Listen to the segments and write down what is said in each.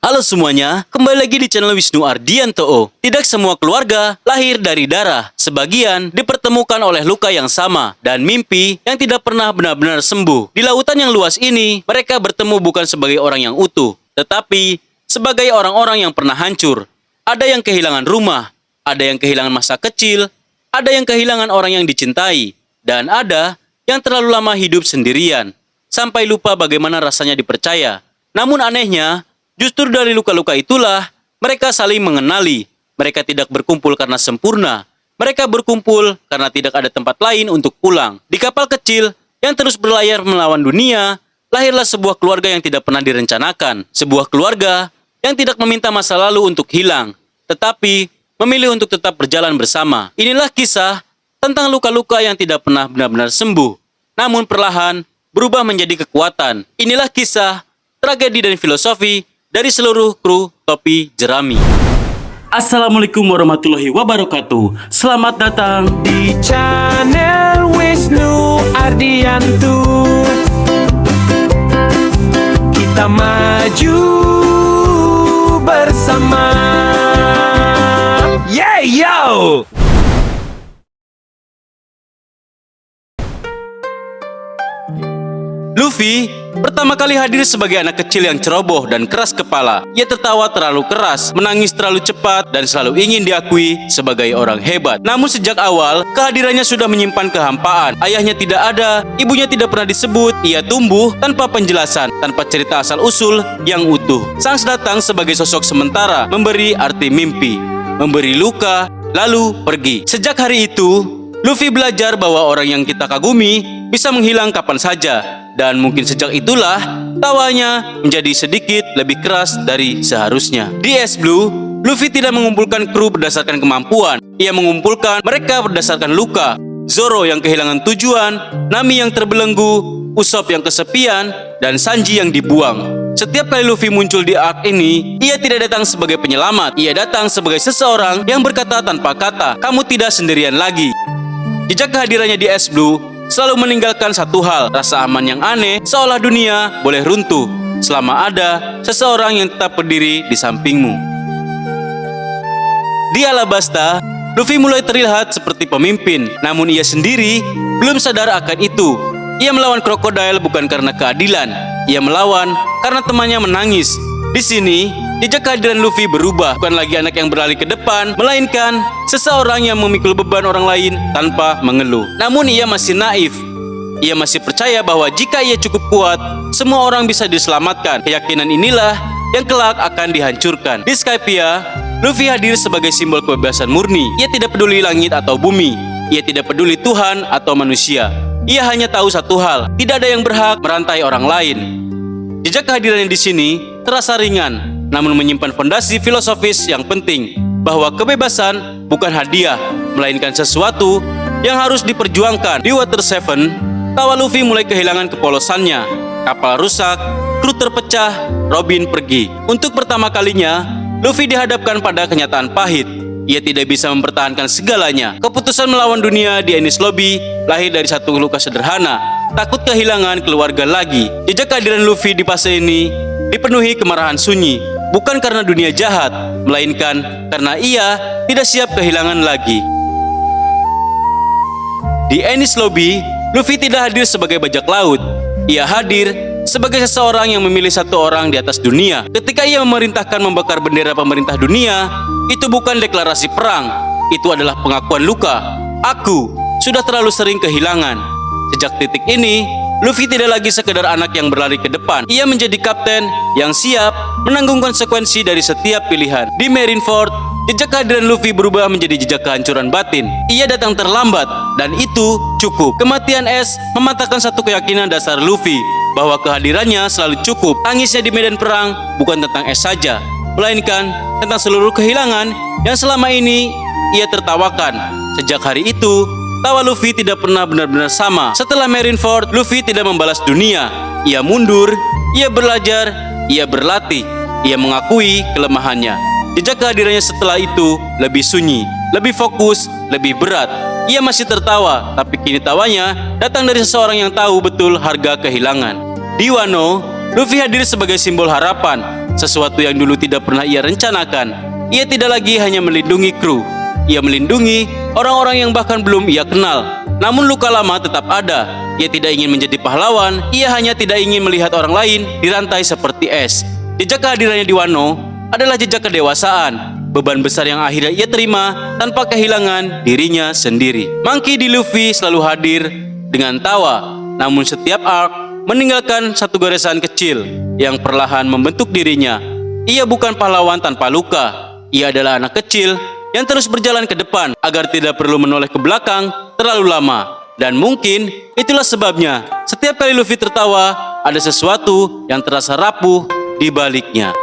Halo semuanya, kembali lagi di channel Wisnu Ardianto. Tidak semua keluarga lahir dari darah. Sebagian dipertemukan oleh luka yang sama dan mimpi yang tidak pernah benar-benar sembuh. Di lautan yang luas ini, mereka bertemu bukan sebagai orang yang utuh, tetapi sebagai orang-orang yang pernah hancur. Ada yang kehilangan rumah, ada yang kehilangan masa kecil, ada yang kehilangan orang yang dicintai, dan ada yang terlalu lama hidup sendirian, sampai lupa bagaimana rasanya dipercaya. Namun anehnya, justru dari luka-luka itulah mereka saling mengenali. Mereka tidak berkumpul karena sempurna. Mereka berkumpul karena tidak ada tempat lain untuk pulang. Di kapal kecil yang terus berlayar melawan dunia, lahirlah sebuah keluarga yang tidak pernah direncanakan. Sebuah keluarga yang tidak meminta masa lalu untuk hilang, tetapi memilih untuk tetap berjalan bersama. Inilah kisah tentang luka-luka yang tidak pernah benar-benar sembuh, namun perlahan berubah menjadi kekuatan. Inilah kisah, tragedi dan filosofi dari seluruh kru Topi Jerami. Assalamualaikum warahmatullahi wabarakatuh. Selamat datang di channel Wisnu Ardianto. Kita maju bersama. Yeah, yo! Luffy pertama kali hadir sebagai anak kecil yang ceroboh dan keras kepala. Ia tertawa terlalu keras, menangis terlalu cepat, dan selalu ingin diakui sebagai orang hebat. Namun sejak awal, kehadirannya sudah menyimpan kehampaan. Ayahnya tidak ada, ibunya tidak pernah disebut. Ia tumbuh tanpa penjelasan, tanpa cerita asal-usul yang utuh. Sans datang sebagai sosok sementara, memberi arti mimpi, memberi luka, lalu pergi. Sejak hari itu, Luffy belajar bahwa orang yang kita kagumi bisa menghilang kapan saja. Dan mungkin sejak itulah tawanya menjadi sedikit lebih keras dari seharusnya. Di Es Blue, Luffy tidak mengumpulkan kru berdasarkan kemampuan. Ia mengumpulkan mereka berdasarkan luka. Zoro yang kehilangan tujuan, Nami yang terbelenggu, Usopp yang kesepian, dan Sanji yang dibuang. Setiap kali Luffy muncul di arc ini, ia tidak datang sebagai penyelamat. Ia datang sebagai seseorang yang berkata tanpa kata, "Kamu tidak sendirian lagi." Jejak kehadirannya di Es Blue selalu meninggalkan satu hal, rasa aman yang aneh, seolah dunia boleh runtuh selama ada seseorang yang tetap berdiri di sampingmu. Di Alabasta, Luffy mulai terlihat seperti pemimpin, namun ia sendiri belum sadar akan itu. Ia melawan krokodil bukan karena keadilan, ia melawan karena temannya menangis. Di sini, jejak kehadiran Luffy berubah, bukan lagi anak yang berlari ke depan, melainkan seseorang yang memikul beban orang lain tanpa mengeluh. Namun ia masih naif. Ia masih percaya bahwa jika ia cukup kuat, semua orang bisa diselamatkan. Keyakinan inilah yang kelak akan dihancurkan. Di Skypiea, Luffy hadir sebagai simbol kebebasan murni. Ia tidak peduli langit atau bumi. Ia tidak peduli Tuhan atau manusia. Ia hanya tahu satu hal, tidak ada yang berhak merantai orang lain. Jejak kehadirannya di sini terasa ringan, namun menyimpan fondasi filosofis yang penting, bahwa kebebasan bukan hadiah, melainkan sesuatu yang harus diperjuangkan. Di Water 7, tawa Luffy mulai kehilangan kepolosannya. Kapal rusak, kru terpecah, Robin pergi. Untuk pertama kalinya, Luffy dihadapkan pada kenyataan pahit. Ia tidak bisa mempertahankan segalanya. Keputusan melawan dunia di Enies Lobby lahir dari satu luka sederhana, takut kehilangan keluarga lagi. Jejak kehadiran Luffy di fase ini dipenuhi kemarahan sunyi, bukan karena dunia jahat, melainkan karena ia tidak siap kehilangan lagi. Di Enies Lobby, Luffy tidak hadir sebagai bajak laut. Ia hadir sebagai seseorang yang memilih satu orang di atas dunia. Ketika ia memerintahkan membakar bendera pemerintah dunia, itu bukan deklarasi perang, itu adalah pengakuan luka. Aku sudah terlalu sering kehilangan. Sejak titik ini, Luffy tidak lagi sekedar anak yang berlari ke depan. Ia menjadi kapten yang siap menanggung konsekuensi dari setiap pilihan. Di Marineford, jejak kehadiran Luffy berubah menjadi jejak kehancuran batin. Ia datang terlambat, dan itu cukup. Kematian Es mematahkan satu keyakinan dasar Luffy, bahwa kehadirannya selalu cukup. Tangisnya di medan perang bukan tentang Es saja, melainkan tentang seluruh kehilangan yang selama ini ia tertawakan. Sejak hari itu, tawa Luffy tidak pernah benar-benar sama. Setelah Marineford, Luffy tidak membalas dunia. Ia mundur, ia belajar, ia berlatih, ia mengakui kelemahannya. Jejak kehadirannya setelah itu lebih sunyi, lebih fokus, lebih berat. Ia masih tertawa, tapi kini tawanya datang dari seseorang yang tahu betul harga kehilangan. Di Wano, Luffy hadir sebagai simbol harapan. sesuatu yang dulu tidak pernah ia rencanakan. Ia tidak lagi hanya melindungi kru, ia melindungi orang-orang yang bahkan belum ia kenal. Namun luka lama tetap ada. Ia tidak ingin menjadi pahlawan, ia hanya tidak ingin melihat orang lain dirantai seperti es. Jejak kehadirannya di Wano adalah jejak kedewasaan, beban besar yang akhirnya ia terima tanpa kehilangan dirinya sendiri. Monkey di Luffy selalu hadir dengan tawa, namun setiap arc meninggalkan satu goresan kecil yang perlahan membentuk dirinya. Ia bukan pahlawan tanpa luka, ia adalah anak kecil yang terus berjalan ke depan agar tidak perlu menoleh ke belakang terlalu lama. Dan mungkin itulah sebabnya setiap kali Luffy tertawa, ada sesuatu yang terasa rapuh di baliknya.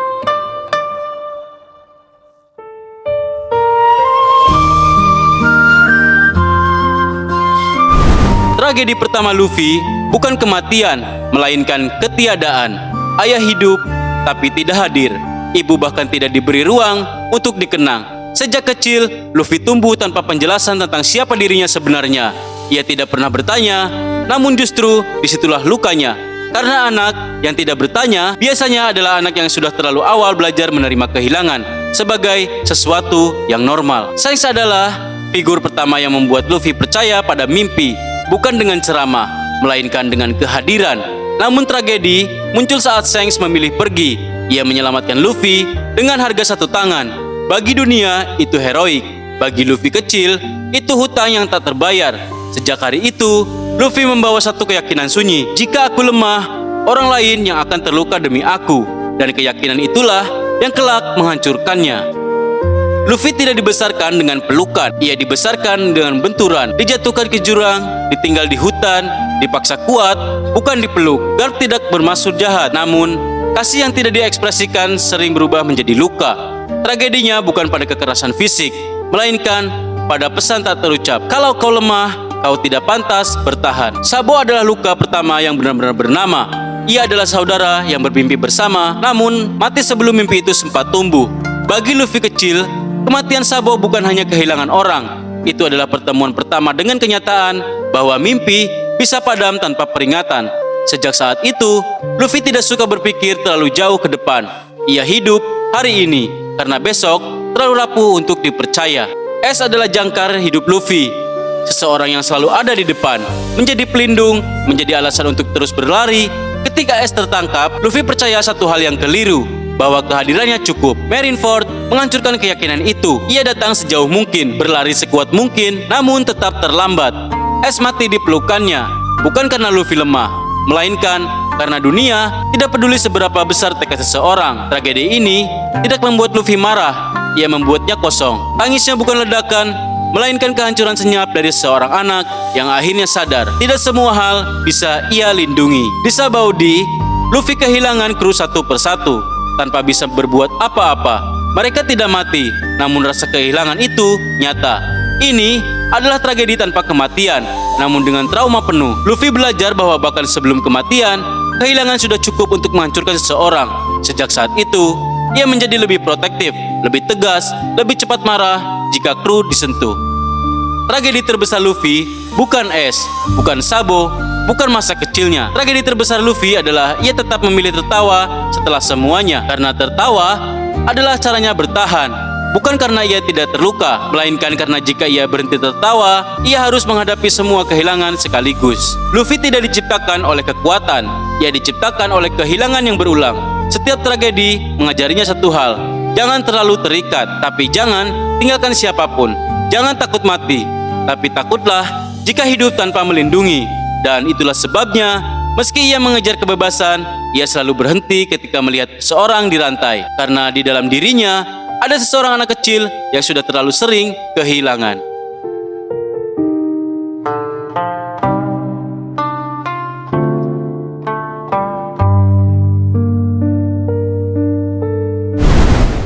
Tragedi pertama Luffy bukan kematian, melainkan ketiadaan. Ayah hidup, tapi tidak hadir. Ibu bahkan tidak diberi ruang untuk dikenang. Sejak kecil, Luffy tumbuh tanpa penjelasan tentang siapa dirinya sebenarnya. Ia tidak pernah bertanya, namun justru disitulah lukanya. Karena anak yang tidak bertanya biasanya adalah anak yang sudah terlalu awal belajar menerima kehilangan sebagai sesuatu yang normal. Shanks adalah figur pertama yang membuat Luffy percaya pada mimpi, bukan dengan ceramah, melainkan dengan kehadiran. Namun tragedi muncul saat Shanks memilih pergi. Ia menyelamatkan Luffy dengan harga satu tangan. Bagi dunia, itu heroik. Bagi Luffy kecil, itu hutang yang tak terbayar. Sejak hari itu, Luffy membawa satu keyakinan sunyi. Jika aku lemah, orang lain yang akan terluka demi aku. Dan keyakinan itulah yang kelak menghancurkannya. Luffy tidak dibesarkan dengan pelukan. Ia dibesarkan dengan benturan. Dijatuhkan ke jurang, ditinggal di hutan, dipaksa kuat, bukan dipeluk. Garp tidak bermaksud jahat, namun kasih yang tidak diekspresikan sering berubah menjadi luka. Tragedinya bukan pada kekerasan fisik, melainkan pada pesan tak terucap. Kalau kau lemah, kau tidak pantas bertahan. Sabo adalah luka pertama yang benar-benar bernama. Ia adalah saudara yang bermimpi bersama, namun mati sebelum mimpi itu sempat tumbuh. Bagi Luffy kecil, kematian Sabo bukan hanya kehilangan orang. Itu adalah pertemuan pertama dengan kenyataan bahwa mimpi bisa padam tanpa peringatan. Sejak saat itu, Luffy tidak suka berpikir terlalu jauh ke depan. Ia hidup hari ini, karena besok terlalu rapuh untuk dipercaya. Ace adalah jangkar hidup Luffy. Seseorang yang selalu ada di depan, menjadi pelindung, menjadi alasan untuk terus berlari. Ketika Ace tertangkap, Luffy percaya satu hal yang keliru, bahwa kehadirannya cukup. Marineford menghancurkan keyakinan itu. Ia datang sejauh mungkin, berlari sekuat mungkin, namun tetap terlambat. Ace mati di pelukannya, bukan karena Luffy lemah, melainkan karena dunia tidak peduli seberapa besar tekad seseorang. Tragedi ini tidak membuat Luffy marah, ia membuatnya kosong. Tangisnya bukan ledakan, melainkan kehancuran senyap dari seorang anak yang akhirnya sadar tidak semua hal bisa ia lindungi. Di Sabaudi, Luffy kehilangan kru satu persatu tanpa bisa berbuat apa-apa. Mereka tidak mati, namun rasa kehilangan itu nyata. Ini adalah tragedi tanpa kematian, namun dengan trauma penuh. Luffy belajar bahwa bahkan sebelum kematian, kehilangan sudah cukup untuk menghancurkan seseorang. Sejak saat itu, ia menjadi lebih protektif, lebih tegas, lebih cepat marah jika kru disentuh. Tragedi terbesar Luffy bukan Ace, bukan Sabo, bukan masa kecilnya. Tragedi terbesar Luffy adalah ia tetap memilih tertawa setelah semuanya. Karena tertawa adalah caranya bertahan. Bukan karena ia tidak terluka, melainkan karena jika ia berhenti tertawa, ia harus menghadapi semua kehilangan sekaligus. Luffy tidak diciptakan oleh kekuatan, ia diciptakan oleh kehilangan yang berulang. Setiap tragedi mengajarinya satu hal, jangan terlalu terikat, tapi jangan tinggalkan siapapun. Jangan takut mati, tapi takutlah jika hidup tanpa melindungi. Dan itulah sebabnya, meski ia mengejar kebebasan, ia selalu berhenti ketika melihat seorang dirantai. Karena di dalam dirinya, ada seseorang anak kecil yang sudah terlalu sering kehilangan.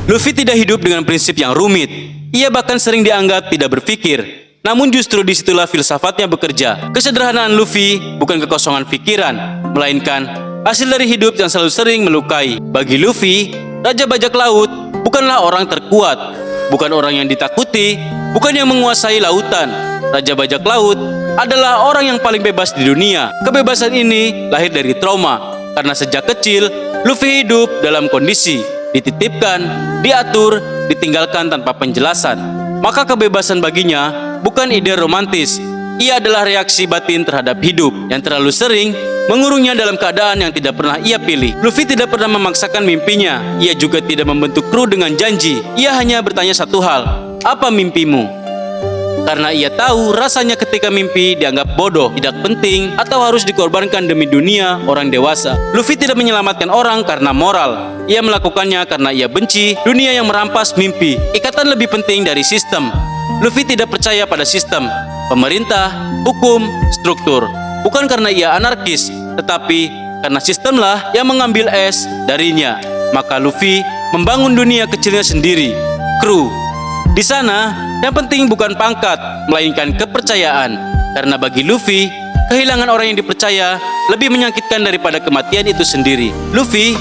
Luffy tidak hidup dengan prinsip yang rumit. Ia bahkan sering dianggap tidak berpikir. Namun justru disitulah filsafatnya bekerja. Kesederhanaan Luffy bukan kekosongan pikiran, melainkan hasil dari hidup yang selalu sering melukai. Bagi Luffy, Raja Bajak Laut bukanlah orang terkuat, bukan orang yang ditakuti, bukan yang menguasai lautan. Raja Bajak Laut adalah orang yang paling bebas di dunia. Kebebasan ini lahir dari trauma, karena sejak kecil Luffy hidup dalam kondisi dititipkan, diatur, ditinggalkan tanpa penjelasan. Maka kebebasan baginya bukan ide romantis. Ia adalah reaksi batin terhadap hidup yang terlalu sering mengurungnya dalam keadaan yang tidak pernah ia pilih. Luffy tidak pernah memaksakan mimpinya. Ia juga tidak membentuk kru dengan janji. Ia hanya bertanya satu hal, apa mimpimu? Karena ia tahu rasanya ketika mimpi dianggap bodoh, tidak penting, atau harus dikorbankan demi dunia orang dewasa. Luffy tidak menyelamatkan orang karena moral. Ia melakukannya karena ia benci dunia yang merampas mimpi. Ikatan lebih penting dari sistem. Luffy tidak percaya pada sistem, pemerintah, hukum, struktur. Bukan karena ia anarkis, tetapi karena sistemlah yang mengambil es darinya. Maka Luffy membangun dunia kecilnya sendiri, kru. Di sana, yang penting bukan pangkat, melainkan kepercayaan. Karena bagi Luffy, kehilangan orang yang dipercaya lebih menyakitkan daripada kematian itu sendiri. Luffy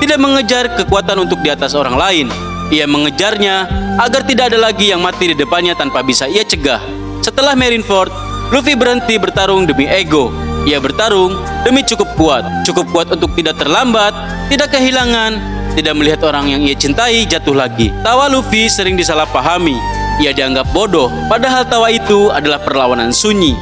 tidak mengejar kekuatan untuk di atas orang lain. Ia mengejarnya agar tidak ada lagi yang mati di depannya tanpa bisa ia cegah. Setelah Marineford, Luffy berhenti bertarung demi ego. Ia bertarung demi cukup kuat untuk tidak terlambat, tidak kehilangan, tidak melihat orang yang ia cintai jatuh lagi. Tawa Luffy sering disalahpahami. Ia dianggap bodoh, padahal tawa itu adalah perlawanan sunyi.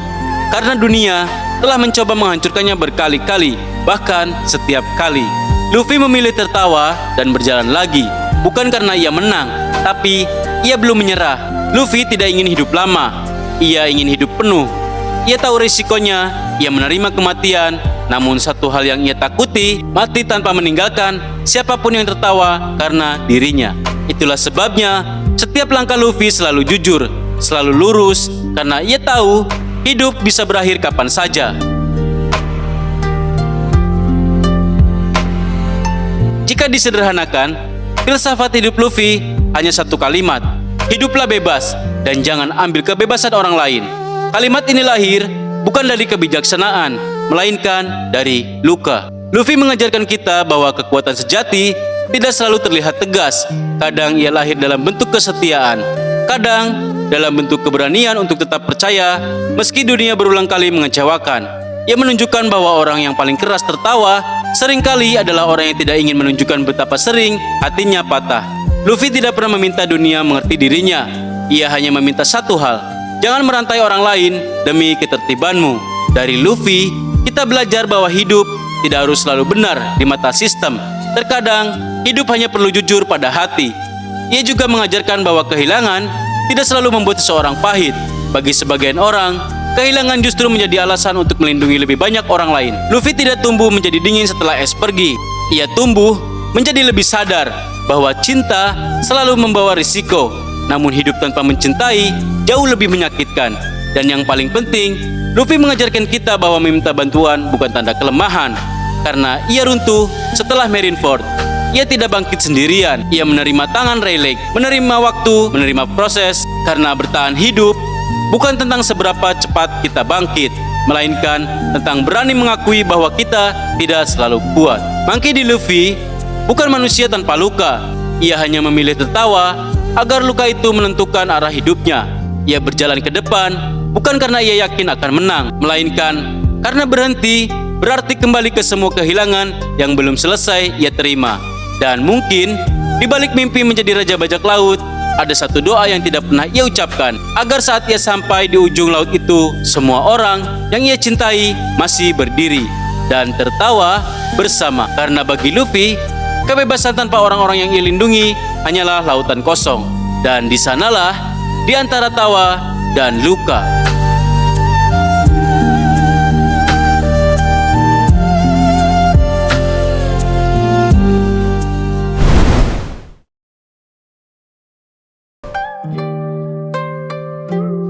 Karena dunia telah mencoba menghancurkannya berkali-kali, bahkan setiap kali. Luffy memilih tertawa dan berjalan lagi. Bukan karena ia menang, tapi ia belum menyerah. Luffy tidak ingin hidup lama. Ia ingin hidup penuh. Ia tahu risikonya, ia menerima kematian. Namun satu hal yang ia takuti, mati tanpa meninggalkan siapapun yang tertawa karena dirinya. Itulah sebabnya setiap langkah Luffy selalu jujur, selalu lurus, karena ia tahu hidup bisa berakhir kapan saja. Jika disederhanakan, filsafat hidup Luffy hanya satu kalimat, hiduplah bebas dan jangan ambil kebebasan orang lain. Kalimat ini lahir bukan dari kebijaksanaan, melainkan dari luka. Luffy mengajarkan kita bahwa kekuatan sejati tidak selalu terlihat tegas. Kadang ia lahir dalam bentuk kesetiaan, kadang dalam bentuk keberanian untuk tetap percaya meski dunia berulang kali mengecewakan. Ia menunjukkan bahwa orang yang paling keras tertawa seringkali adalah orang yang tidak ingin menunjukkan betapa sering hatinya patah. Luffy tidak pernah meminta dunia mengerti dirinya. Ia hanya meminta satu hal, jangan merantai orang lain demi ketertibanmu. Dari Luffy, kita belajar bahwa hidup tidak harus selalu benar di mata sistem. Terkadang, hidup hanya perlu jujur pada hati. Ia juga mengajarkan bahwa kehilangan tidak selalu membuat seseorang pahit. Bagi sebagian orang, kehilangan justru menjadi alasan untuk melindungi lebih banyak orang lain. Luffy tidak tumbuh menjadi dingin setelah es pergi. Ia tumbuh menjadi lebih sadar bahwa cinta selalu membawa risiko. Namun hidup tanpa mencintai jauh lebih menyakitkan. Dan yang paling penting, Luffy mengajarkan kita bahwa meminta bantuan bukan tanda kelemahan. Karena ia runtuh setelah Marineford. Ia tidak bangkit sendirian. Ia menerima tangan Rayleigh, menerima waktu, menerima proses. Karena bertahan hidup bukan tentang seberapa cepat kita bangkit, melainkan tentang berani mengakui bahwa kita tidak selalu kuat. Monkey D. Luffy bukan manusia tanpa luka. Ia hanya memilih tertawa agar luka itu menentukan arah hidupnya. Ia berjalan ke depan bukan karena ia yakin akan menang, melainkan karena berhenti berarti kembali ke semua kehilangan yang belum selesai ia terima. Dan mungkin di balik mimpi menjadi raja bajak laut, ada satu doa yang tidak pernah ia ucapkan, agar saat ia sampai di ujung laut itu, semua orang yang ia cintai masih berdiri dan tertawa bersama. Karena bagi Luffy, kebebasan tanpa orang-orang yang ia lindungi hanyalah lautan kosong. Dan di sanalah, di antara tawa dan luka,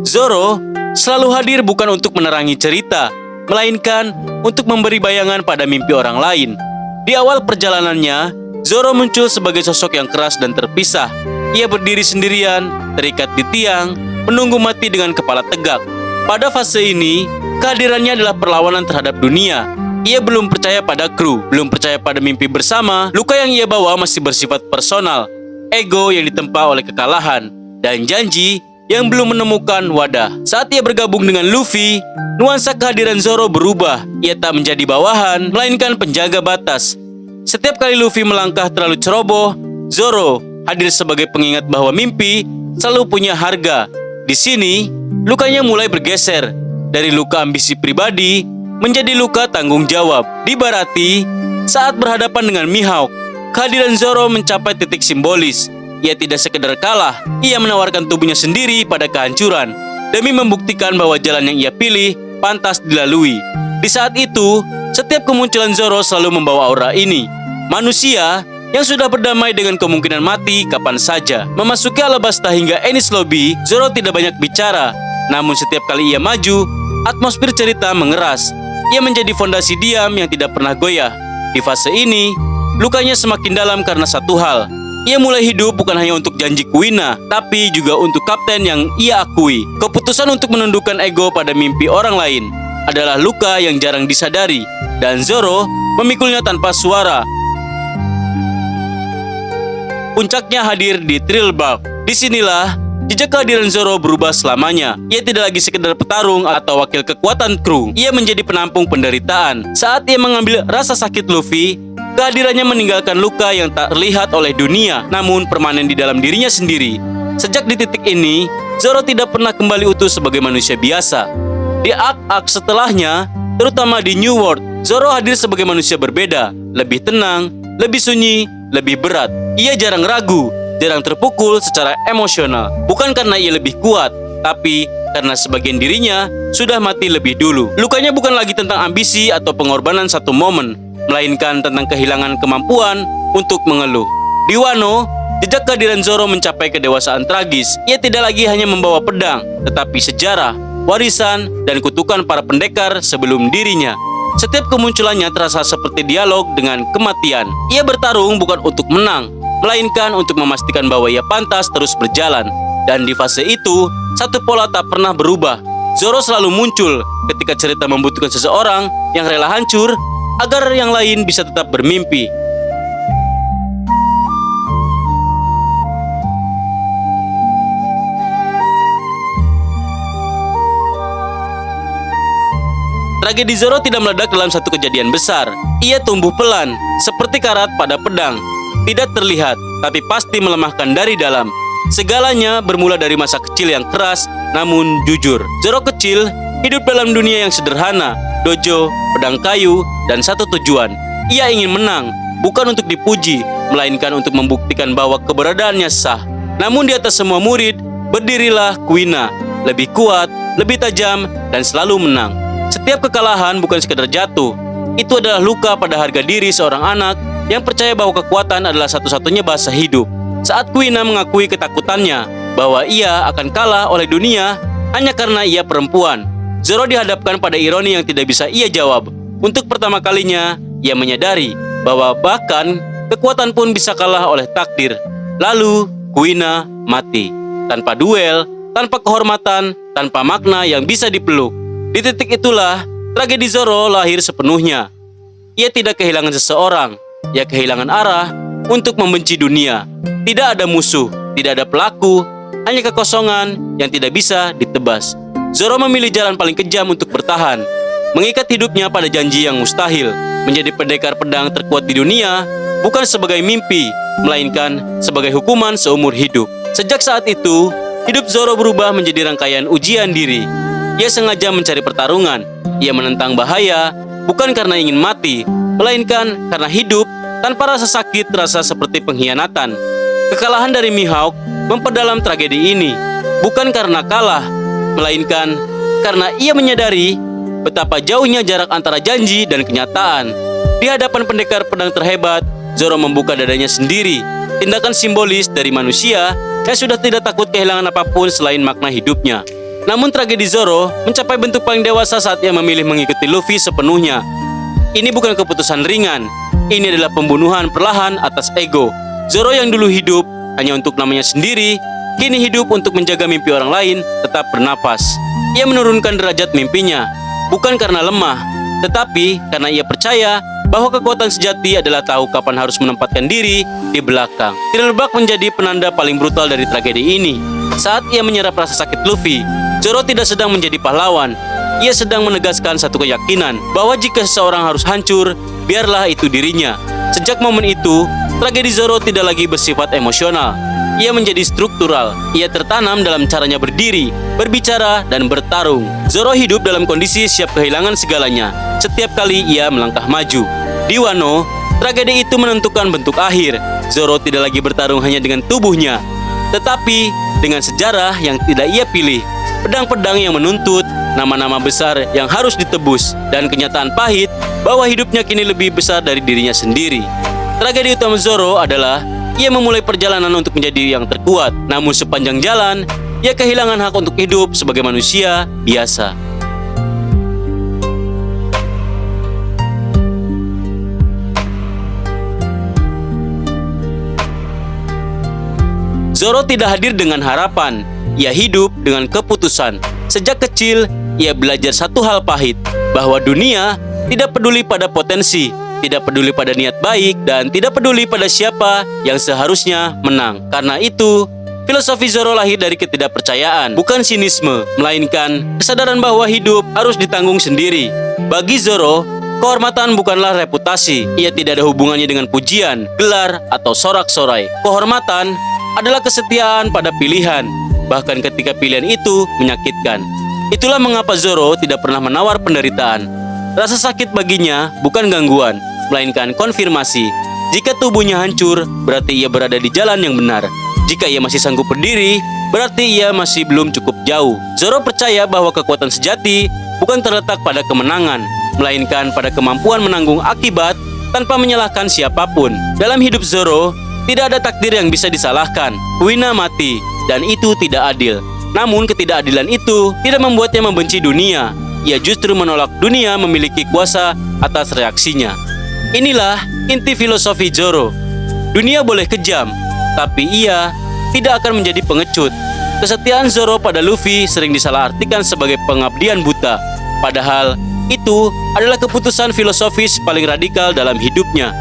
Zoro selalu hadir bukan untuk menerangi cerita, melainkan untuk memberi bayangan pada mimpi orang lain. Di awal perjalanannya, Zoro muncul sebagai sosok yang keras dan terpisah. Ia berdiri sendirian, terikat di tiang, menunggu mati dengan kepala tegak. Pada fase ini, kehadirannya adalah perlawanan terhadap dunia. Ia belum percaya pada kru, belum percaya pada mimpi bersama. Luka yang ia bawa masih bersifat personal, ego yang ditempa oleh kekalahan, dan janji yang belum menemukan wadah. Saat ia bergabung dengan Luffy, nuansa kehadiran Zoro berubah. Ia tak menjadi bawahan, melainkan penjaga batas. Setiap kali Luffy melangkah terlalu ceroboh, Zoro hadir sebagai pengingat bahwa mimpi selalu punya harga. Di sini, lukanya mulai bergeser dari luka ambisi pribadi menjadi luka tanggung jawab. Di Baratie, saat berhadapan dengan Mihawk, kehadiran Zoro mencapai titik simbolis. Ia tidak sekedar kalah, ia menawarkan tubuhnya sendiri pada kehancuran demi membuktikan bahwa jalan yang ia pilih pantas dilalui. Di saat itu, setiap kemunculan Zoro selalu membawa aura ini. Manusia yang sudah berdamai dengan kemungkinan mati kapan saja. Memasuki Alabasta hingga Enies Lobby, Zoro tidak banyak bicara. Namun setiap kali ia maju, atmosfer cerita mengeras. Ia menjadi fondasi diam yang tidak pernah goyah. Di fase ini, lukanya semakin dalam karena satu hal. Ia mulai hidup bukan hanya untuk janji Kuina, tapi juga untuk kapten yang ia akui. Keputusan untuk menundukkan ego pada mimpi orang lain adalah luka yang jarang disadari, dan Zoro memikulnya tanpa suara. Puncaknya hadir di Thrillbark. Disinilah jejak kehadiran Zoro berubah selamanya. Ia tidak lagi sekedar petarung atau wakil kekuatan kru. Ia menjadi penampung penderitaan. Saat ia mengambil rasa sakit Luffy, kehadirannya meninggalkan luka yang tak terlihat oleh dunia, namun permanen di dalam dirinya sendiri. Sejak di titik ini, Zoro tidak pernah kembali utuh sebagai manusia biasa. Di arc-arc setelahnya, terutama di New World, Zoro hadir sebagai manusia berbeda, lebih tenang, lebih sunyi, lebih berat. Ia jarang ragu, jarang terpukul secara emosional. Bukan karena ia lebih kuat, tapi karena sebagian dirinya sudah mati lebih dulu. Lukanya bukan lagi tentang ambisi atau pengorbanan satu momen, melainkan tentang kehilangan kemampuan untuk mengeluh. Di Wano, jejak kehadiran Zoro mencapai kedewasaan tragis. Ia tidak lagi hanya membawa pedang, tetapi sejarah, warisan, dan kutukan para pendekar sebelum dirinya. Setiap kemunculannya terasa seperti dialog dengan kematian. Ia bertarung bukan untuk menang, melainkan untuk memastikan bahwa ia pantas terus berjalan. Dan di fase itu, satu pola tak pernah berubah. Zoro selalu muncul ketika cerita membutuhkan seseorang yang rela hancur agar yang lain bisa tetap bermimpi. Tragedi Zoro tidak meledak dalam satu kejadian besar. Ia tumbuh pelan, seperti karat pada pedang. Tidak terlihat, tapi pasti melemahkan dari dalam. Segalanya bermula dari masa kecil yang keras, namun jujur. Zoro kecil hidup dalam dunia yang sederhana, dojo, pedang kayu, dan satu tujuan. Ia ingin menang, bukan untuk dipuji, melainkan untuk membuktikan bahwa keberadaannya sah. Namun di atas semua murid, berdirilah Kuina, lebih kuat, lebih tajam, dan selalu menang. Setiap kekalahan bukan sekedar jatuh, itu adalah luka pada harga diri seorang anak yang percaya bahwa kekuatan adalah satu-satunya bahasa hidup. Saat Kuina mengakui ketakutannya bahwa ia akan kalah oleh dunia hanya karena ia perempuan, Zoro dihadapkan pada ironi yang tidak bisa ia jawab. Untuk pertama kalinya, ia menyadari bahwa bahkan kekuatan pun bisa kalah oleh takdir. Lalu, Kuina mati. Tanpa duel, tanpa kehormatan, tanpa makna yang bisa dipeluk. Di titik itulah, tragedi Zoro lahir sepenuhnya. Ia tidak kehilangan seseorang, ia kehilangan arah untuk membenci dunia. Tidak ada musuh, tidak ada pelaku, hanya kekosongan yang tidak bisa ditebas. Zoro memilih jalan paling kejam untuk bertahan, mengikat hidupnya pada janji yang mustahil, menjadi pendekar pedang terkuat di dunia, bukan sebagai mimpi, melainkan sebagai hukuman seumur hidup. Sejak saat itu, hidup Zoro berubah menjadi rangkaian ujian diri. Ia sengaja mencari pertarungan, ia menentang bahaya, bukan karena ingin mati, melainkan karena hidup tanpa rasa sakit terasa seperti pengkhianatan. Kekalahan dari Mihawk memperdalam tragedi ini, bukan karena kalah, melainkan karena ia menyadari betapa jauhnya jarak antara janji dan kenyataan. Di hadapan pendekar pedang terhebat, Zoro membuka dadanya sendiri, tindakan simbolis dari manusia yang sudah tidak takut kehilangan apapun selain makna hidupnya. Namun tragedi Zoro mencapai bentuk paling dewasa saat ia memilih mengikuti Luffy sepenuhnya. Ini bukan keputusan ringan, ini adalah pembunuhan perlahan atas ego. Zoro yang dulu hidup hanya untuk namanya sendiri, kini hidup untuk menjaga mimpi orang lain tetap bernapas. Ia menurunkan derajat mimpinya, bukan karena lemah, tetapi karena ia percaya bahwa kekuatan sejati adalah tahu kapan harus menempatkan diri di belakang. Thrillbark menjadi penanda paling brutal dari tragedi ini. Saat ia menyerap rasa sakit Luffy, Zoro tidak sedang menjadi pahlawan. Ia sedang menegaskan satu keyakinan bahwa jika seseorang harus hancur, biarlah itu dirinya. Sejak momen itu, tragedi Zoro tidak lagi bersifat emosional. Ia menjadi struktural. Ia tertanam dalam caranya berdiri, berbicara, dan bertarung. Zoro hidup dalam kondisi siap kehilangan segalanya setiap kali ia melangkah maju. Di Wano, tragedi itu menentukan bentuk akhir. Zoro tidak lagi bertarung hanya dengan tubuhnya, tetapi dengan sejarah yang tidak ia pilih, pedang-pedang yang menuntut, nama-nama besar yang harus ditebus, dan kenyataan pahit bahwa hidupnya kini lebih besar dari dirinya sendiri. Tragedi utama Zoro adalah ia memulai perjalanan untuk menjadi yang terkuat. Namun sepanjang jalan, ia kehilangan hak untuk hidup sebagai manusia biasa. Zoro tidak hadir dengan harapan. Ia hidup dengan keputusan. Sejak kecil, ia belajar satu hal pahit, bahwa dunia tidak peduli pada potensi, tidak peduli pada niat baik, dan tidak peduli pada siapa yang seharusnya menang. Karena itu, filosofi Zoro lahir dari ketidakpercayaan, bukan sinisme, melainkan kesadaran bahwa hidup harus ditanggung sendiri. Bagi Zoro, kehormatan bukanlah reputasi. Ia tidak ada hubungannya dengan pujian, gelar, atau sorak-sorai. Kehormatan adalah kesetiaan pada pilihan, bahkan ketika pilihan itu menyakitkan. Itulah mengapa Zoro tidak pernah menawar penderitaan. Rasa sakit baginya bukan gangguan, melainkan konfirmasi. Jika tubuhnya hancur, berarti ia berada di jalan yang benar. Jika ia masih sanggup berdiri, berarti ia masih belum cukup jauh. Zoro percaya bahwa kekuatan sejati bukan terletak pada kemenangan, melainkan pada kemampuan menanggung akibat tanpa menyalahkan siapapun. Dalam hidup Zoro, tidak ada takdir yang bisa disalahkan. Kuina mati, dan itu tidak adil. Namun ketidakadilan itu tidak membuatnya membenci dunia. Ia justru menolak dunia memiliki kuasa atas reaksinya. Inilah inti filosofi Zoro. Dunia boleh kejam, tapi ia tidak akan menjadi pengecut. Kesetiaan Zoro pada Luffy sering disalahartikan sebagai pengabdian buta. Padahal itu adalah keputusan filosofis paling radikal dalam hidupnya.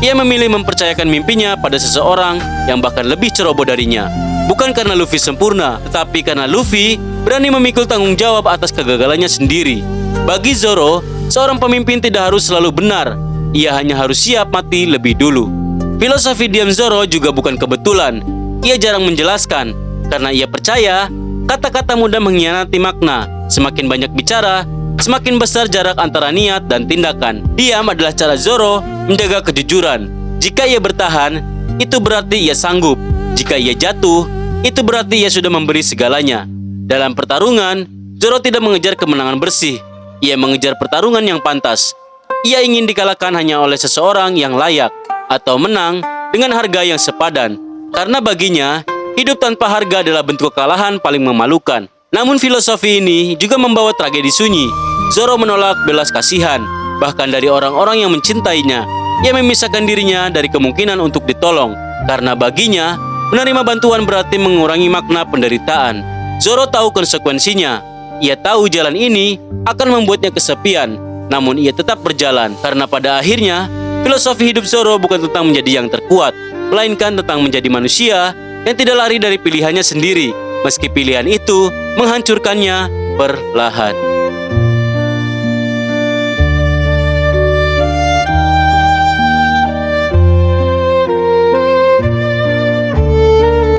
Ia memilih mempercayakan mimpinya pada seseorang yang bahkan lebih ceroboh darinya. Bukan karena Luffy sempurna, tetapi karena Luffy berani memikul tanggung jawab atas kegagalannya sendiri. Bagi Zoro, seorang pemimpin tidak harus selalu benar. Ia hanya harus siap mati lebih dulu. Filosofi diam Zoro juga bukan kebetulan. Ia jarang menjelaskan, karena ia percaya kata-kata mudah mengkhianati makna. Semakin banyak bicara, semakin besar jarak antara niat dan tindakan. Diam adalah cara Zoro menjaga kejujuran. Jika ia bertahan, itu berarti ia sanggup. Jika ia jatuh, itu berarti ia sudah memberi segalanya. Dalam pertarungan, Zoro tidak mengejar kemenangan bersih. Ia mengejar pertarungan yang pantas. Ia ingin dikalahkan hanya oleh seseorang yang layak, atau menang dengan harga yang sepadan. Karena baginya, hidup tanpa harga adalah bentuk kekalahan paling memalukan. Namun filosofi ini juga membawa tragedi sunyi. Zoro menolak belas kasihan, bahkan dari orang-orang yang mencintainya. Ia memisahkan dirinya dari kemungkinan untuk ditolong, karena baginya, menerima bantuan berarti mengurangi makna penderitaan. Zoro tahu konsekuensinya. Ia tahu jalan ini akan membuatnya kesepian, namun ia tetap berjalan. Karena pada akhirnya, filosofi hidup Zoro bukan tentang menjadi yang terkuat, melainkan tentang menjadi manusia yang tidak lari dari pilihannya sendiri, meski pilihan itu menghancurkannya perlahan.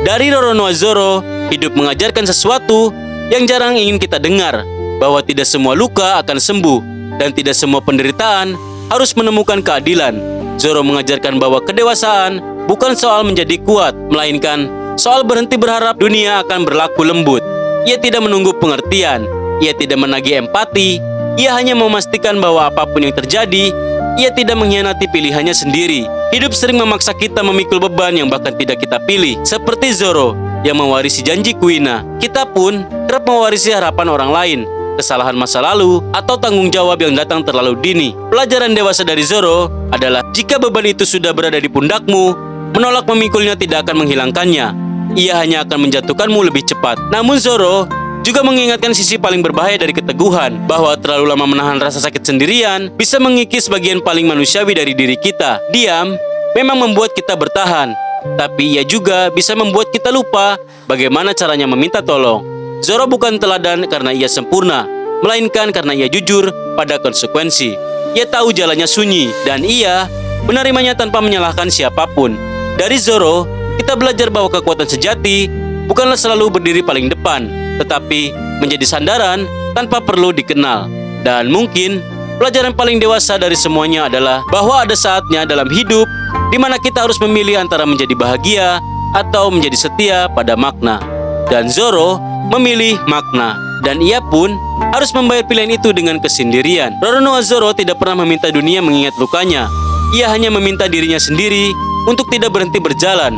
Dari Roronoa Zoro, hidup mengajarkan sesuatu yang jarang ingin kita dengar, bahwa tidak semua luka akan sembuh, dan tidak semua penderitaan harus menemukan keadilan. Zoro mengajarkan bahwa kedewasaan bukan soal menjadi kuat, melainkan soal berhenti berharap dunia akan berlaku lembut. Ia tidak menunggu pengertian, ia tidak menagih empati, ia hanya memastikan bahwa apapun yang terjadi, ia tidak mengkhianati pilihannya sendiri. Hidup sering memaksa kita memikul beban yang bahkan tidak kita pilih. Seperti Zoro yang mewarisi janji Kuina, kita pun kerap mewarisi harapan orang lain, kesalahan masa lalu, atau tanggung jawab yang datang terlalu dini. Pelajaran dewasa dari Zoro adalah jika beban itu sudah berada di pundakmu, menolak memikulnya tidak akan menghilangkannya. Ia hanya akan menjatuhkanmu lebih cepat. Namun Zoro juga mengingatkan sisi paling berbahaya dari keteguhan, bahwa terlalu lama menahan rasa sakit sendirian bisa mengikis bagian paling manusiawi dari diri kita. Diam memang membuat kita bertahan, tapi ia juga bisa membuat kita lupa bagaimana caranya meminta tolong. Zoro bukan teladan karena ia sempurna, melainkan karena ia jujur pada konsekuensi. Ia tahu jalannya sunyi, dan ia menerimanya tanpa menyalahkan siapapun. Dari Zoro, kita belajar bahwa kekuatan sejati bukanlah selalu berdiri paling depan, tetapi menjadi sandaran tanpa perlu dikenal. Dan mungkin pelajaran paling dewasa dari semuanya adalah bahwa ada saatnya dalam hidup di mana kita harus memilih antara menjadi bahagia atau menjadi setia pada makna. Dan Zoro memilih makna, dan ia pun harus membayar pilihan itu dengan kesendirian. Roronoa Zoro tidak pernah meminta dunia mengingat lukanya. Ia hanya meminta dirinya sendiri untuk tidak berhenti berjalan.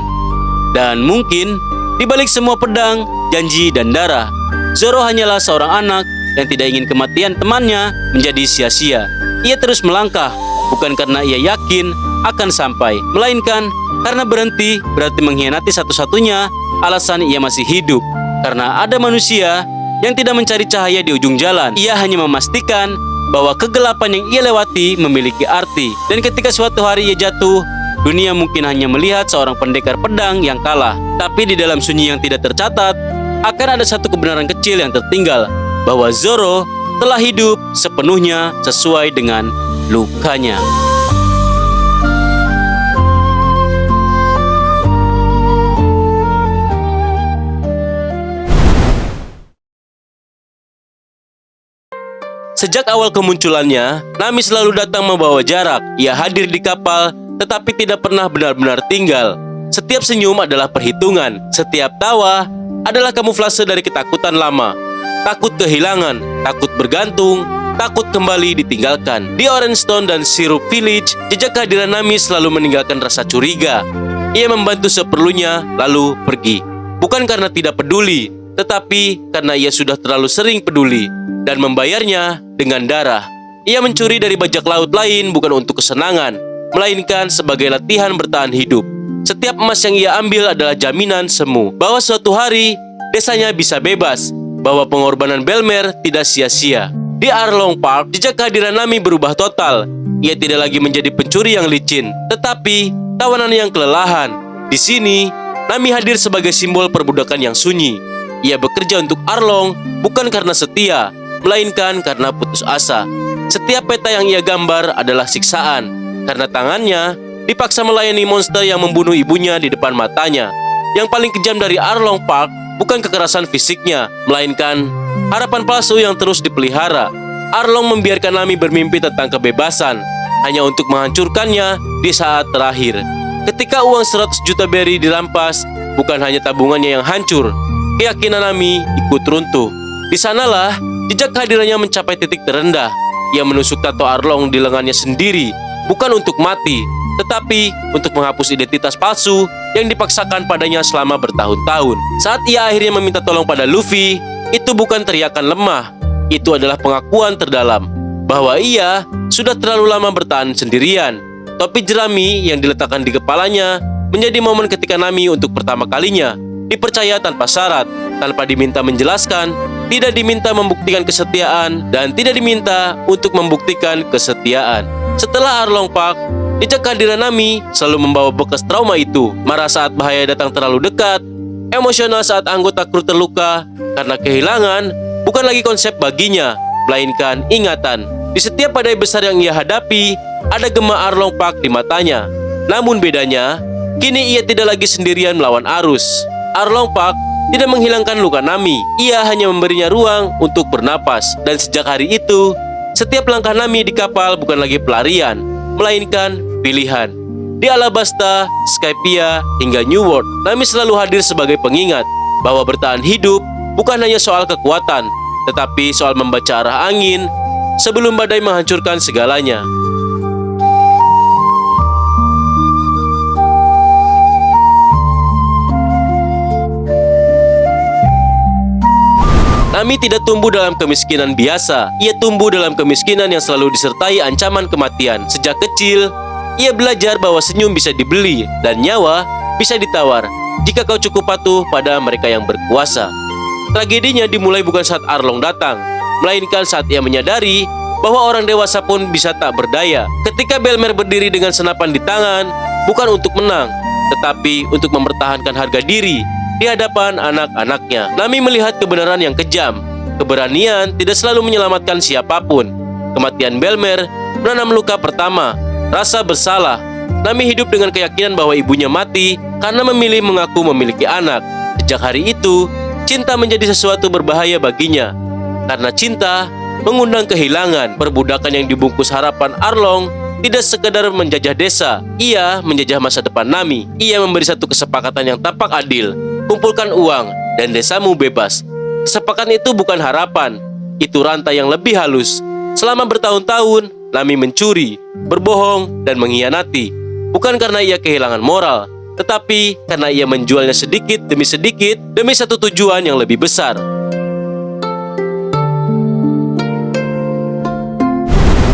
Dan mungkin di balik semua pedang, janji, dan darah, Zoro hanyalah seorang anak yang tidak ingin kematian temannya menjadi sia-sia. Ia terus melangkah, bukan karena ia yakin akan sampai, melainkan karena berhenti berarti mengkhianati satu-satunya alasan ia masih hidup. Karena ada manusia yang tidak mencari cahaya di ujung jalan. Ia hanya memastikan bahwa kegelapan yang ia lewati memiliki arti. Dan ketika suatu hari ia jatuh, dunia mungkin hanya melihat seorang pendekar pedang yang kalah. Tapi di dalam sunyi yang tidak tercatat, akan ada satu kebenaran kecil yang tertinggal, bahwa Zoro telah hidup sepenuhnya sesuai dengan lukanya. Sejak awal kemunculannya, Nami selalu datang membawa jarak. Ia hadir di kapal, tetapi tidak pernah benar-benar tinggal. Setiap senyum adalah perhitungan. Setiap tawa adalah kamuflase dari ketakutan lama. Takut kehilangan, takut bergantung, takut kembali ditinggalkan. Di Orange Stone dan Syrup Village, jejak kehadiran Nami selalu meninggalkan rasa curiga. Ia membantu seperlunya, lalu pergi. Bukan karena tidak peduli, tetapi karena ia sudah terlalu sering peduli dan membayarnya dengan darah. Ia mencuri dari bajak laut lain bukan untuk kesenangan, melainkan sebagai latihan bertahan hidup. Setiap emas yang ia ambil adalah jaminan semu bahwa suatu hari desanya bisa bebas, bahwa pengorbanan Belmer tidak sia-sia. Di Arlong Park, jejak kehadiran Nami berubah total. Ia tidak lagi menjadi pencuri yang licin, tetapi tawanan yang kelelahan. Di sini, Nami hadir sebagai simbol perbudakan yang sunyi. Ia bekerja untuk Arlong bukan karena setia, melainkan karena putus asa. Setiap peta yang ia gambar adalah siksaan, karena tangannya dipaksa melayani monster yang membunuh ibunya di depan matanya. Yang paling kejam dari Arlong Park bukan kekerasan fisiknya, melainkan harapan palsu yang terus dipelihara. Arlong membiarkan Nami bermimpi tentang kebebasan, hanya untuk menghancurkannya di saat terakhir. Ketika uang 100 juta berry dirampas, bukan hanya tabungannya yang hancur, keyakinan Nami ikut runtuh. Di sanalah jejak kehadirannya mencapai titik terendah. Ia menusuk tato Arlong di lengannya sendiri, bukan untuk mati, tetapi untuk menghapus identitas palsu yang dipaksakan padanya selama bertahun-tahun. Saat ia akhirnya meminta tolong pada Luffy, itu bukan teriakan lemah, itu adalah pengakuan terdalam bahwa ia sudah terlalu lama bertahan sendirian. Topi jerami yang diletakkan di kepalanya menjadi momen ketika Nami untuk pertama kalinya dipercaya tanpa syarat, tanpa diminta menjelaskan, tidak diminta membuktikan kesetiaan, dan tidak diminta untuk membuktikan kesetiaan. Setelah Arlong Park, jejak kehadiran Nami selalu membawa bekas trauma itu. Marah saat bahaya datang terlalu dekat, emosional saat anggota kru terluka, karena kehilangan bukan lagi konsep baginya, melainkan ingatan. Di setiap badai besar yang ia hadapi, ada gema Arlong Park di matanya. Namun bedanya, kini ia tidak lagi sendirian melawan arus. Arlong Park tidak menghilangkan luka Nami, ia hanya memberinya ruang untuk bernapas. Dan sejak hari itu, setiap langkah Nami di kapal bukan lagi pelarian, melainkan pilihan. Di Alabasta, Skypiea, hingga New World, Nami selalu hadir sebagai pengingat bahwa bertahan hidup bukan hanya soal kekuatan, tetapi soal membaca arah angin sebelum badai menghancurkan segalanya. Nami tidak tumbuh dalam kemiskinan biasa. Ia tumbuh dalam kemiskinan yang selalu disertai ancaman kematian. Sejak kecil, ia belajar bahwa senyum bisa dibeli dan nyawa bisa ditawar jika kau cukup patuh pada mereka yang berkuasa. Tragedinya dimulai bukan saat Arlong datang, melainkan saat ia menyadari bahwa orang dewasa pun bisa tak berdaya. Ketika Belmer berdiri dengan senapan di tangan, bukan untuk menang, tetapi untuk mempertahankan harga diri di hadapan anak-anaknya. Nami melihat kebenaran yang kejam. Keberanian tidak selalu menyelamatkan siapapun. Kematian Belmer menanam luka pertama, rasa bersalah, Nami hidup dengan keyakinan bahwa ibunya mati karena memilih mengaku memiliki anak. Sejak hari itu, cinta menjadi sesuatu berbahaya baginya. Karena cinta mengundang kehilangan. Perbudakan yang dibungkus harapan Arlong tidak sekedar menjajah desa, ia menjajah masa depan Nami. Ia memberi satu kesepakatan yang tampak adil. Kumpulkan uang dan desamu bebas. Kesepakatan itu bukan harapan, itu rantai yang lebih halus. Selama bertahun-tahun, Nami mencuri, berbohong, dan mengkhianati. Bukan karena ia kehilangan moral, tetapi karena ia menjualnya sedikit demi satu tujuan yang lebih besar.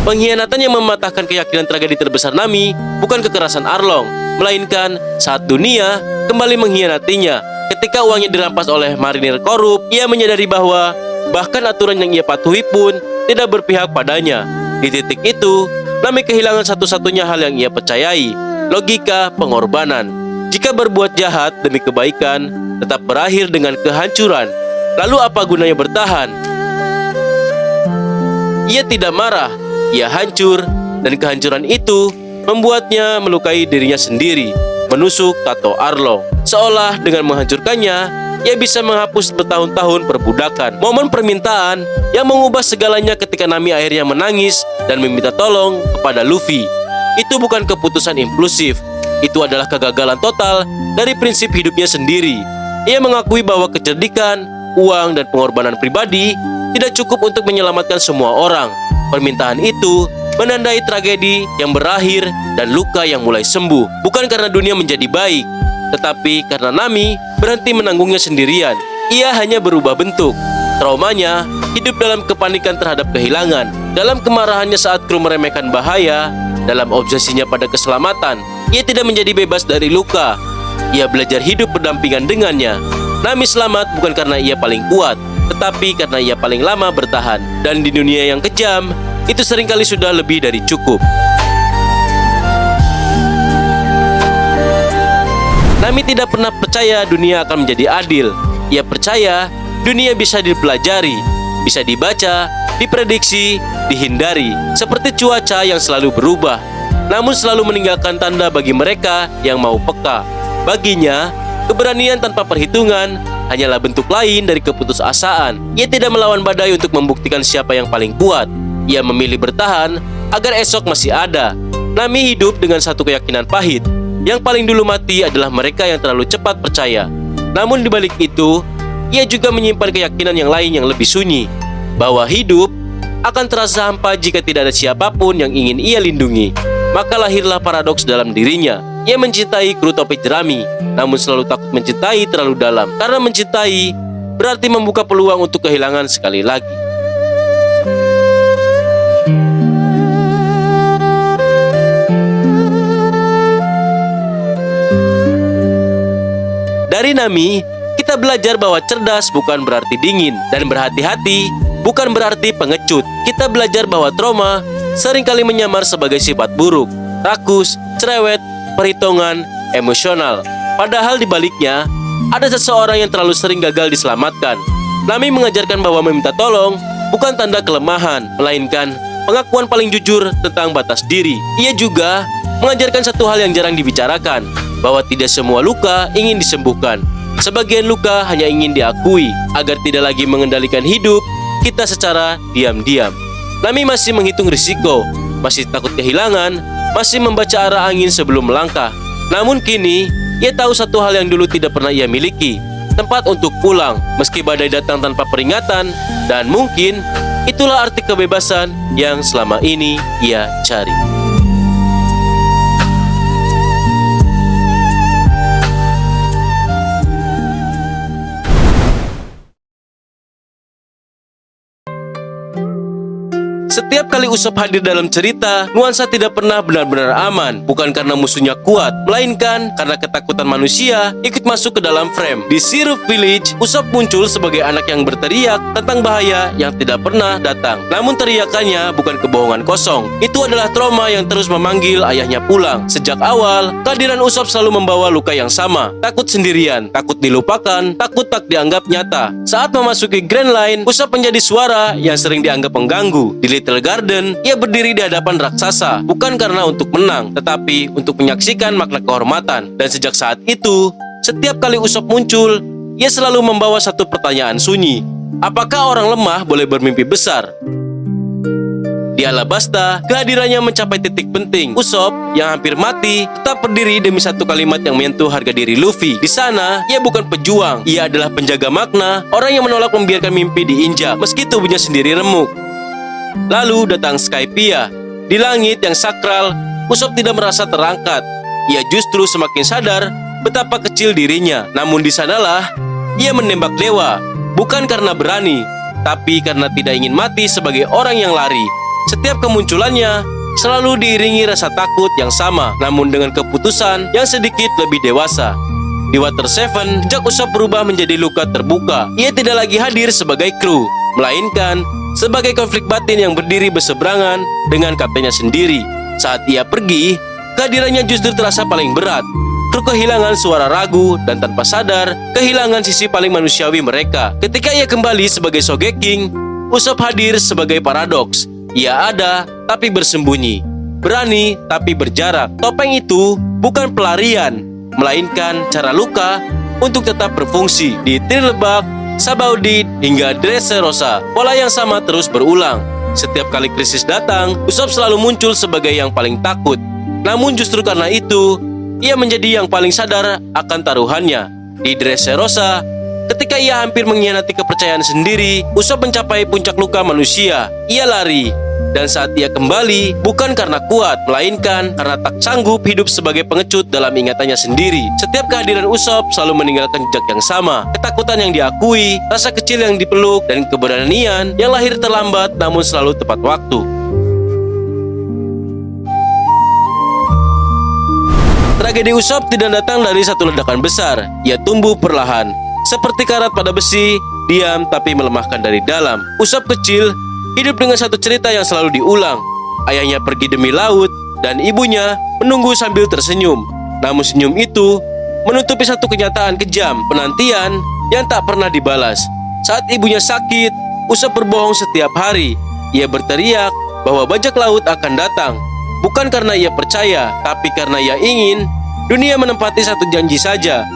Pengkhianatan yang mematahkan keyakinan tragedi terbesar Nami bukan kekerasan Arlong, melainkan saat dunia kembali mengkhianatinya. Ketika uangnya dirampas oleh marinir korup, ia menyadari bahwa bahkan aturan yang ia patuhi pun tidak berpihak padanya. Di titik itu, Nami kehilangan satu-satunya hal yang ia percayai, logika pengorbanan. Jika berbuat jahat demi kebaikan tetap berakhir dengan kehancuran, lalu apa gunanya bertahan? Ia tidak marah, ia hancur, dan kehancuran itu membuatnya melukai dirinya sendiri, menusuk tato Arlong. Seolah dengan menghancurkannya, ia bisa menghapus bertahun-tahun perbudakan. Momen permintaan yang mengubah segalanya ketika Nami akhirnya menangis dan meminta tolong kepada Luffy. Itu bukan keputusan impulsif, itu adalah kegagalan total dari prinsip hidupnya sendiri. Ia mengakui bahwa kecerdikan, uang, dan pengorbanan pribadi tidak cukup untuk menyelamatkan semua orang. Permintaan itu menandai tragedi yang berakhir dan luka yang mulai sembuh. Bukan karena dunia menjadi baik, tetapi karena Nami berhenti menanggungnya sendirian. Ia hanya berubah bentuk. Traumanya hidup dalam kepanikan terhadap kehilangan, dalam kemarahannya saat kru meremehkan bahaya, dalam obsesinya pada keselamatan. Ia tidak menjadi bebas dari luka. Ia belajar hidup berdampingan dengannya. Nami selamat bukan karena ia paling kuat, tetapi karena ia paling lama bertahan. Dan di dunia yang kejam, itu seringkali sudah lebih dari cukup. Nami tidak pernah percaya dunia akan menjadi adil. Ia percaya dunia bisa dipelajari, bisa dibaca, diprediksi, dihindari. Seperti cuaca yang selalu berubah, namun selalu meninggalkan tanda bagi mereka yang mau peka. Baginya, keberanian tanpa perhitungan hanyalah bentuk lain dari keputusasaan. Ia tidak melawan badai untuk membuktikan siapa yang paling kuat. Ia memilih bertahan agar esok masih ada. Nami hidup dengan satu keyakinan pahit. Yang paling dulu mati adalah mereka yang terlalu cepat percaya. Namun di balik itu, ia juga menyimpan keyakinan yang lain yang lebih sunyi, bahwa hidup akan terasa hampa jika tidak ada siapapun yang ingin ia lindungi. Maka lahirlah paradoks dalam dirinya. Ia mencintai kru topi jerami, namun selalu takut mencintai terlalu dalam. Karena mencintai berarti membuka peluang untuk kehilangan sekali lagi. Dari Nami, kita belajar bahwa cerdas bukan berarti dingin, dan berhati-hati bukan berarti pengecut. Kita belajar bahwa trauma seringkali menyamar sebagai sifat buruk, rakus, cerewet, perhitungan, emosional. Padahal di baliknya, ada seseorang yang terlalu sering gagal diselamatkan. Nami mengajarkan bahwa meminta tolong bukan tanda kelemahan, melainkan pengakuan paling jujur tentang batas diri. Ia juga mengajarkan satu hal yang jarang dibicarakan, bahwa tidak semua luka ingin disembuhkan. Sebagian luka hanya ingin diakui agar tidak lagi mengendalikan hidup kita secara diam-diam. Nami masih menghitung risiko, masih takut kehilangan, masih membaca arah angin sebelum melangkah. Namun kini, ia tahu satu hal yang dulu tidak pernah ia miliki, tempat untuk pulang meski badai datang tanpa peringatan. Dan mungkin itulah arti kebebasan yang selama ini ia cari. Setiap kali Usopp hadir dalam cerita, nuansa tidak pernah benar-benar aman. Bukan karena musuhnya kuat, melainkan karena ketakutan manusia ikut masuk ke dalam frame. Di Syrup Village, Usopp muncul sebagai anak yang berteriak tentang bahaya yang tidak pernah datang. Namun teriakannya bukan kebohongan kosong. Itu adalah trauma yang terus memanggil ayahnya pulang. Sejak awal, kehadiran Usopp selalu membawa luka yang sama. Takut sendirian, takut dilupakan, takut tak dianggap nyata. Saat memasuki Grand Line, Usopp menjadi suara yang sering dianggap mengganggu. Di Little Garden, ia berdiri di hadapan raksasa, bukan karena untuk menang, tetapi untuk menyaksikan makna kehormatan. Dan sejak saat itu, setiap kali Usopp muncul, ia selalu membawa satu pertanyaan sunyi. Apakah orang lemah boleh bermimpi besar? Di Alabasta, kehadirannya mencapai titik penting. Usopp yang hampir mati tetap berdiri demi satu kalimat yang menyentuh harga diri Luffy. Di sana, ia bukan pejuang, ia adalah penjaga makna, orang yang menolak membiarkan mimpi diinjak, meski tubuhnya sendiri remuk. Lalu datang Skypiea. Di langit yang sakral, Usopp tidak merasa terangkat. Ia justru semakin sadar betapa kecil dirinya. Namun di sanalah ia menembak dewa, bukan karena berani, tapi karena tidak ingin mati sebagai orang yang lari. Setiap kemunculannya selalu diiringi rasa takut yang sama, namun dengan keputusan yang sedikit lebih dewasa. Di Water 7, jejak Usopp berubah menjadi luka terbuka. Ia tidak lagi hadir sebagai kru, melainkan sebagai konflik batin yang berdiri berseberangan dengan kaptennya sendiri. Saat ia pergi, kehadirannya justru terasa paling berat. Kru kehilangan suara ragu dan tanpa sadar kehilangan sisi paling manusiawi mereka. Ketika ia kembali sebagai Sogeking, Usopp hadir sebagai paradoks. Ia ada tapi bersembunyi, berani tapi berjarak. Topeng itu bukan pelarian, melainkan cara luka untuk tetap berfungsi. Di Trilebak, Sabaody hingga Dressrosa, pola yang sama terus berulang. Setiap kali krisis datang, Usopp selalu muncul sebagai yang paling takut. Namun justru karena itu, ia menjadi yang paling sadar akan taruhannya. Di Dressrosa, ketika ia hampir mengkhianati kepercayaan sendiri, Usopp mencapai puncak luka manusia. Ia lari, dan saat ia kembali, bukan karena kuat, melainkan karena tak sanggup hidup sebagai pengecut dalam ingatannya sendiri. Setiap kehadiran Usopp selalu meninggalkan jejak yang sama. Ketakutan yang diakui, rasa kecil yang dipeluk, dan keberanian yang lahir terlambat namun selalu tepat waktu. Tragedi Usopp tidak datang dari satu ledakan besar. Ia tumbuh perlahan, seperti karat pada besi, diam tapi melemahkan dari dalam. Usopp kecil hidup dengan satu cerita yang selalu diulang. Ayahnya pergi demi laut, dan ibunya menunggu sambil tersenyum. Namun senyum itu menutupi satu kenyataan kejam, penantian yang tak pernah dibalas. Saat ibunya sakit, Usopp berbohong setiap hari. Ia berteriak bahwa bajak laut akan datang, bukan karena ia percaya, tapi karena ia ingin dunia menempati satu janji saja.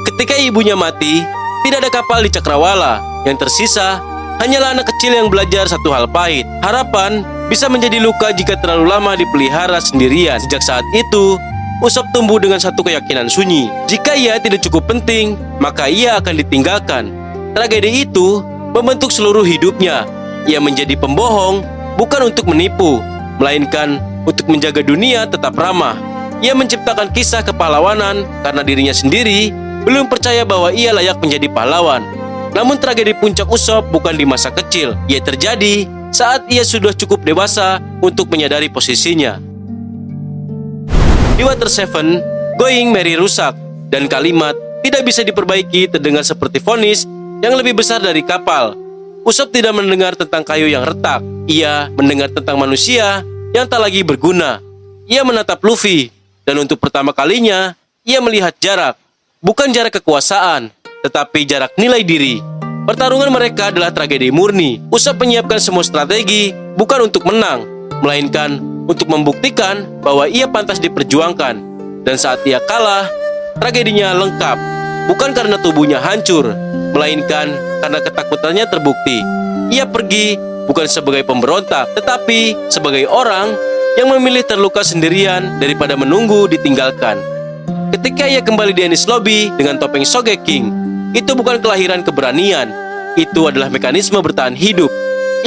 Ketika ibunya mati, tidak ada kapal di Cakrawala. Yang tersisa hanyalah anak kecil yang belajar satu hal pahit. Harapan bisa menjadi luka jika terlalu lama dipelihara sendirian. Sejak saat itu, Usopp tumbuh dengan satu keyakinan sunyi. Jika ia tidak cukup penting, maka ia akan ditinggalkan. Tragedi itu membentuk seluruh hidupnya. Ia menjadi pembohong, bukan untuk menipu, melainkan untuk menjaga dunia tetap ramah. Ia menciptakan kisah kepahlawanan karena dirinya sendiri belum percaya bahwa ia layak menjadi pahlawan. Namun tragedi puncak Usopp bukan di masa kecil. Ia terjadi saat ia sudah cukup dewasa untuk menyadari posisinya. Di Water 7, Going Merry rusak, dan kalimat tidak bisa diperbaiki terdengar seperti vonis yang lebih besar dari kapal. Usopp tidak mendengar tentang kayu yang retak. Ia mendengar tentang manusia yang tak lagi berguna. Ia menatap Luffy, dan untuk pertama kalinya, ia melihat jarak. Bukan jarak kekuasaan, tetapi jarak nilai diri. Pertarungan mereka adalah tragedi murni. Usopp menyiapkan semua strategi, bukan untuk menang, melainkan untuk membuktikan bahwa ia pantas diperjuangkan. Dan saat ia kalah, tragedinya lengkap. Bukan karena tubuhnya hancur, melainkan karena ketakutannya terbukti. Ia pergi bukan sebagai pemberontak, tetapi sebagai orang yang memilih terluka sendirian daripada menunggu ditinggalkan. Ketika ia kembali di Enies Lobby dengan topeng Sogeking, itu bukan kelahiran keberanian, itu adalah mekanisme bertahan hidup.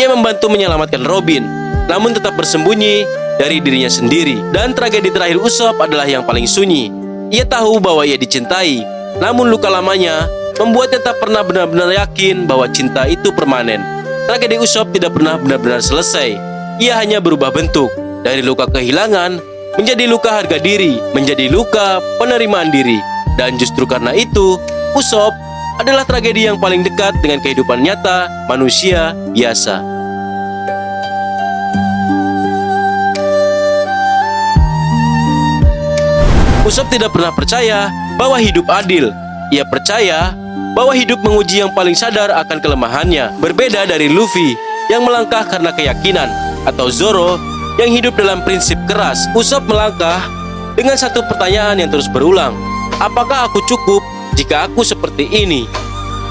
Ia membantu menyelamatkan Robin, namun tetap bersembunyi dari dirinya sendiri. Dan tragedi terakhir Usopp adalah yang paling sunyi. Ia tahu bahwa ia dicintai, namun luka lamanya membuatnya tak pernah benar-benar yakin bahwa cinta itu permanen. Tragedi Usopp tidak pernah benar-benar selesai. Ia hanya berubah bentuk, dari luka kehilangan menjadi luka harga diri, menjadi luka penerimaan diri. Dan justru karena itu, Usopp adalah tragedi yang paling dekat dengan kehidupan nyata manusia biasa. Usopp tidak pernah percaya bahwa hidup adil. Ia percaya bahwa hidup menguji yang paling sadar akan kelemahannya. Berbeda dari Luffy, yang melangkah karena keyakinan, atau Zoro yang hidup dalam prinsip keras. Usopp melangkah dengan satu pertanyaan yang terus berulang. Apakah aku cukup jika aku seperti ini?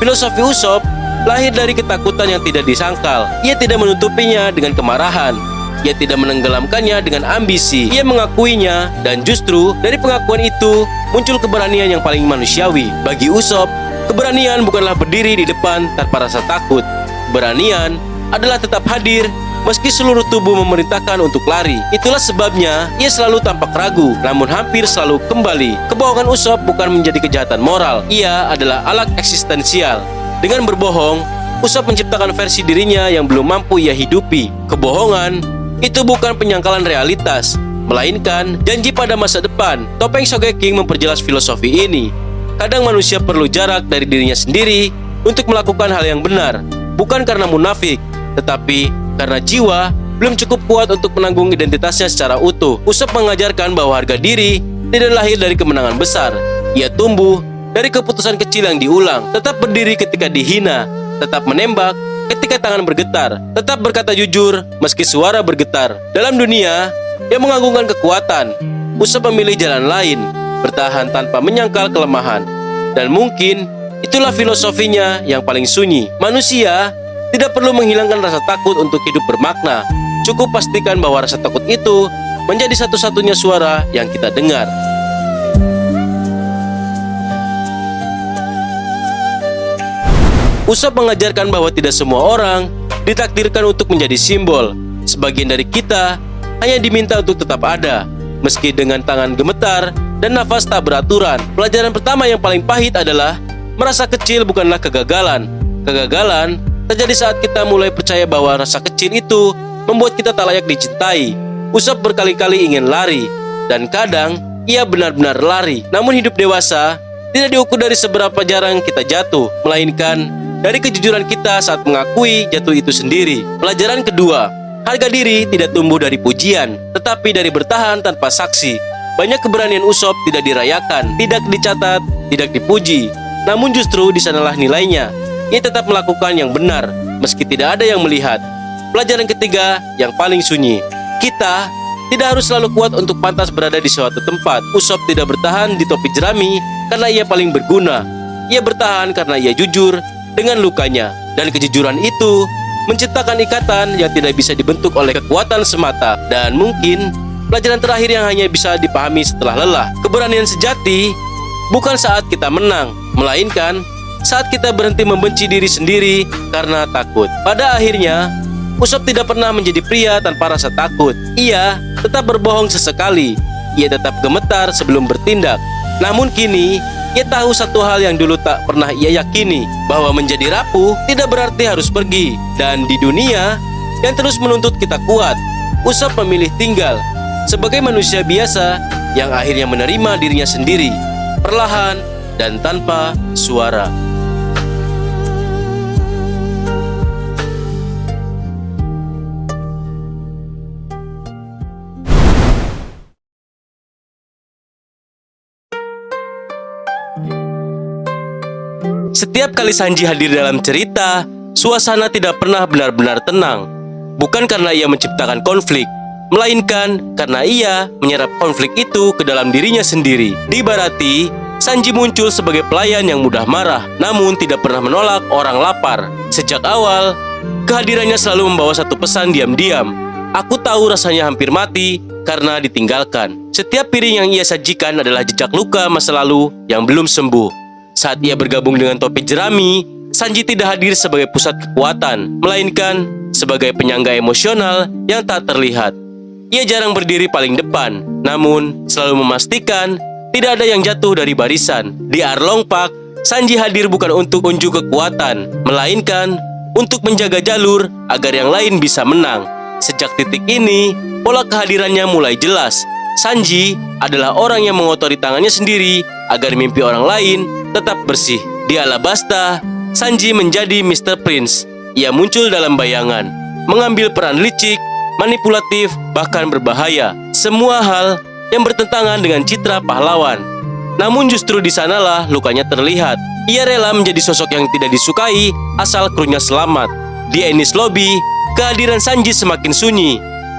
Filosofi Usopp lahir dari ketakutan yang tidak disangkal. Ia tidak menutupinya dengan kemarahan. Ia tidak menenggelamkannya dengan ambisi. Ia mengakuinya, dan justru dari pengakuan itu muncul keberanian yang paling manusiawi. Bagi Usopp, keberanian bukanlah berdiri di depan tanpa rasa takut. Keberanian adalah tetap hadir meski seluruh tubuh memerintahkan untuk lari. Itulah sebabnya ia selalu tampak ragu, namun hampir selalu kembali. Kebohongan Usopp bukan menjadi kejahatan moral. Ia adalah alat eksistensial. Dengan berbohong, Usopp menciptakan versi dirinya yang belum mampu ia hidupi. Kebohongan itu bukan penyangkalan realitas, melainkan janji pada masa depan. Topeng Sogeking memperjelas filosofi ini. Kadang manusia perlu jarak dari dirinya sendiri untuk melakukan hal yang benar, bukan karena munafik, tetapi karena jiwa belum cukup kuat untuk menanggung identitasnya secara utuh. Usopp mengajarkan bahwa harga diri tidak lahir dari kemenangan besar. Ia tumbuh dari keputusan kecil yang diulang. Tetap berdiri ketika dihina, tetap menembak ketika tangan bergetar, tetap berkata jujur meski suara bergetar. Dalam dunia yang mengagungkan kekuatan, Usopp memilih jalan lain, bertahan tanpa menyangkal kelemahan. Dan mungkin itulah filosofinya yang paling sunyi. Manusia tidak perlu menghilangkan rasa takut untuk hidup bermakna. Cukup pastikan bahwa rasa takut itu menjadi satu-satunya suara yang kita dengar. Usopp mengajarkan bahwa tidak semua orang ditakdirkan untuk menjadi simbol. Sebagian dari kita hanya diminta untuk tetap ada, meski dengan tangan gemetar dan nafas tak beraturan. Pelajaran pertama yang paling pahit adalah merasa kecil bukanlah kegagalan. Kegagalan terjadi saat kita mulai percaya bahwa rasa kecil itu membuat kita tak layak dicintai. Usopp berkali-kali ingin lari, dan kadang ia benar-benar lari. Namun hidup dewasa tidak diukur dari seberapa jarang kita jatuh, melainkan dari kejujuran kita saat mengakui jatuh itu sendiri. Pelajaran kedua, harga diri tidak tumbuh dari pujian, tetapi dari bertahan tanpa saksi. Banyak keberanian Usopp tidak dirayakan, tidak dicatat, tidak dipuji, namun justru di sanalah nilainya. Ia tetap melakukan yang benar, meski tidak ada yang melihat. Pelajaran ketiga yang paling sunyi, kita tidak harus selalu kuat untuk pantas berada di suatu tempat. Usopp tidak bertahan di topi jerami karena ia paling berguna. Ia bertahan karena ia jujur dengan lukanya, dan kejujuran itu menciptakan ikatan yang tidak bisa dibentuk oleh kekuatan semata. Dan mungkin pelajaran terakhir yang hanya bisa dipahami setelah lelah, keberanian sejati bukan saat kita menang, melainkan saat kita berhenti membenci diri sendiri karena takut. Pada akhirnya, Usopp tidak pernah menjadi pria tanpa rasa takut. Ia tetap berbohong sesekali, ia tetap gemetar sebelum bertindak. Namun kini ia tahu satu hal yang dulu tak pernah ia yakini, bahwa menjadi rapuh tidak berarti harus pergi. Dan di dunia yang terus menuntut kita kuat, Usopp memilih tinggal sebagai manusia biasa yang akhirnya menerima dirinya sendiri, perlahan dan tanpa suara. Setiap kali Sanji hadir dalam cerita, suasana tidak pernah benar-benar tenang. Bukan karena ia menciptakan konflik, melainkan karena ia menyerap konflik itu ke dalam dirinya sendiri. Di Baratie, Sanji muncul sebagai pelayan yang mudah marah, namun tidak pernah menolak orang lapar. Sejak awal, kehadirannya selalu membawa satu pesan diam-diam. Aku tahu rasanya hampir mati karena ditinggalkan. Setiap piring yang ia sajikan adalah jejak luka masa lalu yang belum sembuh. Saat ia bergabung dengan topi jerami, Sanji tidak hadir sebagai pusat kekuatan, melainkan sebagai penyangga emosional yang tak terlihat. Ia jarang berdiri paling depan, namun selalu memastikan tidak ada yang jatuh dari barisan. Di Arlong Park, Sanji hadir bukan untuk unjuk kekuatan, melainkan untuk menjaga jalur agar yang lain bisa menang. Sejak titik ini, pola kehadirannya mulai jelas. Sanji adalah orang yang mengotori tangannya sendiri agar mimpi orang lain tetap bersih. Di Alabasta, Sanji menjadi Mr. Prince. Ia muncul dalam bayangan, mengambil peran licik, manipulatif, bahkan berbahaya. Semua hal yang bertentangan dengan citra pahlawan. Namun justru di sanalah lukanya terlihat. Ia rela menjadi sosok yang tidak disukai asal krunya selamat. Di Enies Lobby, Kehadiran Sanji semakin sunyi.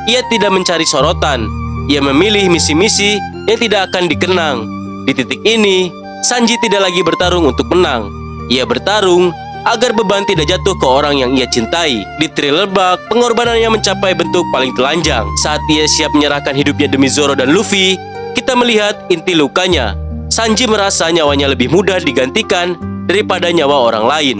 Ia tidak mencari sorotan. Ia memilih misi-misi yang tidak akan dikenang. Di titik ini, Sanji tidak lagi bertarung untuk menang. Ia bertarung agar beban tidak jatuh ke orang yang ia cintai. Di Thriller Bark, pengorbanannya mencapai bentuk paling telanjang. Saat ia siap menyerahkan hidupnya demi Zoro dan Luffy, kita melihat inti lukanya. Sanji merasa nyawanya lebih mudah digantikan daripada nyawa orang lain.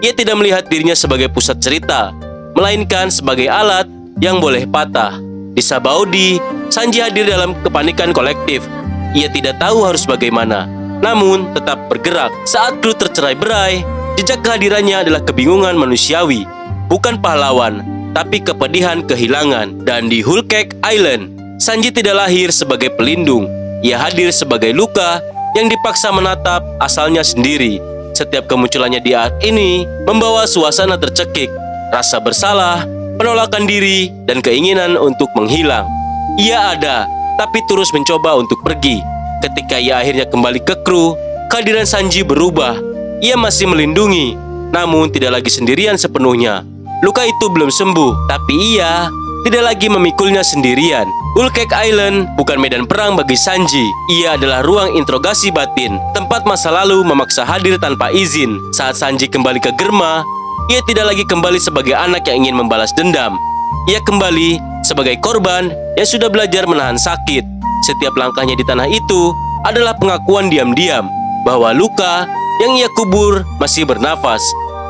Ia tidak melihat dirinya sebagai pusat cerita, melainkan sebagai alat yang boleh patah. Di Sabaody, Sanji hadir dalam kepanikan kolektif. Ia tidak tahu harus bagaimana, namun tetap bergerak. Saat kru tercerai-berai, jejak kehadirannya adalah kebingungan manusiawi, bukan pahlawan, tapi kepedihan kehilangan. Dan di Whole Cake Island, Sanji tidak lahir sebagai pelindung. Ia hadir sebagai luka yang dipaksa menatap asalnya sendiri. Setiap kemunculannya di arc ini membawa suasana tercekik, rasa bersalah, penolakan diri, dan keinginan untuk menghilang. Ia ada, tapi terus mencoba untuk pergi. Ketika ia akhirnya kembali ke kru, kehadiran Sanji berubah. Ia masih melindungi, namun tidak lagi sendirian sepenuhnya. Luka itu belum sembuh, tapi ia tidak lagi memikulnya sendirian. Whole Cake Island bukan medan perang bagi Sanji. Ia adalah ruang interogasi batin, tempat masa lalu memaksa hadir tanpa izin. Saat Sanji kembali ke Germa, ia tidak lagi kembali sebagai anak yang ingin membalas dendam. Ia kembali sebagai korban yang sudah belajar menahan sakit. Setiap langkahnya di tanah itu adalah pengakuan diam-diam bahwa luka yang ia kubur masih bernafas.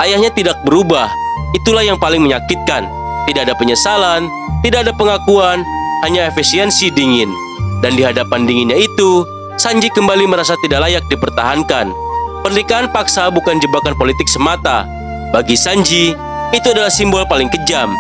Ayahnya tidak berubah. Itulah yang paling menyakitkan. Tidak ada penyesalan, tidak ada pengakuan, hanya efisiensi dingin. Dan di hadapan dinginnya itu, Sanji kembali merasa tidak layak dipertahankan. Pernikahan paksa bukan jebakan politik semata. Bagi Sanji, itu adalah simbol paling kejam.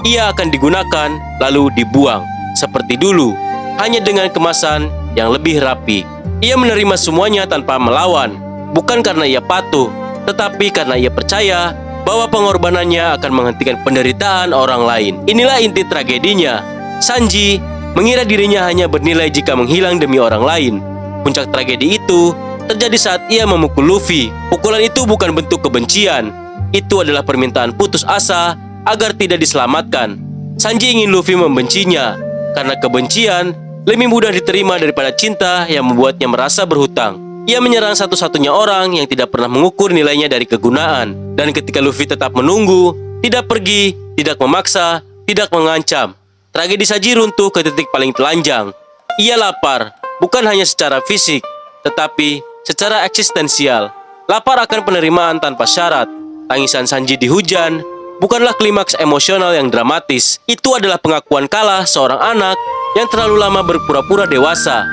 Ia akan digunakan lalu dibuang seperti dulu, hanya dengan kemasan yang lebih rapi. Ia menerima semuanya tanpa melawan, bukan karena ia patuh, tetapi karena ia percaya bahwa pengorbanannya akan menghentikan penderitaan orang lain. Inilah inti tragedinya. Sanji mengira dirinya hanya bernilai jika menghilang demi orang lain. Puncak tragedi itu terjadi saat ia memukul Luffy. Pukulan itu bukan bentuk kebencian. Itu adalah permintaan putus asa agar tidak diselamatkan. Sanji ingin Luffy membencinya, karena kebencian lebih mudah diterima daripada cinta yang membuatnya merasa berhutang. Ia menyerang satu-satunya orang yang tidak pernah mengukur nilainya dari kegunaan. Dan ketika Luffy tetap menunggu, tidak pergi, tidak memaksa, tidak mengancam, tragedi Sanji runtuh ke titik paling telanjang. Ia lapar, bukan hanya secara fisik, tetapi secara eksistensial. Lapar akan penerimaan tanpa syarat. Tangisan Sanji di hujan bukanlah klimaks emosional yang dramatis. Itu adalah pengakuan kalah seorang anak yang terlalu lama berpura-pura dewasa.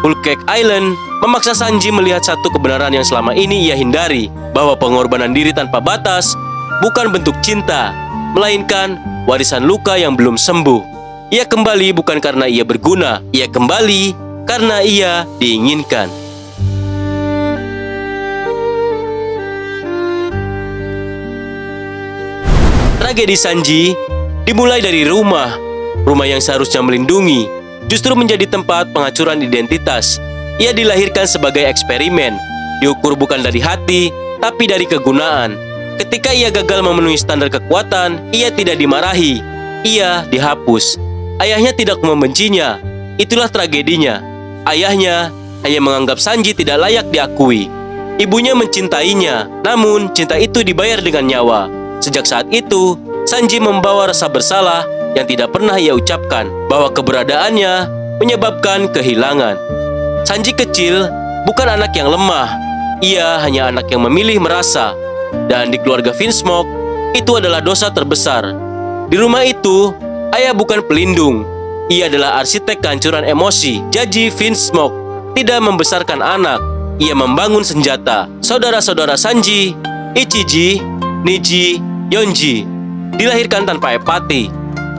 Whole Cake Island memaksa Sanji melihat satu kebenaran yang selama ini ia hindari, bahwa pengorbanan diri tanpa batas bukan bentuk cinta, melainkan warisan luka yang belum sembuh. Ia kembali bukan karena ia berguna, ia kembali karena ia diinginkan. Tragedi Sanji dimulai dari rumah yang seharusnya melindungi, justru menjadi tempat penghancuran identitas. Ia dilahirkan sebagai eksperimen, diukur bukan dari hati, tapi dari kegunaan. Ketika ia gagal memenuhi standar kekuatan, ia tidak dimarahi, ia dihapus. Ayahnya tidak membencinya, itulah tragedinya. Ayahnya hanya menganggap Sanji tidak layak diakui. Ibunya mencintainya, namun cinta itu dibayar dengan nyawa. Sejak saat itu, Sanji membawa rasa bersalah yang tidak pernah ia ucapkan, bahwa keberadaannya menyebabkan kehilangan. Sanji kecil bukan anak yang lemah, ia hanya anak yang memilih merasa. Dan di keluarga Vinsmoke, itu adalah dosa terbesar. Di rumah itu, ayah bukan pelindung, ia adalah arsitek kehancuran emosi. Jaji Vinsmoke tidak membesarkan anak, ia membangun senjata. Saudara-saudara Sanji, Ichiji, Niji, Yonji, dilahirkan tanpa empati.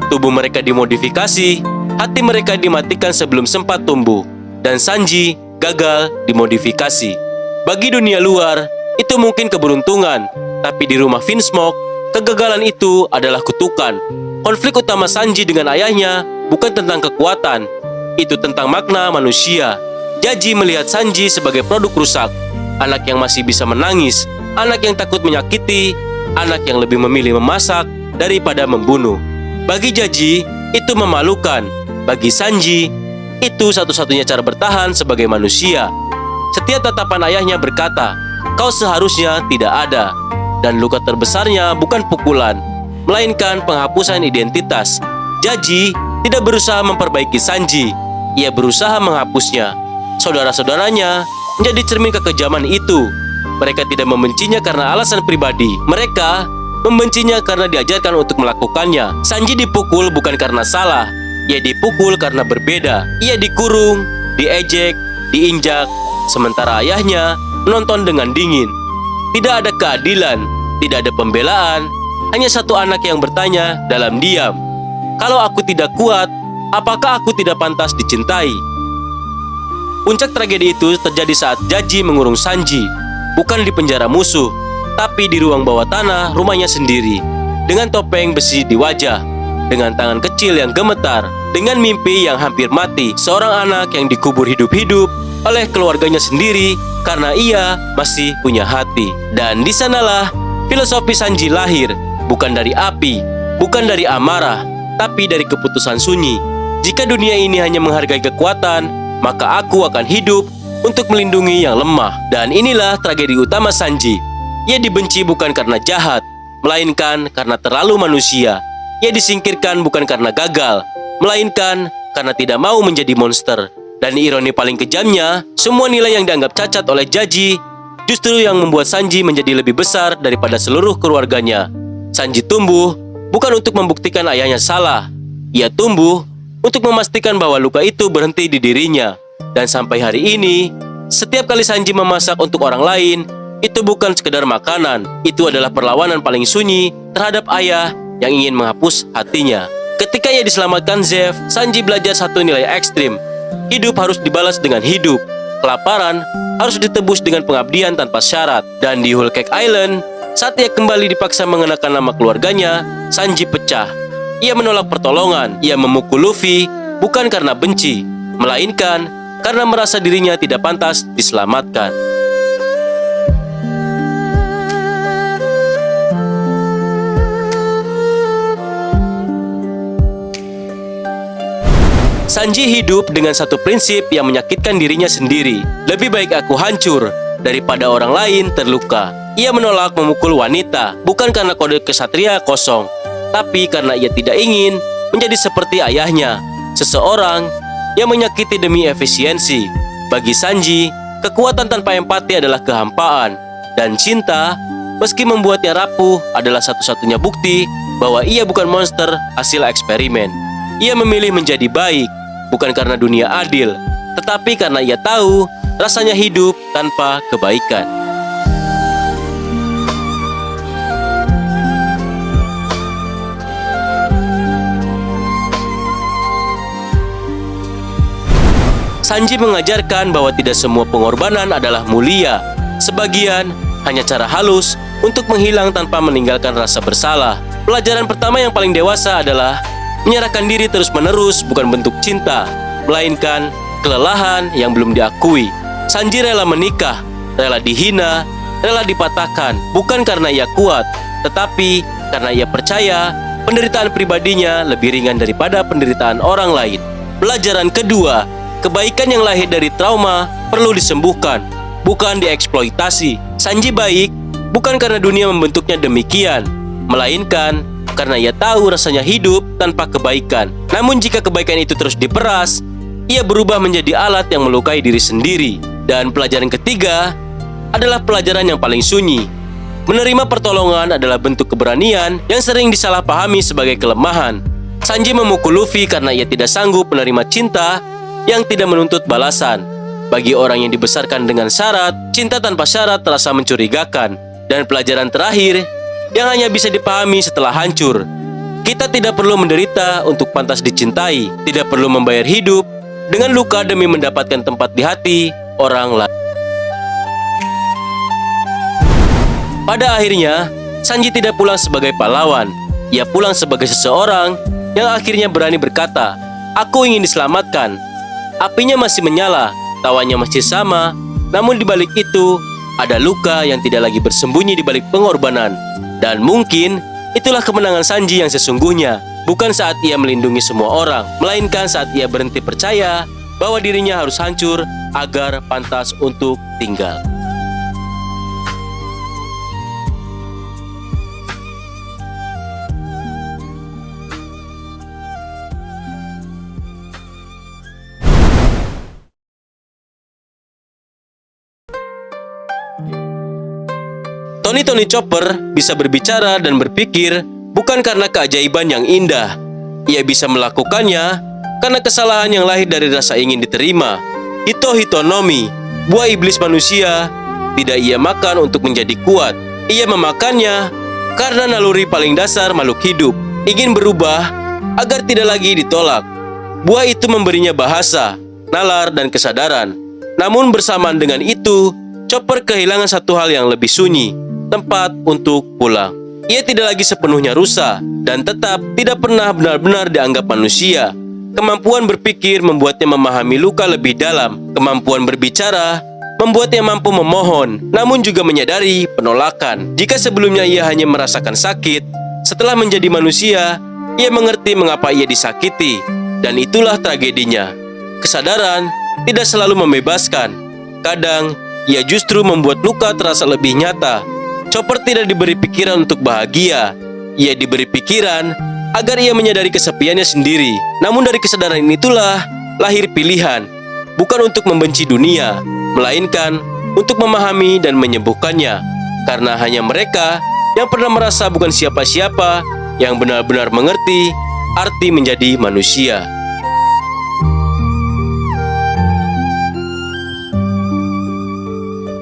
Tubuh mereka dimodifikasi, hati mereka dimatikan sebelum sempat tumbuh, dan Sanji gagal dimodifikasi. Bagi dunia luar, itu mungkin keberuntungan, tapi di rumah Vinsmoke, kegagalan itu adalah kutukan. Konflik utama Sanji dengan ayahnya bukan tentang kekuatan, itu tentang makna manusia. Jaji melihat Sanji sebagai produk rusak, anak yang masih bisa menangis, anak yang takut menyakiti, anak yang lebih memilih memasak daripada membunuh. Bagi Jaji, itu memalukan. Bagi Sanji, itu satu-satunya cara bertahan sebagai manusia. Setiap tatapan ayahnya berkata, "Kau seharusnya tidak ada." Dan luka terbesarnya bukan pukulan, melainkan penghapusan identitas. Jaji tidak berusaha memperbaiki Sanji, ia berusaha menghapusnya. Saudara-saudaranya menjadi cermin kekejaman itu. Mereka tidak membencinya karena alasan pribadi. Mereka membencinya karena diajarkan untuk melakukannya. Sanji dipukul bukan karena salah. Ia dipukul karena berbeda. Ia dikurung, diejek, diinjak, sementara ayahnya menonton dengan dingin. Tidak ada keadilan, tidak ada pembelaan. Hanya satu anak yang bertanya dalam diam, "Kalau aku tidak kuat, apakah aku tidak pantas dicintai?" Puncak tragedi itu terjadi saat Jaji mengurung Sanji, bukan di penjara musuh, tapi di ruang bawah tanah rumahnya sendiri, dengan topeng besi di wajah, dengan tangan kecil yang gemetar, dengan mimpi yang hampir mati, seorang anak yang dikubur hidup-hidup oleh keluarganya sendiri karena ia masih punya hati. Dan di sanalah filosofi Sanji lahir, bukan dari api, bukan dari amarah, tapi dari keputusan sunyi. Jika dunia ini hanya menghargai kekuatan, maka aku akan hidup untuk melindungi yang lemah. Dan inilah tragedi utama Sanji. Ia dibenci bukan karena jahat, melainkan karena terlalu manusia. Ia disingkirkan bukan karena gagal, melainkan karena tidak mau menjadi monster. Dan ironi paling kejamnya, semua nilai yang dianggap cacat oleh Jaji justru yang membuat Sanji menjadi lebih besar daripada seluruh keluarganya. Sanji tumbuh bukan untuk membuktikan ayahnya salah. Ia tumbuh untuk memastikan bahwa luka itu berhenti di dirinya. Dan sampai hari ini, setiap kali Sanji memasak untuk orang lain, itu bukan sekedar makanan. Itu adalah perlawanan paling sunyi terhadap ayah yang ingin menghapus hatinya. Ketika ia diselamatkan Zeff, Sanji belajar satu nilai ekstrim. Hidup harus dibalas dengan hidup. Kelaparan harus ditebus dengan pengabdian tanpa syarat. Dan di Whole Cake Island, saat ia kembali dipaksa mengenakan nama keluarganya, Sanji pecah. Ia menolak pertolongan. Ia memukul Luffy bukan karena benci, melainkan karena merasa dirinya tidak pantas diselamatkan. Sanji hidup dengan satu prinsip yang menyakitkan dirinya sendiri. Lebih baik aku hancur daripada orang lain terluka. Ia menolak memukul wanita, bukan karena kode kesatria kosong, tapi karena ia tidak ingin menjadi seperti ayahnya, seseorang yang menyakiti demi efisiensi. Bagi Sanji, kekuatan tanpa empati adalah kehampaan, dan cinta, meski membuatnya rapuh, adalah satu-satunya bukti bahwa ia bukan monster hasil eksperimen. Ia memilih menjadi baik, bukan karena dunia adil, tetapi karena ia tahu rasanya hidup tanpa kebaikan. Sanji mengajarkan bahwa tidak semua pengorbanan adalah mulia. Sebagian hanya cara halus untuk menghilang tanpa meninggalkan rasa bersalah. Pelajaran pertama yang paling dewasa adalah menyerahkan diri terus-menerus bukan bentuk cinta, melainkan kelelahan yang belum diakui. Sanji rela menikah, rela dihina, rela dipatahkan, bukan karena ia kuat, tetapi karena ia percaya penderitaan pribadinya lebih ringan daripada penderitaan orang lain. Pelajaran kedua, kebaikan yang lahir dari trauma perlu disembuhkan, bukan dieksploitasi. Sanji baik bukan karena dunia membentuknya demikian, melainkan karena ia tahu rasanya hidup tanpa kebaikan. Namun jika kebaikan itu terus diperas, ia berubah menjadi alat yang melukai diri sendiri. Dan pelajaran ketiga adalah pelajaran yang paling sunyi. Menerima pertolongan adalah bentuk keberanian yang sering disalahpahami sebagai kelemahan. Sanji memukul Luffy karena ia tidak sanggup menerima cinta yang tidak menuntut balasan. Bagi orang yang dibesarkan dengan syarat, cinta tanpa syarat terasa mencurigakan. Dan pelajaran terakhir yang hanya bisa dipahami setelah hancur, kita tidak perlu menderita untuk pantas dicintai, tidak perlu membayar hidup dengan luka demi mendapatkan tempat di hati orang lain. Pada akhirnya, Sanji tidak pulang sebagai pahlawan. Ia pulang sebagai seseorang yang akhirnya berani berkata, "Aku ingin diselamatkan." Apinya masih menyala, tawanya masih sama, namun di balik itu ada luka yang tidak lagi bersembunyi di balik pengorbanan. Dan mungkin Itulah kemenangan Sanji yang sesungguhnya, bukan saat ia melindungi semua orang, melainkan saat ia berhenti percaya bahwa dirinya harus hancur agar pantas untuk tinggal. Tony Chopper bisa berbicara dan berpikir bukan karena keajaiban yang indah. Ia bisa melakukannya karena kesalahan yang lahir dari rasa ingin diterima. Hitonomi, buah iblis manusia, tidak ia makan untuk menjadi kuat. Ia memakannya karena naluri paling dasar makhluk hidup, ingin berubah agar tidak lagi ditolak. Buah itu memberinya bahasa, nalar, dan kesadaran. Namun bersamaan dengan itu, Chopper kehilangan satu hal yang lebih sunyi, tempat untuk pulang. Ia tidak lagi sepenuhnya rusa dan tetap tidak pernah benar-benar dianggap manusia. Kemampuan berpikir membuatnya memahami luka lebih dalam. Kemampuan berbicara membuatnya mampu memohon, namun juga menyadari penolakan. Jika sebelumnya ia hanya merasakan sakit, setelah menjadi manusia, ia mengerti mengapa ia disakiti. Dan itulah tragedinya. Kesadaran tidak selalu membebaskan. Kadang, ia justru membuat luka terasa lebih nyata. Chopper tidak diberi pikiran untuk bahagia. Ia diberi pikiran agar ia menyadari kesepiannya sendiri. Namun dari kesadaran itulah lahir pilihan. Bukan untuk membenci dunia, melainkan untuk memahami dan menyembuhkannya. Karena hanya mereka yang pernah merasa bukan siapa-siapa yang benar-benar mengerti arti menjadi manusia.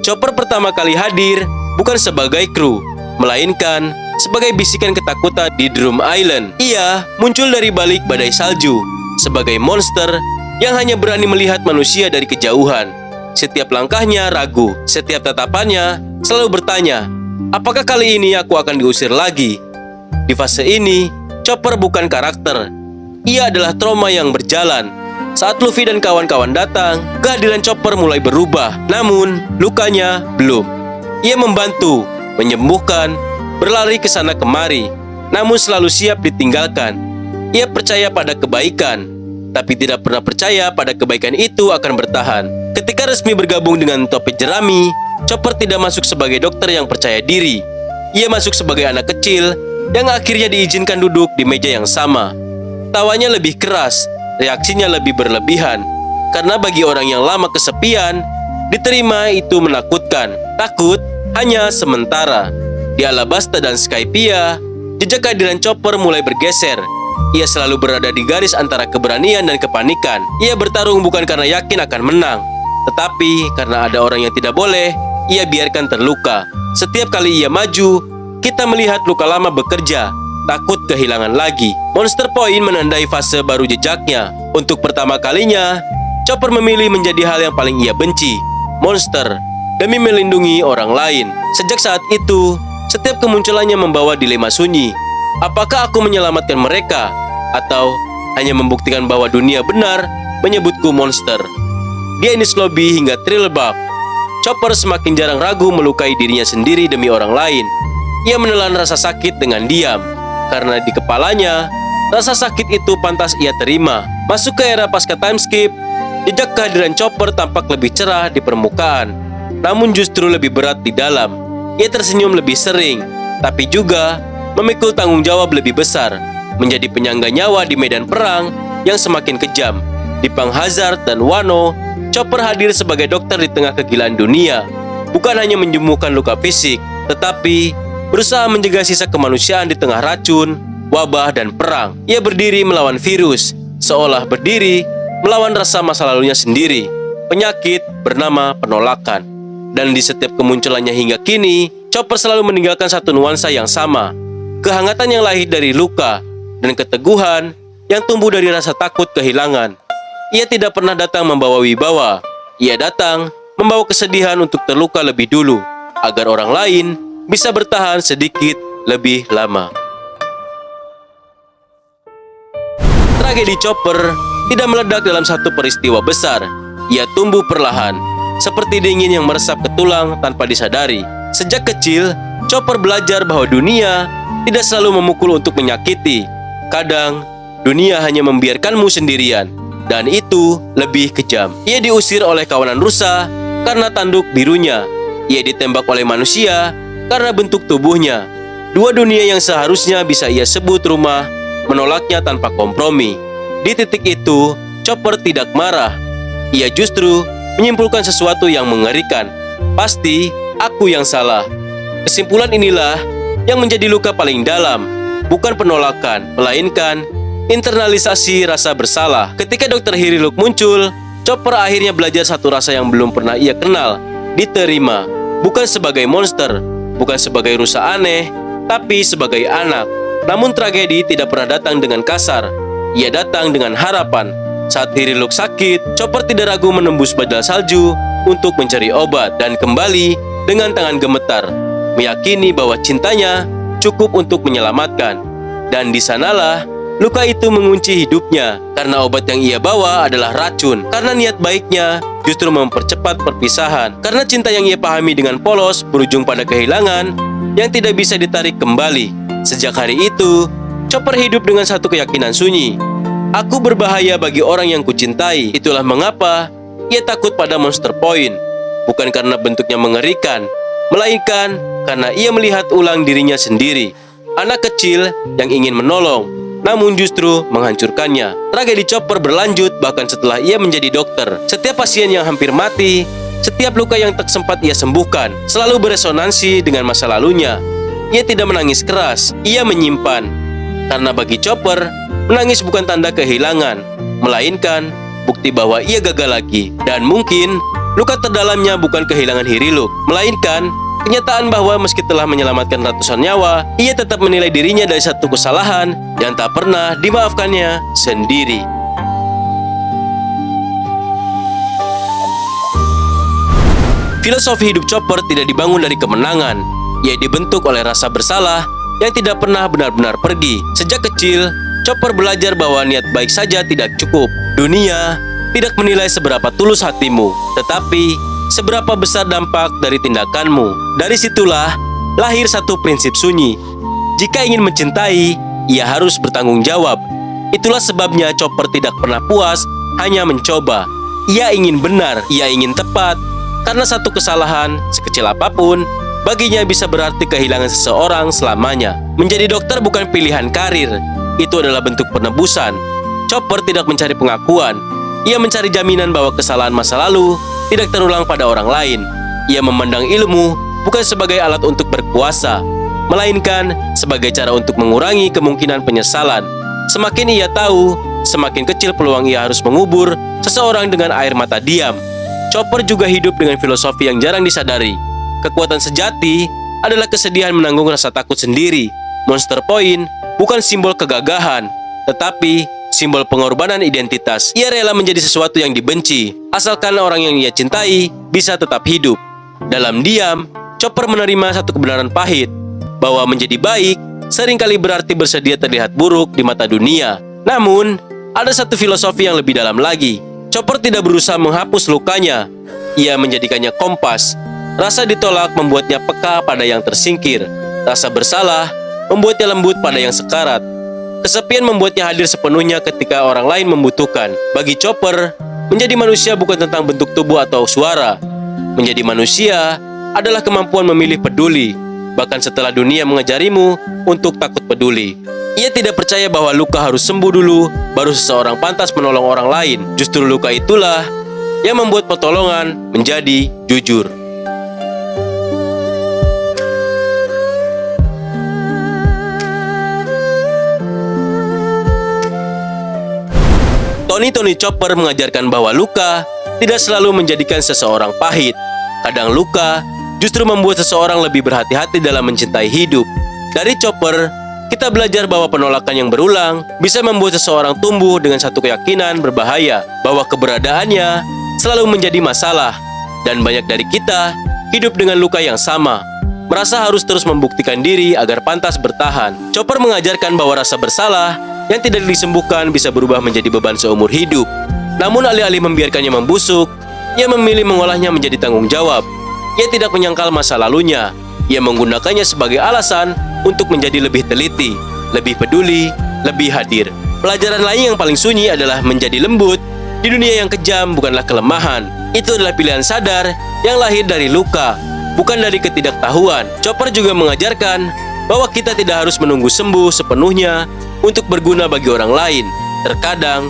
Chopper pertama kali hadir bukan sebagai kru, melainkan sebagai bisikan ketakutan di Drum Island. Ia muncul dari balik badai salju, sebagai monster yang hanya berani melihat manusia dari kejauhan. Setiap langkahnya ragu, setiap tatapannya selalu bertanya, apakah kali ini aku akan diusir lagi? Di fase ini, Chopper bukan karakter. Ia adalah trauma yang berjalan. Saat Luffy dan kawan-kawan datang, kehadiran Chopper mulai berubah. Namun, lukanya belum. Ia membantu, menyembuhkan, berlari ke sana kemari, namun selalu siap ditinggalkan. Ia percaya pada kebaikan, tapi tidak pernah percaya pada kebaikan itu akan bertahan. Ketika resmi bergabung dengan topi jerami, Chopper tidak masuk sebagai dokter yang percaya diri. Ia masuk sebagai anak kecil yang akhirnya diizinkan duduk di meja yang sama. Tawanya lebih keras, reaksinya lebih berlebihan, karena bagi orang yang lama kesepian, diterima itu menakutkan. Takut hanya sementara. Di Alabasta dan Skypiea, jejak kehadiran Chopper mulai bergeser. Ia selalu berada di garis antara keberanian dan kepanikan. Ia bertarung bukan karena yakin akan menang, tetapi karena ada orang yang tidak boleh ia biarkan terluka. Setiap kali ia maju, kita melihat luka lama bekerja, takut kehilangan lagi. Monster Point menandai fase baru jejaknya. Untuk pertama kalinya, Chopper memilih menjadi hal yang paling ia benci, monster, demi melindungi orang lain. Sejak saat itu, setiap kemunculannya membawa dilema sunyi. Apakah aku menyelamatkan mereka? Atau hanya membuktikan bahwa dunia benar menyebutku monster? Di Enies Lobby hingga Thrillbark, Chopper semakin jarang ragu melukai dirinya sendiri demi orang lain. Ia menelan rasa sakit dengan diam, karena di kepalanya, rasa sakit itu pantas ia terima. Masuk ke era pasca time skip, jejak kehadiran Chopper tampak lebih cerah di permukaan, namun justru lebih berat di dalam. Ia tersenyum lebih sering, tapi juga memikul tanggung jawab lebih besar, menjadi penyangga nyawa di medan perang yang semakin kejam. Di Pang Hazard dan Wano, Chopper hadir sebagai dokter di tengah kegilaan dunia, bukan hanya menyembuhkan luka fisik, tetapi berusaha menjaga sisa kemanusiaan di tengah racun, wabah, dan perang. Ia berdiri melawan virus, seolah berdiri melawan rasa masa lalunya sendiri, penyakit bernama penolakan. Dan di setiap kemunculannya hingga kini, Chopper selalu meninggalkan satu nuansa yang sama, kehangatan yang lahir dari luka, dan keteguhan yang tumbuh dari rasa takut kehilangan. Ia tidak pernah datang membawa wibawa. Ia datang membawa kesedihan untuk terluka lebih dulu, agar orang lain bisa bertahan sedikit lebih lama. Tragedi Chopper tidak meledak dalam satu peristiwa besar. Ia tumbuh perlahan, seperti dingin yang meresap ke tulang tanpa disadari. Sejak kecil, Chopper belajar bahwa dunia tidak selalu memukul untuk menyakiti. Kadang, dunia hanya membiarkanmu sendirian, dan itu lebih kejam. Ia diusir oleh kawanan rusa karena tanduk birunya. Ia ditembak oleh manusia karena bentuk tubuhnya. Dua dunia yang seharusnya bisa ia sebut rumah, menolaknya tanpa kompromi. Di titik itu, Chopper tidak marah. Ia justru menyimpulkan sesuatu yang mengerikan. Pasti aku yang salah. Kesimpulan inilah yang menjadi luka paling dalam, bukan penolakan, melainkan internalisasi rasa bersalah. Ketika Dr. Hiriluk muncul, Chopper akhirnya belajar satu rasa yang belum pernah ia kenal, diterima. Bukan sebagai monster, bukan sebagai rusa aneh, tapi sebagai anak. Namun tragedi tidak pernah datang dengan kasar. Ia datang dengan harapan. Saat Hiriluk sakit, Chopper tidak ragu menembus badai salju untuk mencari obat dan kembali dengan tangan gemetar, meyakini bahwa cintanya cukup untuk menyelamatkan. Dan di sanalah luka itu mengunci hidupnya, karena obat yang ia bawa adalah racun. Karena niat baiknya justru mempercepat perpisahan. Karena cinta yang ia pahami dengan polos berujung pada kehilangan yang tidak bisa ditarik kembali. Sejak hari itu, Chopper hidup dengan satu keyakinan sunyi. Aku berbahaya bagi orang yang kucintai. Itulah mengapa ia takut pada Monster Point. Bukan karena bentuknya mengerikan, melainkan karena ia melihat ulang dirinya sendiri. Anak kecil yang ingin menolong, namun justru menghancurkannya. Tragedi Chopper berlanjut bahkan setelah ia menjadi dokter. Setiap pasien yang hampir mati, setiap luka yang tak sempat ia sembuhkan, selalu beresonansi dengan masa lalunya. Ia tidak menangis keras, ia menyimpan. Karena bagi Chopper, menangis bukan tanda kehilangan, melainkan bukti bahwa ia gagal lagi. Dan mungkin luka terdalamnya bukan kehilangan Hiriluk, melainkan kenyataan bahwa meski telah menyelamatkan ratusan nyawa, ia tetap menilai dirinya dari satu kesalahan yang tak pernah dimaafkannya sendiri. Filosofi hidup Chopper tidak dibangun dari kemenangan. Ia dibentuk oleh rasa bersalah yang tidak pernah benar-benar pergi. Sejak kecil, Chopper belajar bahwa niat baik saja tidak cukup. Dunia tidak menilai seberapa tulus hatimu, tetapi seberapa besar dampak dari tindakanmu. Dari situlah lahir satu prinsip sunyi. Jika ingin mencintai, ia harus bertanggung jawab. Itulah sebabnya Chopper tidak pernah puas hanya mencoba. Ia ingin benar, ia ingin tepat. Karena satu kesalahan, sekecil apapun, baginya bisa berarti kehilangan seseorang selamanya. Menjadi dokter bukan pilihan karir. Itu adalah bentuk penebusan. Chopper tidak mencari pengakuan. Ia mencari jaminan bahwa kesalahan masa lalu tidak terulang pada orang lain. Ia memandang ilmu bukan sebagai alat untuk berkuasa, melainkan sebagai cara untuk mengurangi kemungkinan penyesalan. Semakin ia tahu, semakin kecil peluang ia harus mengubur seseorang dengan air mata diam. Chopper juga hidup dengan filosofi yang jarang disadari. Kekuatan sejati adalah kesedihan menanggung rasa takut sendiri. Monster Point bukan simbol kegagahan, tetapi simbol pengorbanan identitas. Ia rela menjadi sesuatu yang dibenci, asalkan orang yang ia cintai bisa tetap hidup. Dalam diam, Chopper menerima satu kebenaran pahit, bahwa menjadi baik seringkali berarti bersedia terlihat buruk di mata dunia. Namun, ada satu filosofi yang lebih dalam lagi. Chopper tidak berusaha menghapus lukanya. Ia menjadikannya kompas. Rasa ditolak membuatnya peka pada yang tersingkir. Rasa bersalah membuatnya lembut pada yang sekarat. Kesepian membuatnya hadir sepenuhnya ketika orang lain membutuhkan. Bagi Chopper, menjadi manusia bukan tentang bentuk tubuh atau suara. Menjadi manusia adalah kemampuan memilih peduli, bahkan setelah dunia mengajarimu untuk takut peduli. Ia tidak percaya bahwa luka harus sembuh dulu, baru seseorang pantas menolong orang lain. Justru luka itulah yang membuat pertolongan menjadi jujur. Tony Chopper mengajarkan bahwa luka tidak selalu menjadikan seseorang pahit. Kadang luka justru membuat seseorang lebih berhati-hati dalam mencintai hidup. Dari Chopper, kita belajar bahwa penolakan yang berulang bisa membuat seseorang tumbuh dengan satu keyakinan berbahaya, bahwa keberadaannya selalu menjadi masalah. Dan banyak dari kita hidup dengan luka yang sama, merasa harus terus membuktikan diri agar pantas bertahan. Chopper mengajarkan bahwa rasa bersalah yang tidak disembuhkan bisa berubah menjadi beban seumur hidup. Namun alih-alih membiarkannya membusuk, ia memilih mengolahnya menjadi tanggung jawab. Ia tidak menyangkal masa lalunya, Ia menggunakannya sebagai alasan untuk menjadi lebih teliti, lebih peduli, lebih hadir. Pelajaran lain yang paling sunyi adalah menjadi lembut. Di dunia yang kejam bukanlah kelemahan. Itu adalah pilihan sadar yang lahir dari luka, bukan dari ketidaktahuan. Chopper juga mengajarkan bahwa kita tidak harus menunggu sembuh sepenuhnya untuk berguna bagi orang lain. Terkadang,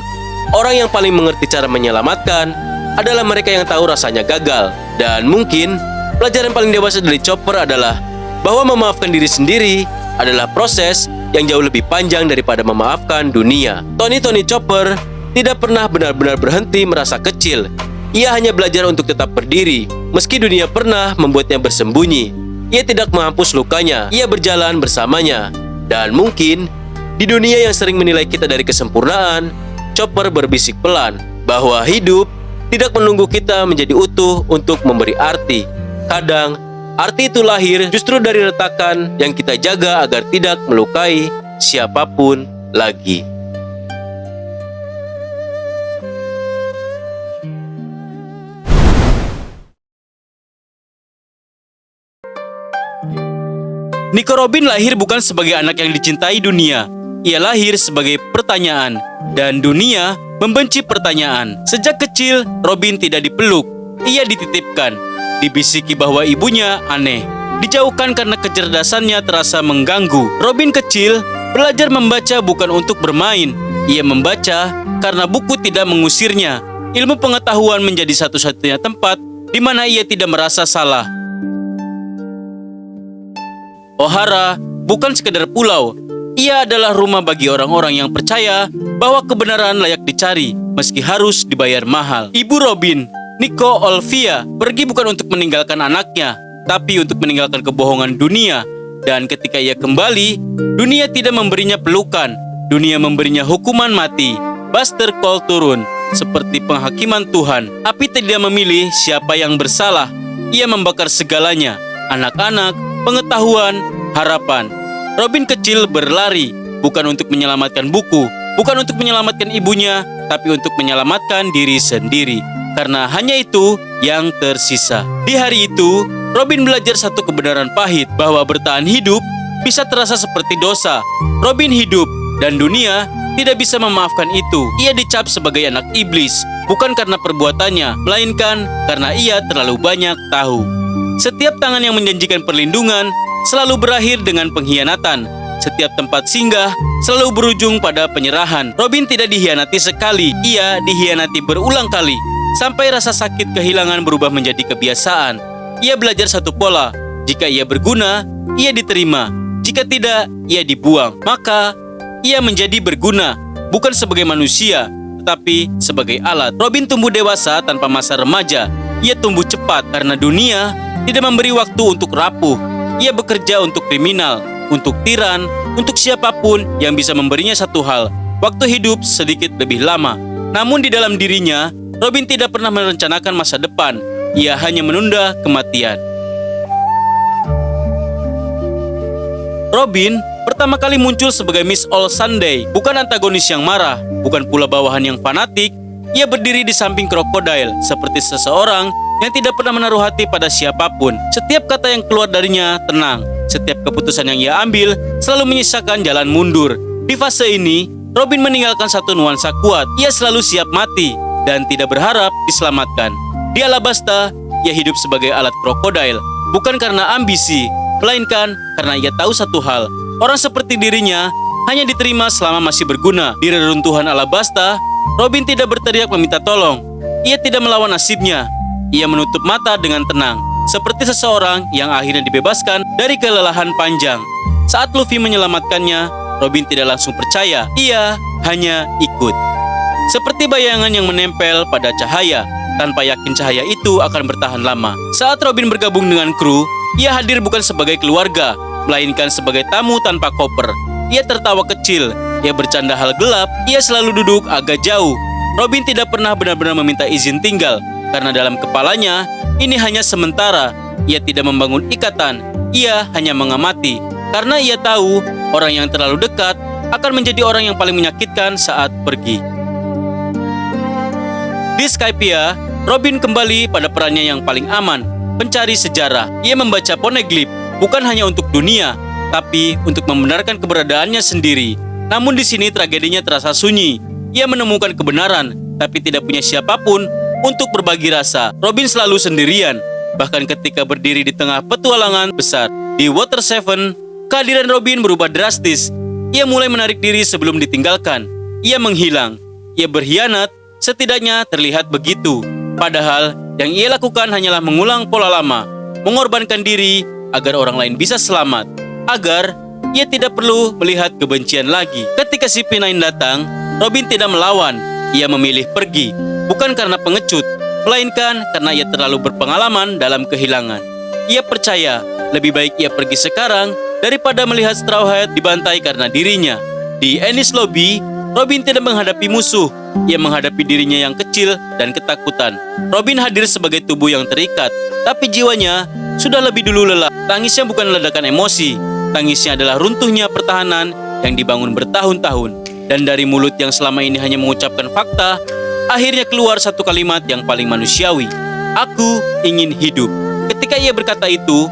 orang yang paling mengerti cara menyelamatkan adalah mereka yang tahu rasanya gagal. Dan mungkin pelajaran paling dewasa dari Chopper adalah bahwa memaafkan diri sendiri adalah proses yang jauh lebih panjang daripada memaafkan dunia. Tony Chopper tidak pernah benar-benar berhenti merasa kecil. Ia hanya belajar untuk tetap berdiri, meski dunia pernah membuatnya bersembunyi. Ia tidak menghapus lukanya, ia berjalan bersamanya. Dan mungkin, di dunia yang sering menilai kita dari kesempurnaan, Chopper berbisik pelan bahwa hidup tidak menunggu kita menjadi utuh untuk memberi arti. Kadang, arti itu lahir justru dari retakan yang kita jaga agar tidak melukai siapapun lagi. Nico Robin lahir bukan sebagai anak yang dicintai dunia. Ia lahir sebagai pertanyaan, dan dunia membenci pertanyaan. Sejak kecil, Robin tidak dipeluk. Ia dititipkan, dibisiki bahwa ibunya aneh, dijauhkan karena kecerdasannya terasa mengganggu. Robin kecil belajar membaca bukan untuk bermain. Ia membaca karena buku tidak mengusirnya. Ilmu pengetahuan menjadi satu-satunya tempat di mana ia tidak merasa salah. O'Hara bukan sekedar pulau. Ia adalah rumah bagi orang-orang yang percaya bahwa kebenaran layak dicari meski harus dibayar mahal. Ibu Robin, Nico Olivia, pergi bukan untuk meninggalkan anaknya, tapi untuk meninggalkan kebohongan dunia. Dan ketika ia kembali, dunia tidak memberinya pelukan. Dunia memberinya hukuman mati. Buster Cole turun seperti penghakiman Tuhan. Api tidak memilih siapa yang bersalah. Ia membakar segalanya. Anak-anak, pengetahuan, harapan. Robin kecil berlari, bukan untuk menyelamatkan buku, bukan untuk menyelamatkan ibunya, tapi untuk menyelamatkan diri sendiri. Karena hanya itu yang tersisa. Di hari itu, Robin belajar satu kebenaran pahit, bahwa bertahan hidup bisa terasa seperti dosa. Robin hidup, dan dunia tidak bisa memaafkan itu. Ia dicap sebagai anak iblis, bukan karena perbuatannya, melainkan karena ia terlalu banyak tahu. Setiap tangan yang menjanjikan perlindungan selalu berakhir dengan pengkhianatan. Setiap tempat singgah selalu berujung pada penyerahan. Robin tidak dihianati sekali, ia dihianati berulang kali. Sampai rasa sakit kehilangan berubah menjadi kebiasaan. Ia belajar satu pola. Jika ia berguna, ia diterima. Jika tidak, ia dibuang. Maka, ia menjadi berguna, bukan sebagai manusia, tetapi sebagai alat. Robin tumbuh dewasa tanpa masa remaja. Ia tumbuh cepat karena dunia tidak memberi waktu untuk rapuh. Ia bekerja untuk kriminal, untuk tiran, untuk siapapun yang bisa memberinya satu hal, waktu hidup sedikit lebih lama. Namun di dalam dirinya, Robin tidak pernah merencanakan masa depan. Ia hanya menunda kematian. Robin pertama kali muncul sebagai Miss All Sunday, bukan antagonis yang marah, bukan pula bawahan yang fanatik. Ia berdiri di samping krokodil, seperti seseorang yang tidak pernah menaruh hati pada siapapun. Setiap kata yang keluar darinya tenang. Setiap keputusan yang ia ambil selalu menyisakan jalan mundur. Di fase ini, Robin meninggalkan satu nuansa kuat. Ia selalu siap mati dan tidak berharap diselamatkan. Di Alabasta, ia hidup sebagai alat krokodil, bukan karena ambisi, melainkan karena ia tahu satu hal. Orang seperti dirinya hanya diterima selama masih berguna. Di reruntuhan Alabasta, Robin tidak berteriak meminta tolong. Ia tidak melawan nasibnya. Ia menutup mata dengan tenang, seperti seseorang yang akhirnya dibebaskan dari kelelahan panjang. Saat Luffy menyelamatkannya, Robin tidak langsung percaya. Ia hanya ikut. Seperti bayangan yang menempel pada cahaya, tanpa yakin cahaya itu akan bertahan lama. Saat Robin bergabung dengan kru, ia hadir bukan sebagai keluarga, melainkan sebagai tamu tanpa koper. Ia tertawa kecil, ia bercanda hal gelap, ia selalu duduk agak jauh. Robin tidak pernah benar-benar meminta izin tinggal, karena dalam kepalanya, ini hanya sementara. Ia tidak membangun ikatan, ia hanya mengamati. Karena ia tahu, orang yang terlalu dekat akan menjadi orang yang paling menyakitkan saat pergi. Di Skypiea, Robin kembali pada perannya yang paling aman, pencari sejarah. Ia membaca poneglyph, bukan hanya untuk dunia, tapi untuk membenarkan keberadaannya sendiri. Namun di sini tragedinya terasa sunyi. Ia menemukan kebenaran, tapi tidak punya siapapun untuk berbagi rasa. Robin selalu sendirian, bahkan ketika berdiri di tengah petualangan besar. Di Water 7, kehadiran Robin berubah drastis. Ia mulai menarik diri sebelum ditinggalkan. Ia menghilang. Ia berkhianat, setidaknya terlihat begitu. Padahal yang ia lakukan hanyalah mengulang pola lama, mengorbankan diri agar orang lain bisa selamat, agar ia tidak perlu melihat kebencian lagi. Ketika si P9 datang, Robin tidak melawan. Ia memilih pergi, bukan karena pengecut, melainkan karena ia terlalu berpengalaman dalam kehilangan. Ia percaya lebih baik ia pergi sekarang daripada melihat Straw Hat dibantai karena dirinya. Di Ennis Lobby, Robin tidak menghadapi musuh. Ia menghadapi dirinya yang kecil dan ketakutan. Robin hadir sebagai tubuh yang terikat, tapi jiwanya sudah lebih dulu lelah. Tangisnya bukan ledakan emosi. Tangisnya adalah runtuhnya pertahanan yang dibangun bertahun-tahun. Dan dari mulut yang selama ini hanya mengucapkan fakta, akhirnya keluar satu kalimat yang paling manusiawi. Aku ingin hidup. Ketika ia berkata itu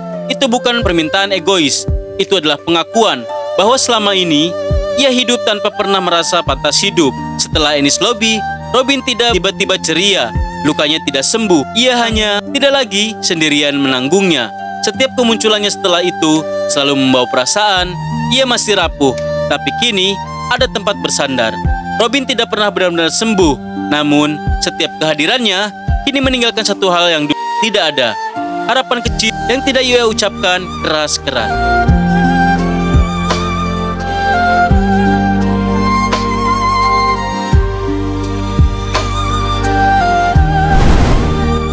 bukan permintaan egois. Itu adalah pengakuan bahwa selama ini ia hidup tanpa pernah merasa pantas hidup. Setelah Ennis Lobby, Robin tidak tiba-tiba ceria. Lukanya tidak sembuh. Ia hanya tidak lagi sendirian menanggungnya. Setiap kemunculannya setelah itu selalu membawa perasaan ia masih rapuh. Tapi kini ada tempat bersandar. Robin tidak pernah benar-benar sembuh. Namun setiap kehadirannya kini meninggalkan satu hal yang tidak ada. Harapan kecil yang tidak ia ucapkan keras-keras.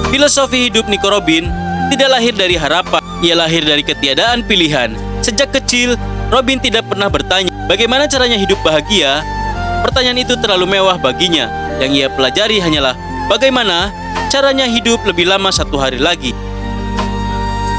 Filosofi hidup Nico Robin tidak lahir dari harapan, ia lahir dari ketiadaan pilihan. Sejak kecil, Robin tidak pernah bertanya bagaimana caranya hidup bahagia. Pertanyaan itu terlalu mewah baginya. Yang ia pelajari hanyalah bagaimana caranya hidup lebih lama satu hari lagi.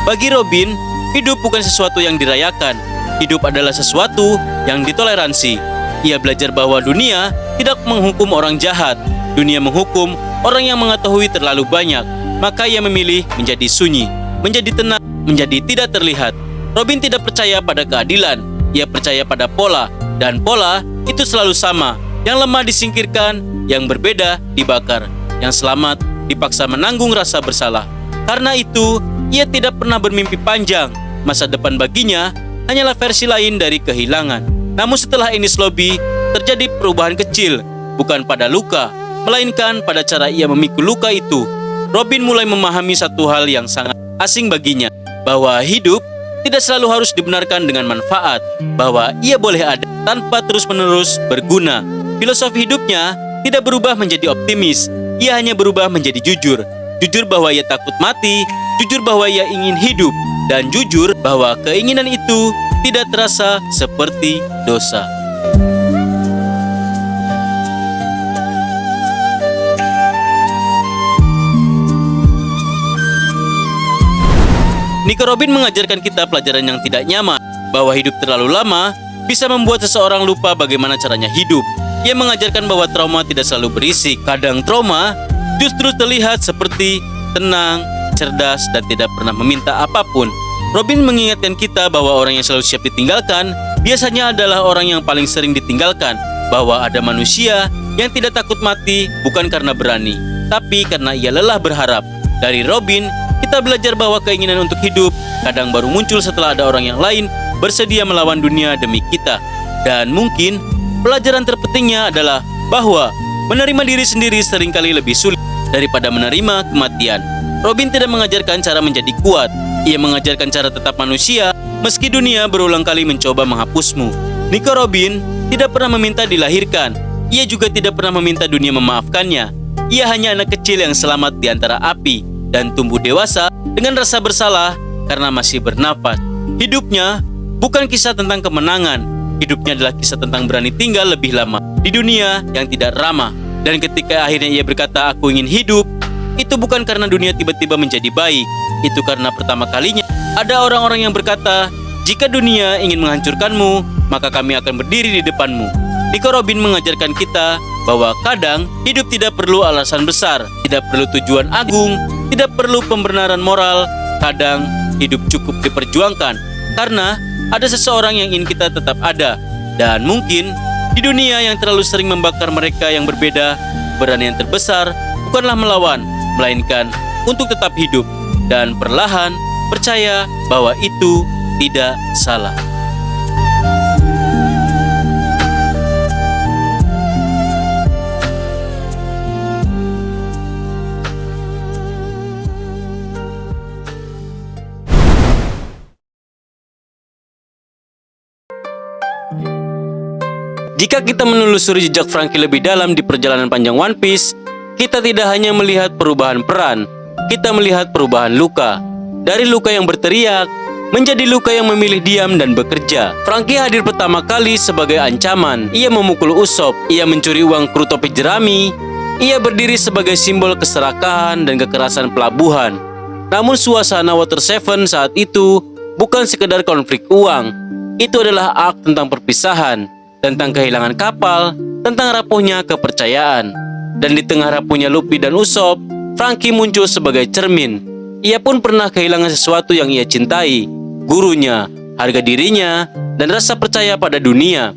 Bagi Robin, hidup bukan sesuatu yang dirayakan. Hidup adalah sesuatu yang ditoleransi. Ia belajar bahwa dunia tidak menghukum orang jahat. Dunia menghukum orang yang mengetahui terlalu banyak. Maka ia memilih menjadi sunyi, menjadi tenang, menjadi tidak terlihat. Robin tidak percaya pada keadilan. Ia percaya pada pola. Dan pola itu selalu sama. Yang lemah disingkirkan, yang berbeda dibakar. Yang selamat dipaksa menanggung rasa bersalah. Karena itu, ia tidak pernah bermimpi panjang. Masa depan baginya hanyalah versi lain dari kehilangan. Namun setelah Ennis Lobby, terjadi perubahan kecil. Bukan pada luka, melainkan pada cara ia memikul luka itu. Robin mulai memahami satu hal yang sangat asing baginya, bahwa hidup tidak selalu harus dibenarkan dengan manfaat, bahwa ia boleh ada tanpa terus-menerus berguna. Filosofi hidupnya tidak berubah menjadi optimis, ia hanya berubah menjadi jujur. Jujur bahwa ia takut mati, jujur bahwa ia ingin hidup, dan jujur bahwa keinginan itu tidak terasa seperti dosa. Nico Robin mengajarkan kita pelajaran yang tidak nyaman, bahwa hidup terlalu lama bisa membuat seseorang lupa bagaimana caranya hidup. Ia mengajarkan bahwa trauma tidak selalu berisik. Kadang trauma justru terlihat seperti tenang, cerdas, dan tidak pernah meminta apapun. Robin mengingatkan kita bahwa orang yang selalu siap ditinggalkan biasanya adalah orang yang paling sering ditinggalkan, bahwa ada manusia yang tidak takut mati bukan karena berani, tapi karena ia lelah berharap. Dari Robin, kita belajar bahwa keinginan untuk hidup kadang baru muncul setelah ada orang yang lain bersedia melawan dunia demi kita. Dan mungkin pelajaran terpentingnya adalah bahwa menerima diri sendiri seringkali lebih sulit daripada menerima kematian. Robin tidak mengajarkan cara menjadi kuat. Ia mengajarkan cara tetap manusia meski dunia berulang kali mencoba menghapusmu. Nico Robin tidak pernah meminta dilahirkan. Ia juga tidak pernah meminta dunia memaafkannya. Ia hanya anak kecil yang selamat di antara api dan tumbuh dewasa dengan rasa bersalah karena masih bernapas. Hidupnya bukan kisah tentang kemenangan. Hidupnya adalah kisah tentang berani tinggal lebih lama di dunia yang tidak ramah. Dan ketika akhirnya ia berkata, "Aku ingin hidup," itu bukan karena dunia tiba-tiba menjadi baik. Itu karena pertama kalinya ada orang-orang yang berkata, "Jika dunia ingin menghancurkanmu, maka kami akan berdiri di depanmu." Nico Robin mengajarkan kita bahwa kadang hidup tidak perlu alasan besar, tidak perlu tujuan agung, tidak perlu pembenaran moral. Kadang hidup cukup diperjuangkan Karena ada seseorang yang ingin kita tetap ada. Dan mungkin di dunia yang terlalu sering membakar mereka yang berbeda, keberanian terbesar bukanlah melawan, melainkan untuk tetap hidup dan perlahan percaya bahwa itu tidak salah. Jika kita menelusuri jejak Franky lebih dalam di perjalanan panjang One Piece, kita tidak hanya melihat perubahan peran, kita melihat perubahan luka. Dari luka yang berteriak, menjadi luka yang memilih diam dan bekerja. Franky hadir pertama kali sebagai ancaman. Ia memukul Usopp, ia mencuri uang kru topi jerami, ia berdiri sebagai simbol keserakahan dan kekerasan pelabuhan. Namun suasana Water 7 saat itu bukan sekedar konflik uang. Itu adalah arc tentang perpisahan, tentang kehilangan kapal, tentang rapuhnya kepercayaan. Dan di tengah rapuhnya Luffy dan Usopp, Franky muncul sebagai cermin. Ia pun pernah kehilangan sesuatu yang ia cintai, gurunya, harga dirinya, dan rasa percaya pada dunia.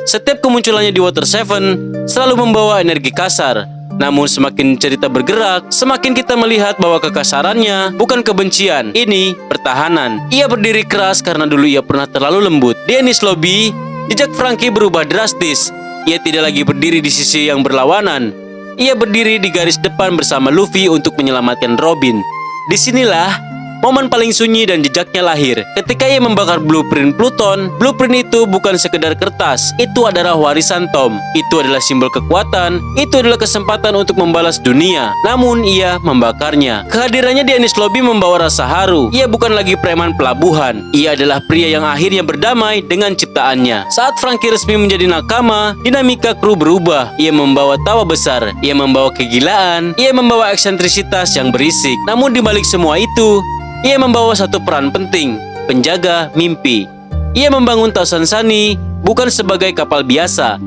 Setiap kemunculannya di Water 7 selalu membawa energi kasar. Namun semakin cerita bergerak, semakin kita melihat bahwa kekasarannya bukan kebencian, ini pertahanan. Ia berdiri keras karena dulu ia pernah terlalu lembut. Di Enies Lobby, jejak Franky berubah drastis. Ia tidak lagi berdiri di sisi yang berlawanan. Ia berdiri di garis depan bersama Luffy untuk menyelamatkan Robin. Disinilah momen paling sunyi dan jejaknya lahir. Ketika ia membakar blueprint Pluton, blueprint itu bukan sekedar kertas. Itu adalah warisan Tom. Itu adalah simbol kekuatan. Itu adalah kesempatan untuk membalas dunia. Namun ia membakarnya. Kehadirannya di Enies Lobby membawa rasa haru. Ia bukan lagi preman pelabuhan. Ia adalah pria yang akhirnya berdamai dengan ciptaannya. Saat Franky resmi menjadi nakama, dinamika kru berubah. Ia membawa tawa besar. Ia membawa kegilaan. Ia membawa eksentrisitas yang berisik. Namun di balik semua itu, ia membawa satu peran penting, penjaga mimpi. Ia membangun Thousand Sunny bukan sebagai kapal biasa,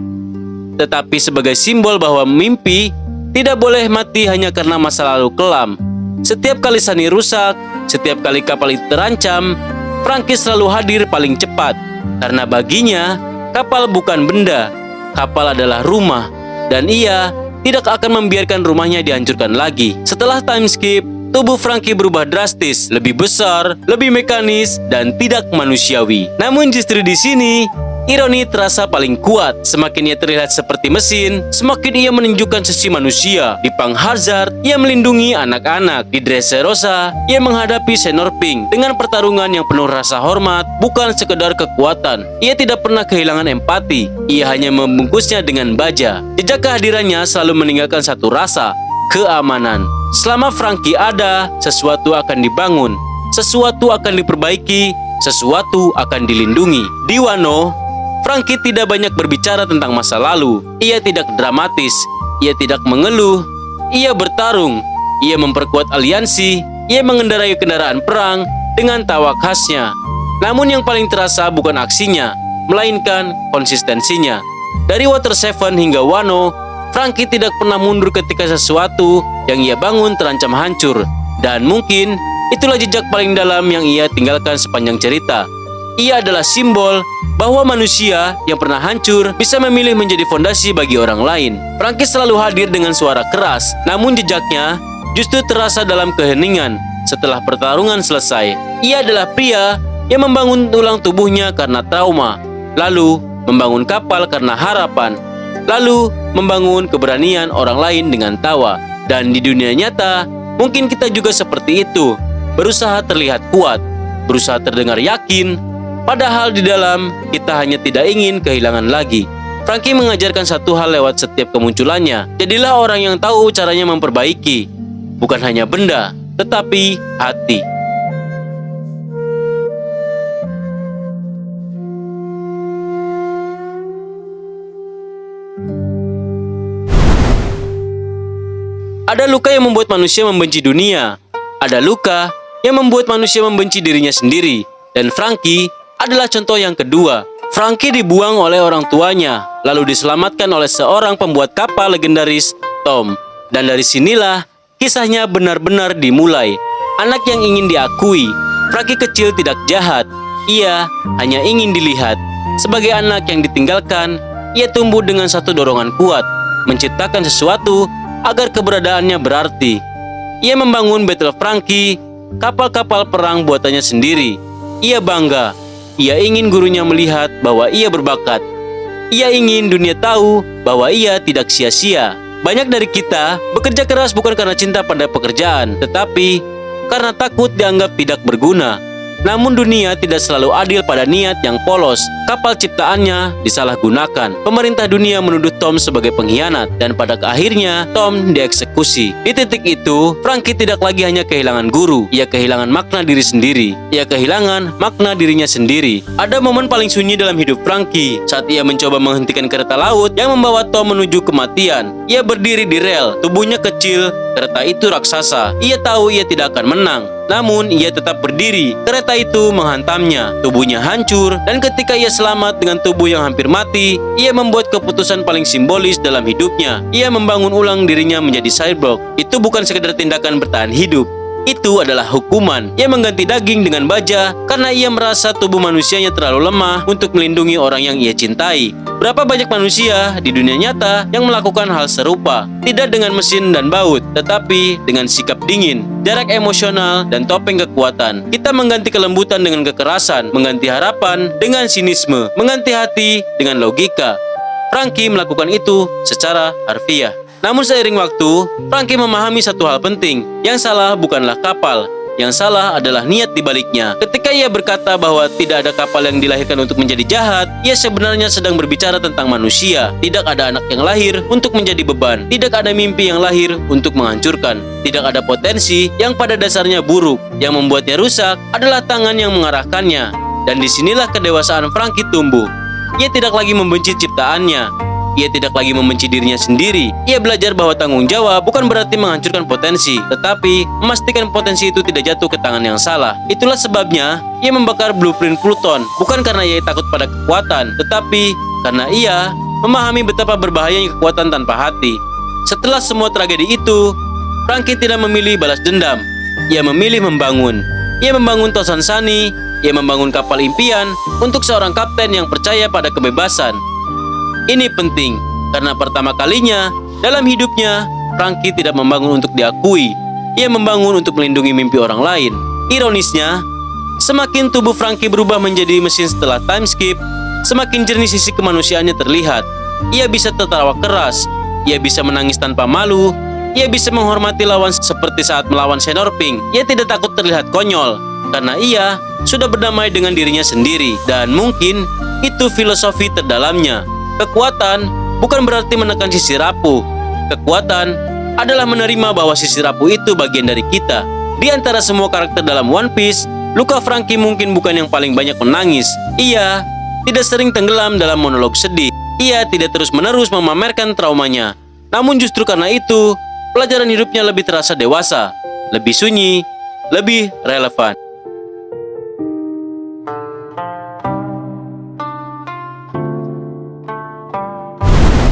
tetapi sebagai simbol bahwa mimpi tidak boleh mati hanya karena masa lalu kelam. Setiap kali Sunny rusak, setiap kali kapal itu terancam, Franky selalu hadir paling cepat. Karena baginya, kapal bukan benda, kapal adalah rumah. Dan ia tidak akan membiarkan rumahnya dihancurkan lagi. Setelah time skip, tubuh Franky berubah drastis, lebih besar, lebih mekanis, dan tidak manusiawi. Namun justru di sini, ironi terasa paling kuat. Semakin ia terlihat seperti mesin, semakin ia menunjukkan sisi manusia. Di Punk Hazard, ia melindungi anak-anak. Di Dressrosa, ia menghadapi Senor Pink dengan pertarungan yang penuh rasa hormat, bukan sekedar kekuatan. Ia tidak pernah kehilangan empati. Ia hanya membungkusnya dengan baja. Jejak kehadirannya selalu meninggalkan satu rasa, keamanan. Selama Franky ada, sesuatu akan dibangun, sesuatu akan diperbaiki, sesuatu akan dilindungi. Di Wano, Franky tidak banyak berbicara tentang masa lalu. Ia tidak dramatis, ia tidak mengeluh, ia bertarung, ia memperkuat aliansi, ia mengendarai kendaraan perang dengan tawa khasnya. Namun yang paling terasa bukan aksinya, melainkan konsistensinya. Dari Water 7 hingga Wano, Franky tidak pernah mundur ketika sesuatu yang ia bangun terancam hancur. Dan mungkin itulah jejak paling dalam yang ia tinggalkan sepanjang cerita. Ia adalah simbol bahwa manusia yang pernah hancur bisa memilih menjadi fondasi bagi orang lain. Franky selalu hadir dengan suara keras, namun jejaknya justru terasa dalam keheningan setelah pertarungan selesai. Ia adalah pria yang membangun tulang tubuhnya karena trauma, lalu membangun kapal karena harapan, lalu membangun keberanian orang lain dengan tawa. Dan di dunia nyata, mungkin kita juga seperti itu. Berusaha terlihat kuat, berusaha terdengar yakin, padahal di dalam kita hanya tidak ingin kehilangan lagi. Franky mengajarkan satu hal lewat setiap kemunculannya. Jadilah orang yang tahu caranya memperbaiki. Bukan hanya benda, tetapi hati. Ada luka yang membuat manusia membenci dunia. Ada luka yang membuat manusia membenci dirinya sendiri. Dan Franky adalah contoh yang kedua. Franky dibuang oleh orang tuanya, lalu diselamatkan oleh seorang pembuat kapal legendaris, Tom. Dan dari sinilah kisahnya benar-benar dimulai. Anak yang ingin diakui. Franky kecil tidak jahat. Ia hanya ingin dilihat. Sebagai anak yang ditinggalkan, ia tumbuh dengan satu dorongan kuat, menciptakan sesuatu agar keberadaannya berarti. Ia membangun Battle Frankie, kapal-kapal perang buatannya sendiri. Ia bangga. Ia ingin gurunya melihat bahwa ia berbakat. Ia ingin dunia tahu bahwa ia tidak sia-sia. Banyak dari kita bekerja keras bukan karena cinta pada pekerjaan, tetapi karena takut dianggap tidak berguna. Namun dunia tidak selalu adil pada niat yang polos. Kapal ciptaannya disalahgunakan. Pemerintah dunia menuduh Tom sebagai pengkhianat dan pada akhirnya Tom dieksekusi. Di titik itu, Frankie tidak lagi hanya kehilangan guru. Ia kehilangan makna diri sendiri. Ia kehilangan makna dirinya sendiri. Ada momen paling sunyi dalam hidup Frankie saat ia mencoba menghentikan kereta laut yang membawa Tom menuju kematian. Ia berdiri di rel, tubuhnya kecil, kereta itu raksasa. Ia tahu ia tidak akan menang. Namun ia tetap berdiri. Kereta itu menghantamnya. Tubuhnya hancur dan ketika ia selamat dengan tubuh yang hampir mati, ia membuat keputusan paling simbolis dalam hidupnya. Ia membangun ulang dirinya menjadi cyborg. Itu bukan sekedar tindakan bertahan hidup. Itu adalah hukuman. Ia mengganti daging dengan baja karena ia merasa tubuh manusianya terlalu lemah untuk melindungi orang yang ia cintai. Berapa banyak manusia di dunia nyata yang melakukan hal serupa, tidak dengan mesin dan baut, tetapi dengan sikap dingin, jarak emosional, dan topeng kekuatan. Kita mengganti kelembutan dengan kekerasan, mengganti harapan dengan sinisme, mengganti hati dengan logika. Frankie melakukan itu secara harfiah. Namun seiring waktu, Frankie memahami satu hal penting. Yang salah bukanlah kapal, yang salah adalah niat di baliknya. Ketika ia berkata bahwa tidak ada kapal yang dilahirkan untuk menjadi jahat, ia sebenarnya sedang berbicara tentang manusia. Tidak ada anak yang lahir untuk menjadi beban. Tidak ada mimpi yang lahir untuk menghancurkan. Tidak ada potensi yang pada dasarnya buruk. Yang membuatnya rusak adalah tangan yang mengarahkannya. Dan disinilah kedewasaan Frankie tumbuh. Ia tidak lagi membenci ciptaannya. Ia tidak lagi membenci dirinya sendiri. Ia belajar bahwa tanggung jawab bukan berarti menghancurkan potensi, tetapi memastikan potensi itu tidak jatuh ke tangan yang salah. Itulah sebabnya ia membakar blueprint Pluton, bukan karena ia takut pada kekuatan, tetapi karena ia memahami betapa berbahayanya kekuatan tanpa hati. Setelah semua tragedi itu, Frankie tidak memilih balas dendam. Ia memilih membangun. Ia membangun Tosan Sunny. Ia membangun kapal impian untuk seorang kapten yang percaya pada kebebasan. Ini penting, karena pertama kalinya dalam hidupnya, Frankie tidak membangun untuk diakui. Ia membangun untuk melindungi mimpi orang lain. Ironisnya, semakin tubuh Frankie berubah menjadi mesin setelah time skip, semakin jernih sisi kemanusiaannya terlihat. Ia bisa tertawa keras, ia bisa menangis tanpa malu, ia bisa menghormati lawan seperti saat melawan Senor Pink. Ia tidak takut terlihat konyol, karena ia sudah berdamai dengan dirinya sendiri. Dan mungkin itu filosofi terdalamnya. Kekuatan bukan berarti menekan sisi rapuh. Kekuatan adalah menerima bahwa sisi rapuh itu bagian dari kita. Di antara semua karakter dalam One Piece, luka Frankie mungkin bukan yang paling banyak menangis. Ia tidak sering tenggelam dalam monolog sedih. Ia tidak terus-menerus memamerkan traumanya. Namun justru karena itu, pelajaran hidupnya lebih terasa dewasa, lebih sunyi, lebih relevan.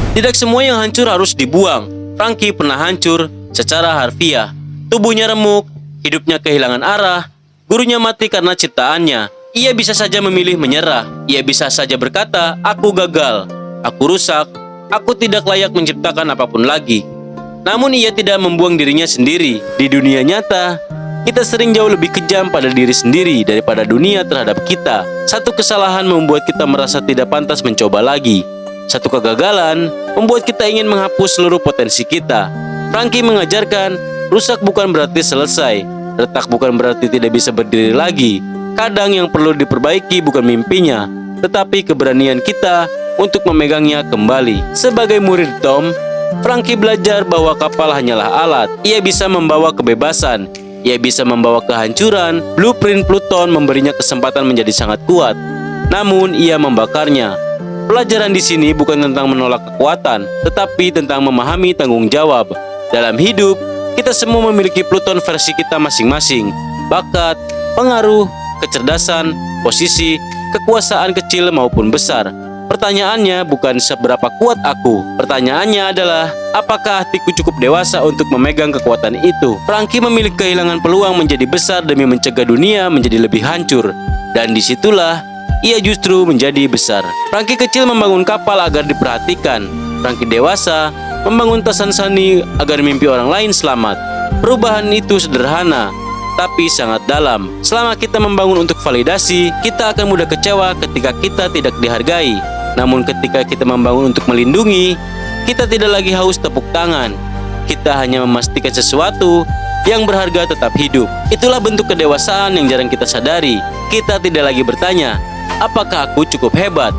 Tidak semua yang hancur harus dibuang. Frankie pernah hancur secara harfiah. Tubuhnya remuk, hidupnya kehilangan arah, gurunya mati karena ciptaannya. Ia bisa saja memilih menyerah. Ia bisa saja berkata, "Aku gagal, aku rusak, aku tidak layak menciptakan apapun lagi." Namun ia tidak membuang dirinya sendiri. Di dunia nyata, kita sering jauh lebih kejam pada diri sendiri daripada dunia terhadap kita. Satu kesalahan membuat kita merasa tidak pantas mencoba lagi. Satu kegagalan membuat kita ingin menghapus seluruh potensi kita. Frankie mengajarkan, rusak bukan berarti selesai, retak bukan berarti tidak bisa berdiri lagi. Kadang yang perlu diperbaiki bukan mimpinya, tetapi keberanian kita untuk memegangnya kembali. Sebagai murid Tom, Frankie belajar bahwa kapal hanyalah alat. Ia bisa membawa kebebasan, ia bisa membawa kehancuran. Blueprint Pluton memberinya kesempatan menjadi sangat kuat, namun ia membakarnya. Pelajaran di sini bukan tentang menolak kekuatan, tetapi tentang memahami tanggung jawab. Dalam hidup, kita semua memiliki Pluton versi kita masing-masing. Bakat, pengaruh, kecerdasan, posisi, kekuasaan kecil maupun besar. Pertanyaannya bukan seberapa kuat aku. Pertanyaannya adalah, apakah hatiku cukup dewasa untuk memegang kekuatan itu? Frankie memilih kehilangan peluang menjadi besar demi mencegah dunia menjadi lebih hancur. Dan disitulah ia justru menjadi besar. Frankie kecil membangun kapal agar diperhatikan. Frankie dewasa membangun tasan sani agar mimpi orang lain selamat. Perubahan itu sederhana, tapi sangat dalam. Selama kita membangun untuk validasi, kita akan mudah kecewa ketika kita tidak dihargai. Namun ketika kita membangun untuk melindungi, kita tidak lagi haus tepuk tangan. Kita hanya memastikan sesuatu yang berharga tetap hidup. Itulah bentuk kedewasaan yang jarang kita sadari. Kita tidak lagi bertanya, apakah aku cukup hebat?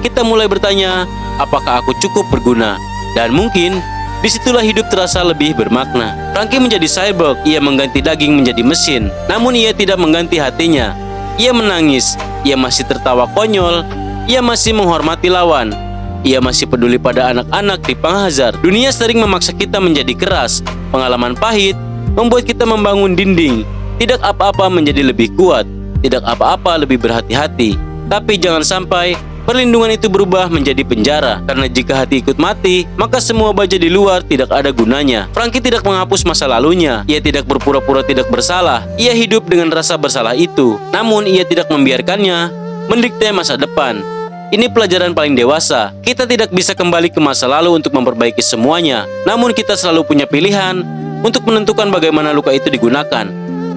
Kita mulai bertanya, apakah aku cukup berguna? Dan mungkin disitulah hidup terasa lebih bermakna. Frankie menjadi cyborg. Ia mengganti daging menjadi mesin. Namun ia tidak mengganti hatinya. Ia menangis. Ia masih tertawa konyol. Ia masih menghormati lawan. Ia masih peduli pada anak-anak di Panghazard. Dunia sering memaksa kita menjadi keras. Pengalaman pahit membuat kita membangun dinding. Tidak apa-apa menjadi lebih kuat. Tidak apa-apa lebih berhati-hati. Tapi jangan sampai perlindungan itu berubah menjadi penjara. Karena jika hati ikut mati, maka semua baja di luar tidak ada gunanya. Frankie tidak menghapus masa lalunya. Ia tidak berpura-pura tidak bersalah. Ia hidup dengan rasa bersalah itu. Namun ia tidak membiarkannya mendikte masa depan. Ini pelajaran paling dewasa. Kita tidak bisa kembali ke masa lalu untuk memperbaiki semuanya. Namun kita selalu punya pilihan untuk menentukan bagaimana luka itu digunakan.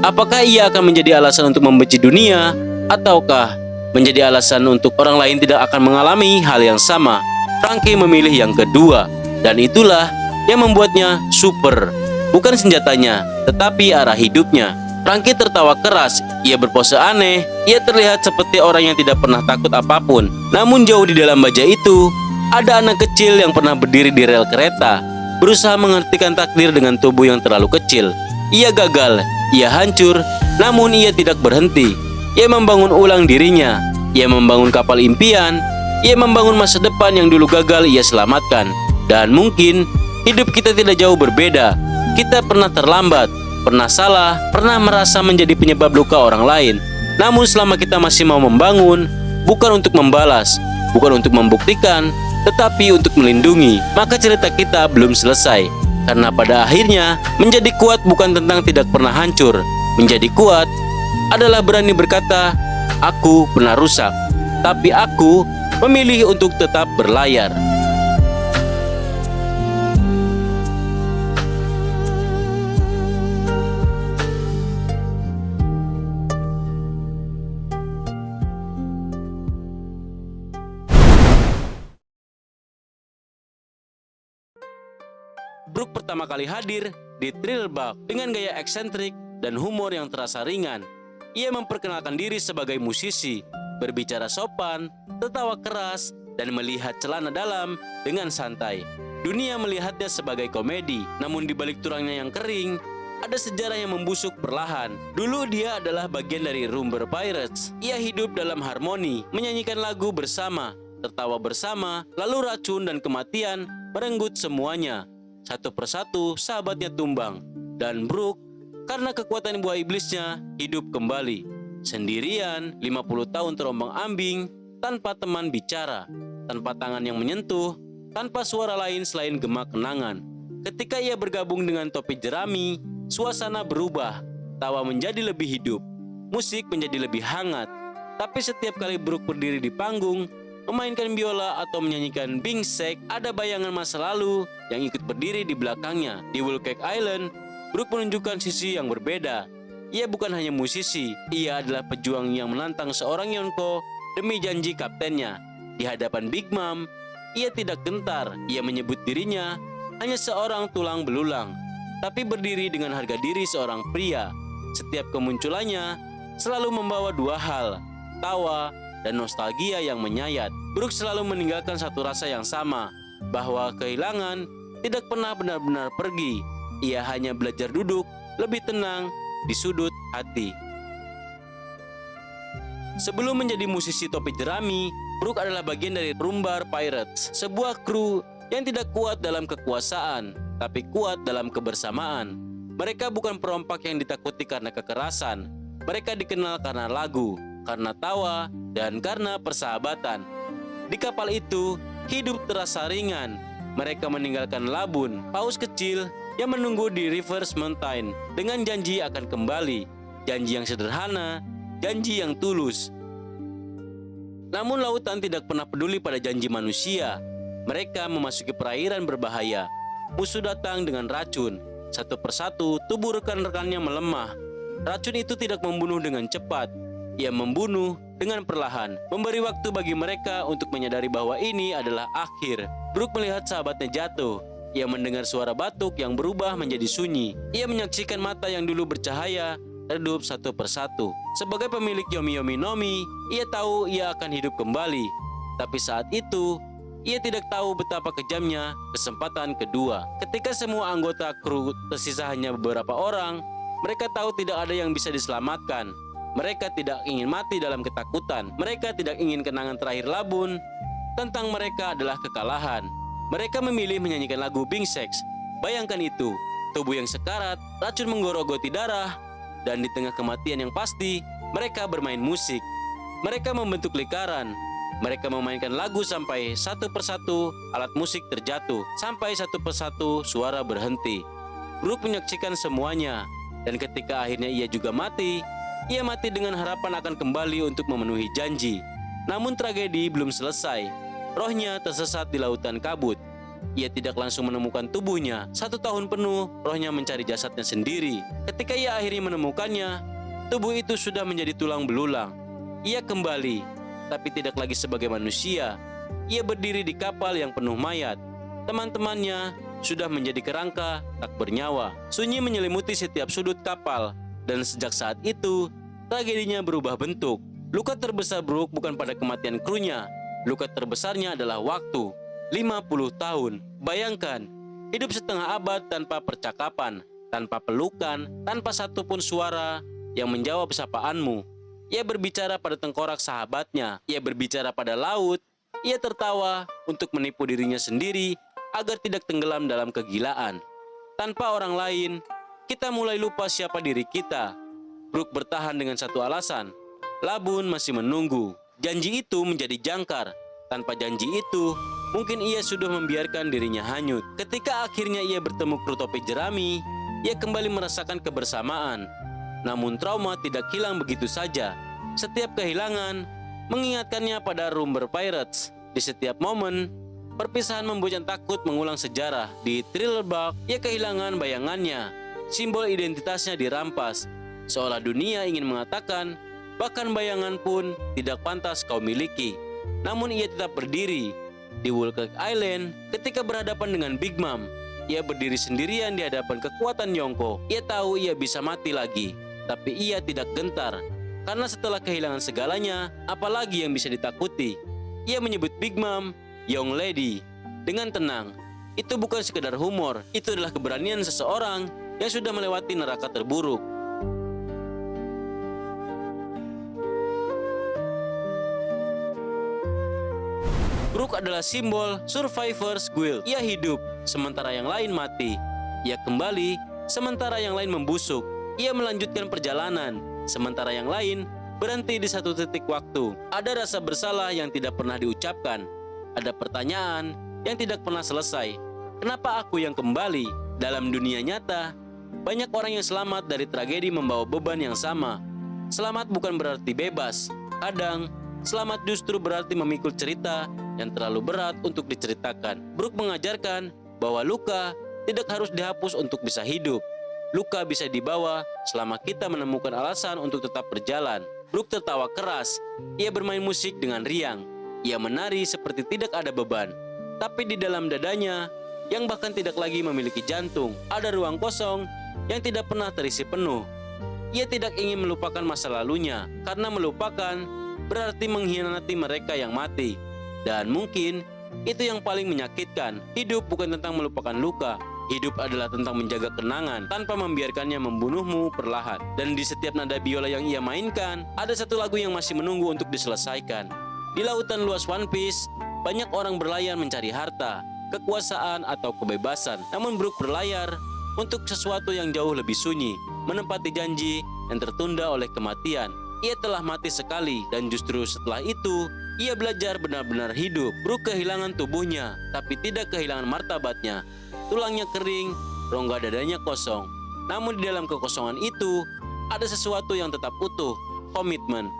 Apakah ia akan menjadi alasan untuk membenci dunia, ataukah menjadi alasan untuk orang lain tidak akan mengalami hal yang sama? Frankie memilih yang kedua, dan itulah yang membuatnya super. Bukan senjatanya, tetapi arah hidupnya. Frankie tertawa keras, ia berpose aneh, ia terlihat seperti orang yang tidak pernah takut apapun. Namun jauh di dalam baja itu, ada anak kecil yang pernah berdiri di rel kereta, berusaha menghentikan takdir dengan tubuh yang terlalu kecil. Ia gagal, ia hancur, namun ia tidak berhenti. Ia membangun ulang dirinya, ia membangun kapal impian, ia membangun masa depan yang dulu gagal ia selamatkan. Dan mungkin hidup kita tidak jauh berbeda. Kita pernah terlambat, pernah salah, pernah merasa menjadi penyebab luka orang lain. Namun selama kita masih mau membangun, bukan untuk membalas, bukan untuk membuktikan, tetapi untuk melindungi, maka cerita kita belum selesai. Karena pada akhirnya, menjadi kuat bukan tentang tidak pernah hancur. Menjadi kuat adalah berani berkata, aku pernah rusak, tapi aku memilih untuk tetap berlayar. Brooke pertama kali hadir di Thriller Bark dengan gaya eksentrik dan humor yang terasa ringan. Ia memperkenalkan diri sebagai musisi, berbicara sopan, tertawa keras, dan melihat celana dalam dengan santai. Dunia melihatnya sebagai komedi, namun di balik tulangnya yang kering, ada sejarah yang membusuk perlahan. Dulu dia adalah bagian dari Rumber Pirates. Ia hidup dalam harmoni, menyanyikan lagu bersama, tertawa bersama, lalu racun dan kematian merenggut semuanya. Satu persatu sahabatnya tumbang, dan Brooke karena kekuatan buah iblisnya hidup kembali. Sendirian, 50 tahun terombang-ambing, tanpa teman bicara, tanpa tangan yang menyentuh, tanpa suara lain selain gema kenangan. Ketika ia bergabung dengan topi jerami, suasana berubah, tawa menjadi lebih hidup, musik menjadi lebih hangat. Tapi setiap kali Brooke berdiri di panggung, memainkan biola atau menyanyikan Bing Sek, ada bayangan masa lalu yang ikut berdiri di belakangnya. Di Woolcake Island, Brooke menunjukkan sisi yang berbeda. Ia bukan hanya musisi, ia adalah pejuang yang menantang seorang Yonko demi janji kaptennya. Di hadapan Big Mom, ia tidak gentar. Ia menyebut dirinya hanya seorang tulang belulang, tapi berdiri dengan harga diri seorang pria. Setiap kemunculannya selalu membawa dua hal, tawa dan nostalgia yang menyayat. Brooke selalu meninggalkan satu rasa yang sama, bahwa kehilangan tidak pernah benar-benar pergi. Ia hanya belajar duduk lebih tenang di sudut hati. Sebelum menjadi musisi topi jerami, Brooke adalah bagian dari Rumbar Pirates, sebuah kru yang tidak kuat dalam kekuasaan, tapi kuat dalam kebersamaan. Mereka bukan perompak yang ditakuti karena kekerasan. Mereka dikenal karena lagu, karena tawa, dan karena persahabatan. Di kapal itu, hidup terasa ringan. Mereka meninggalkan Labun, paus kecil yang menunggu di Rivers Mountain dengan janji akan kembali. Janji yang sederhana, janji yang tulus. Namun lautan tidak pernah peduli pada janji manusia. Mereka memasuki perairan berbahaya. Musuh datang dengan racun. Satu persatu tubuh rekan-rekannya melemah. Racun itu tidak membunuh dengan cepat. Ia membunuh dengan perlahan, memberi waktu bagi mereka untuk menyadari bahwa ini adalah akhir. Brook melihat sahabatnya jatuh. Ia mendengar suara batuk yang berubah menjadi sunyi. Ia menyaksikan mata yang dulu bercahaya redup satu persatu. Sebagai pemilik Yomi Yomi Nomi, ia tahu ia akan hidup kembali. Tapi saat itu, ia tidak tahu betapa kejamnya kesempatan kedua. Ketika semua anggota kru tersisa hanya beberapa orang, mereka tahu tidak ada yang bisa diselamatkan. Mereka tidak ingin mati dalam ketakutan. Mereka tidak ingin kenangan terakhir Labun tentang mereka adalah kekalahan. Mereka memilih menyanyikan lagu Bing Sex. Bayangkan itu, tubuh yang sekarat, racun menggorogoti darah, dan di tengah kematian yang pasti, mereka bermain musik. Mereka membentuk lingkaran. Mereka memainkan lagu sampai satu persatu alat musik terjatuh, sampai satu persatu suara berhenti. Brook menyaksikan semuanya, dan ketika akhirnya ia juga mati, ia mati dengan harapan akan kembali untuk memenuhi janji. Namun tragedi belum selesai. Rohnya tersesat di lautan kabut. Ia tidak langsung menemukan tubuhnya. 1 tahun penuh, rohnya mencari jasadnya sendiri. Ketika ia akhirnya menemukannya, tubuh itu sudah menjadi tulang belulang. Ia kembali, tapi tidak lagi sebagai manusia. Ia berdiri di kapal yang penuh mayat. Teman-temannya sudah menjadi kerangka tak bernyawa. Sunyi menyelimuti setiap sudut kapal, dan sejak saat itu, tragedinya berubah bentuk. Luka terbesar Brook bukan pada kematian krunya. Luka terbesarnya adalah waktu. 50 tahun. Bayangkan, hidup setengah abad tanpa percakapan, tanpa pelukan, tanpa satupun suara yang menjawab sapaanmu. Ia berbicara pada tengkorak sahabatnya. Ia berbicara pada laut. Ia tertawa untuk menipu dirinya sendiri agar tidak tenggelam dalam kegilaan. Tanpa orang lain, kita mulai lupa siapa diri kita. Brook bertahan dengan satu alasan. Labun masih menunggu. Janji itu menjadi jangkar. Tanpa janji itu, mungkin ia sudah membiarkan dirinya hanyut. Ketika akhirnya ia bertemu kru topi jerami, ia kembali merasakan kebersamaan. Namun trauma tidak hilang begitu saja. Setiap kehilangan mengingatkannya pada Rumber Pirates. Di setiap momen, perpisahan membuatnya takut mengulang sejarah. Di Thriller Bark, ia kehilangan bayangannya. Simbol identitasnya dirampas. Seolah dunia ingin mengatakan, bahkan bayangan pun tidak pantas kau miliki. Namun ia tetap berdiri. Di Wolcott Island, ketika berhadapan dengan Big Mom, ia berdiri sendirian di hadapan kekuatan Yonko. Ia tahu ia bisa mati lagi, tapi ia tidak gentar. Karena setelah kehilangan segalanya, apalagi yang bisa ditakuti? Ia menyebut Big Mom, Young Lady, dengan tenang. Itu bukan sekedar humor, itu adalah keberanian seseorang yang sudah melewati neraka terburuk. Brook adalah simbol Survivor's Guild. Ia hidup, sementara yang lain mati. Ia kembali, sementara yang lain membusuk. Ia melanjutkan perjalanan, sementara yang lain berhenti di satu titik waktu. Ada rasa bersalah yang tidak pernah diucapkan. Ada pertanyaan yang tidak pernah selesai. Kenapa aku yang kembali? Dalam dunia nyata, banyak orang yang selamat dari tragedi membawa beban yang sama. Selamat bukan berarti bebas. Kadang, selamat justru berarti memikul cerita yang terlalu berat untuk diceritakan. Brook mengajarkan bahwa luka tidak harus dihapus untuk bisa hidup. Luka bisa dibawa selama kita menemukan alasan untuk tetap berjalan. Brook tertawa keras. Ia bermain musik dengan riang. Ia menari seperti tidak ada beban. Tapi di dalam dadanya, yang bahkan tidak lagi memiliki jantung, ada ruang kosong yang tidak pernah terisi penuh. Ia tidak ingin melupakan masa lalunya, karena melupakan berarti mengkhianati mereka yang mati. Dan mungkin itu yang paling menyakitkan. Hidup bukan tentang melupakan luka. Hidup adalah tentang menjaga kenangan tanpa membiarkannya membunuhmu perlahan. Dan di setiap nada biola yang ia mainkan, ada satu lagu yang masih menunggu untuk diselesaikan. Di lautan luas One Piece, banyak orang berlayar mencari harta, kekuasaan, atau kebebasan. Namun Brook berlayar untuk sesuatu yang jauh lebih sunyi, menempati janji yang tertunda oleh kematian. Ia telah mati sekali, dan justru setelah itu, ia belajar benar-benar hidup. Brook kehilangan tubuhnya, tapi tidak kehilangan martabatnya. Tulangnya kering, rongga dadanya kosong. Namun di dalam kekosongan itu, ada sesuatu yang tetap utuh, komitmen.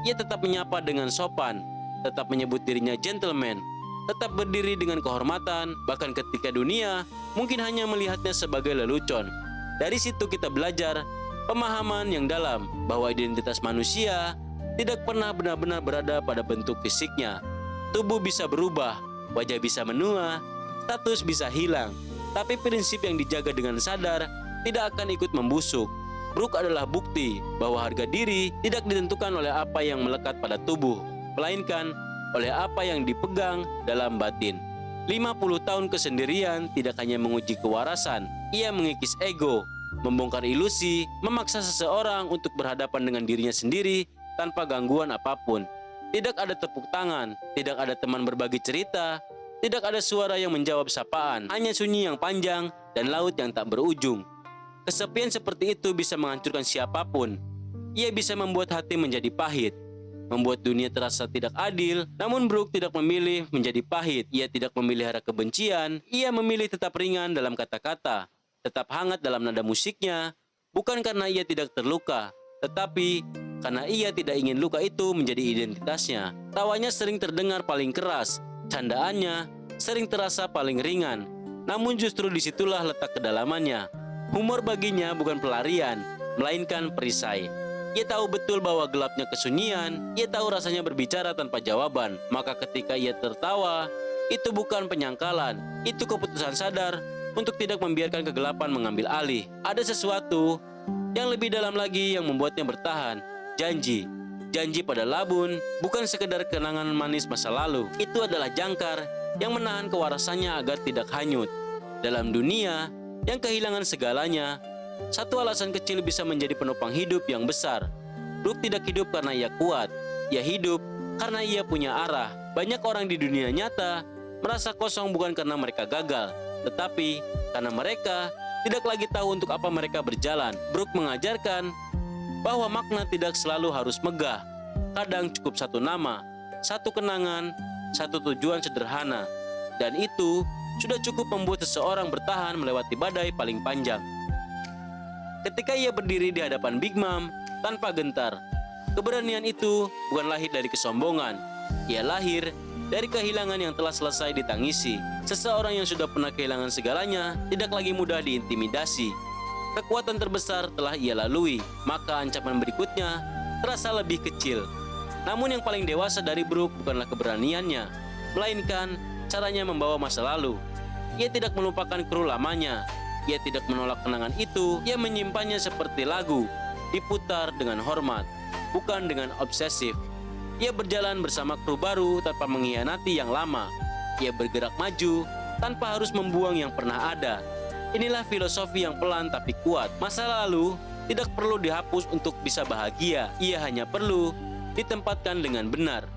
Ia tetap menyapa dengan sopan. tetap menyebut dirinya gentleman, tetap berdiri dengan kehormatan, bahkan ketika dunia mungkin hanya melihatnya sebagai lelucon. Dari situ kita belajar pemahaman yang dalam bahwa identitas manusia tidak pernah benar-benar berada pada bentuk fisiknya. Tubuh bisa berubah, wajah bisa menua, status bisa hilang, tapi prinsip yang dijaga dengan sadar tidak akan ikut membusuk. Brooke adalah bukti bahwa harga diri tidak ditentukan oleh apa yang melekat pada tubuh, melainkan oleh apa yang dipegang dalam batin. 50 tahun kesendirian tidak hanya menguji kewarasan, ia mengikis ego, membongkar ilusi, memaksa seseorang untuk berhadapan dengan dirinya sendiri tanpa gangguan apapun. Tidak ada tepuk tangan, tidak ada teman berbagi cerita, tidak ada suara yang menjawab sapaan, hanya sunyi yang panjang dan laut yang tak berujung. Kesepian seperti itu bisa menghancurkan siapapun. Ia bisa membuat hati menjadi pahit, membuat dunia terasa tidak adil. Namun Brooke tidak memilih menjadi pahit. Ia tidak memelihara kebencian. Ia memilih tetap ringan dalam kata-kata, tetap hangat dalam nada musiknya, bukan karena ia tidak terluka, tetapi karena ia tidak ingin luka itu menjadi identitasnya. Tawanya sering terdengar paling keras, candaannya sering terasa paling ringan, namun justru disitulah letak kedalamannya. Humor baginya bukan pelarian, melainkan perisai. Ia tahu betul bahwa gelapnya kesunyian, ia tahu rasanya berbicara tanpa jawaban. Maka ketika ia tertawa, itu bukan penyangkalan, itu keputusan sadar untuk tidak membiarkan kegelapan mengambil alih. Ada sesuatu yang lebih dalam lagi yang membuatnya bertahan. Janji. Janji pada labun bukan sekedar kenangan manis masa lalu. Itu adalah jangkar yang menahan kewarasannya agar tidak hanyut. Dalam dunia yang kehilangan segalanya, satu alasan kecil bisa menjadi penopang hidup yang besar. Brooke tidak hidup karena ia kuat. Ia hidup karena ia punya arah. Banyak orang di dunia nyata merasa kosong bukan karena mereka gagal, tetapi karena mereka tidak lagi tahu untuk apa mereka berjalan. Brooke mengajarkan bahwa makna tidak selalu harus megah. Kadang cukup satu nama, satu kenangan, satu tujuan sederhana, dan itu sudah cukup membuat seseorang bertahan melewati badai paling panjang. Ketika ia berdiri di hadapan Big Mom tanpa gentar, keberanian itu bukan lahir dari kesombongan. Ia lahir dari kehilangan yang telah selesai ditangisi. Seseorang yang sudah pernah kehilangan segalanya tidak lagi mudah diintimidasi. Kekuatan terbesar telah ia lalui, maka ancaman berikutnya terasa lebih kecil. Namun yang paling dewasa dari Brooke bukanlah keberaniannya, melainkan caranya membawa masa lalu. Ia tidak melupakan kru lamanya. Ia tidak menolak kenangan itu. Ia menyimpannya seperti lagu, diputar dengan hormat, bukan dengan obsesif. Ia berjalan bersama kru baru tanpa mengkhianati yang lama. Ia bergerak maju tanpa harus membuang yang pernah ada. Inilah filosofi yang pelan tapi kuat. Masa lalu tidak perlu dihapus untuk bisa bahagia. Ia hanya perlu ditempatkan dengan benar.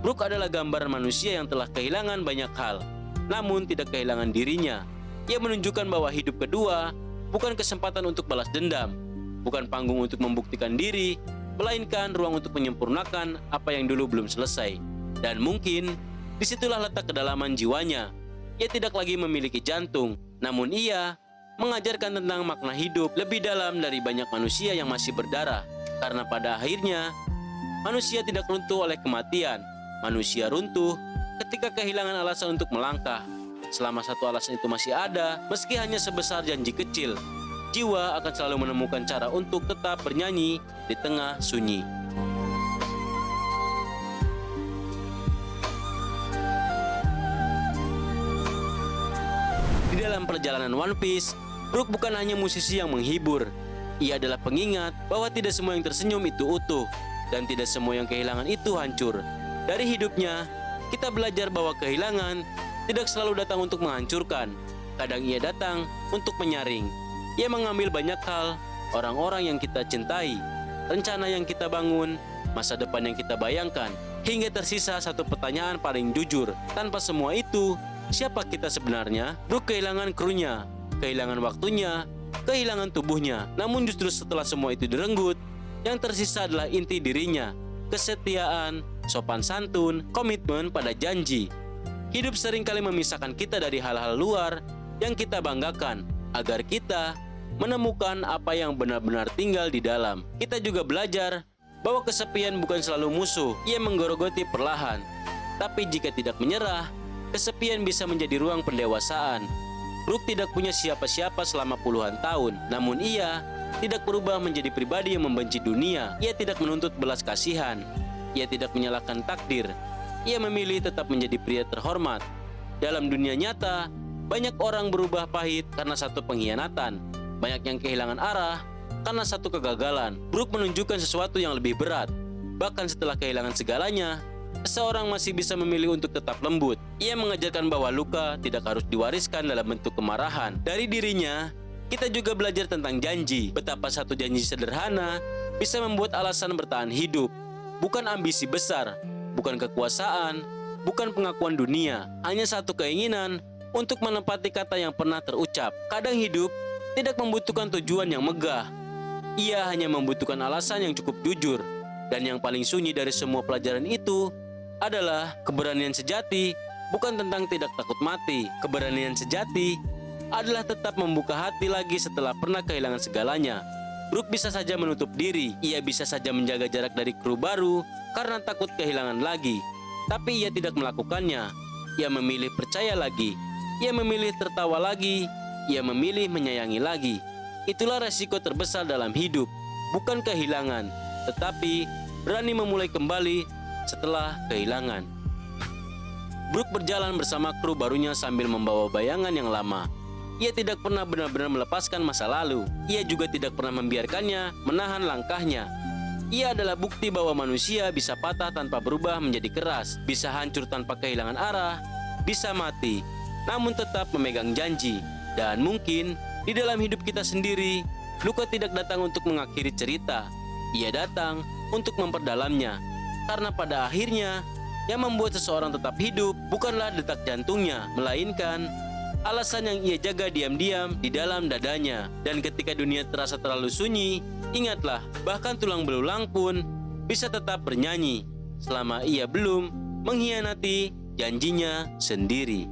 Brooke adalah gambaran manusia yang telah kehilangan banyak hal, namun tidak kehilangan dirinya. Ia menunjukkan bahwa hidup kedua bukan kesempatan untuk balas dendam, bukan panggung untuk membuktikan diri, melainkan ruang untuk menyempurnakan apa yang dulu belum selesai. Dan mungkin disitulah letak kedalaman jiwanya. Ia tidak lagi memiliki jantung, namun ia mengajarkan tentang makna hidup lebih dalam dari banyak manusia yang masih berdarah. Karena pada akhirnya, manusia tidak runtuh oleh kematian. Manusia runtuh ketika kehilangan alasan untuk melangkah. Selama satu alasan itu masih ada, meski hanya sebesar janji kecil, jiwa akan selalu menemukan cara untuk tetap bernyanyi di tengah sunyi. Di dalam perjalanan One Piece, Brooke bukan hanya musisi yang menghibur. Ia adalah pengingat bahwa tidak semua yang tersenyum itu utuh, dan tidak semua yang kehilangan itu hancur. Dari hidupnya, kita belajar bahwa kehilangan tidak selalu datang untuk menghancurkan. Kadang ia datang untuk menyaring. Ia mengambil banyak hal, orang-orang yang kita cintai, rencana yang kita bangun, masa depan yang kita bayangkan, hingga tersisa satu pertanyaan paling jujur. Tanpa semua itu, siapa kita sebenarnya? Brooke kehilangan krunya, kehilangan waktunya, kehilangan tubuhnya. Namun justru setelah semua itu direnggut, yang tersisa adalah inti dirinya, kesetiaan, sopan santun, komitmen pada janji. Hidup seringkali memisahkan kita dari hal-hal luar yang kita banggakan, agar kita menemukan apa yang benar-benar tinggal di dalam. Kita juga belajar bahwa kesepian bukan selalu musuh. Ia menggerogoti perlahan, Tapi jika tidak menyerah, kesepian bisa menjadi ruang pendewasaan. Brook tidak punya siapa-siapa selama puluhan tahun, namun ia tidak berubah menjadi pribadi yang membenci dunia. Ia tidak menuntut belas kasihan. Ia tidak menyalahkan takdir. Ia memilih tetap menjadi pria terhormat. Dalam dunia nyata, banyak orang berubah pahit karena satu pengkhianatan. Banyak yang kehilangan arah karena satu kegagalan. Brook menunjukkan sesuatu yang lebih berat. Bahkan setelah kehilangan segalanya, seseorang masih bisa memilih untuk tetap lembut. Ia mengajarkan bahwa luka tidak harus diwariskan dalam bentuk kemarahan. Dari dirinya, kita juga belajar tentang janji. Betapa satu janji sederhana bisa membuat alasan bertahan hidup. Bukan ambisi besar, bukan kekuasaan, bukan pengakuan dunia. Hanya satu keinginan untuk menepati kata yang pernah terucap. Kadang hidup tidak membutuhkan tujuan yang megah. Ia hanya membutuhkan alasan yang cukup jujur. Dan yang paling sunyi dari semua pelajaran itu adalah keberanian sejati bukan tentang tidak takut mati. Keberanian sejati adalah tetap membuka hati lagi setelah pernah kehilangan segalanya. Brook bisa saja menutup diri, ia bisa saja menjaga jarak dari kru baru karena takut kehilangan lagi. Tapi ia tidak melakukannya. Ia memilih percaya lagi, ia memilih tertawa lagi, ia memilih menyayangi lagi. Itulah resiko terbesar dalam hidup, bukan kehilangan, tetapi berani memulai kembali setelah kehilangan. Brook berjalan bersama kru barunya sambil membawa bayangan yang lama. Ia tidak pernah benar-benar melepaskan masa lalu. Ia juga tidak pernah membiarkannya menahan langkahnya. Ia adalah bukti bahwa manusia bisa patah tanpa berubah menjadi keras, bisa hancur tanpa kehilangan arah, bisa mati, namun tetap memegang janji. Dan mungkin di dalam hidup kita sendiri, luka tidak datang untuk mengakhiri cerita. Ia datang untuk memperdalamnya. Karena pada akhirnya, yang membuat seseorang tetap hidup bukanlah detak jantungnya, melainkan alasan yang ia jaga diam-diam di dalam dadanya. Dan ketika dunia terasa terlalu sunyi, ingatlah, bahkan tulang belulang pun bisa tetap bernyanyi selama ia belum mengkhianati janjinya sendiri.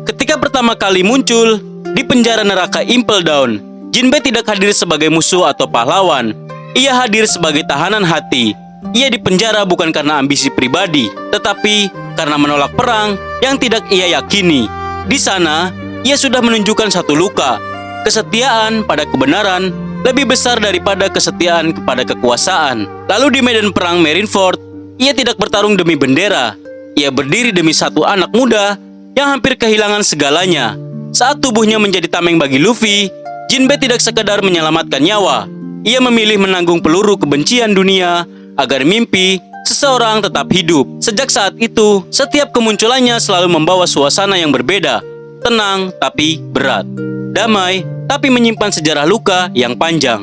Ketika pertama kali muncul di penjara neraka Impel Down, Jinbe tidak hadir sebagai musuh atau pahlawan. Ia hadir sebagai tahanan hati. Ia dipenjara bukan karena ambisi pribadi, tetapi karena menolak perang yang tidak ia yakini. Di sana, ia sudah menunjukkan satu luka. Kesetiaan pada kebenaran lebih besar daripada kesetiaan kepada kekuasaan. Lalu di medan perang Marineford, ia tidak bertarung demi bendera. Ia berdiri demi satu anak muda yang hampir kehilangan segalanya. Saat tubuhnya menjadi tameng bagi Luffy, Jinbe tidak sekedar menyelamatkan nyawa. Ia memilih menanggung peluru kebencian dunia agar mimpi seseorang tetap hidup. Sejak saat itu, setiap kemunculannya selalu membawa suasana yang berbeda. Tenang tapi berat. Damai tapi menyimpan sejarah luka yang panjang.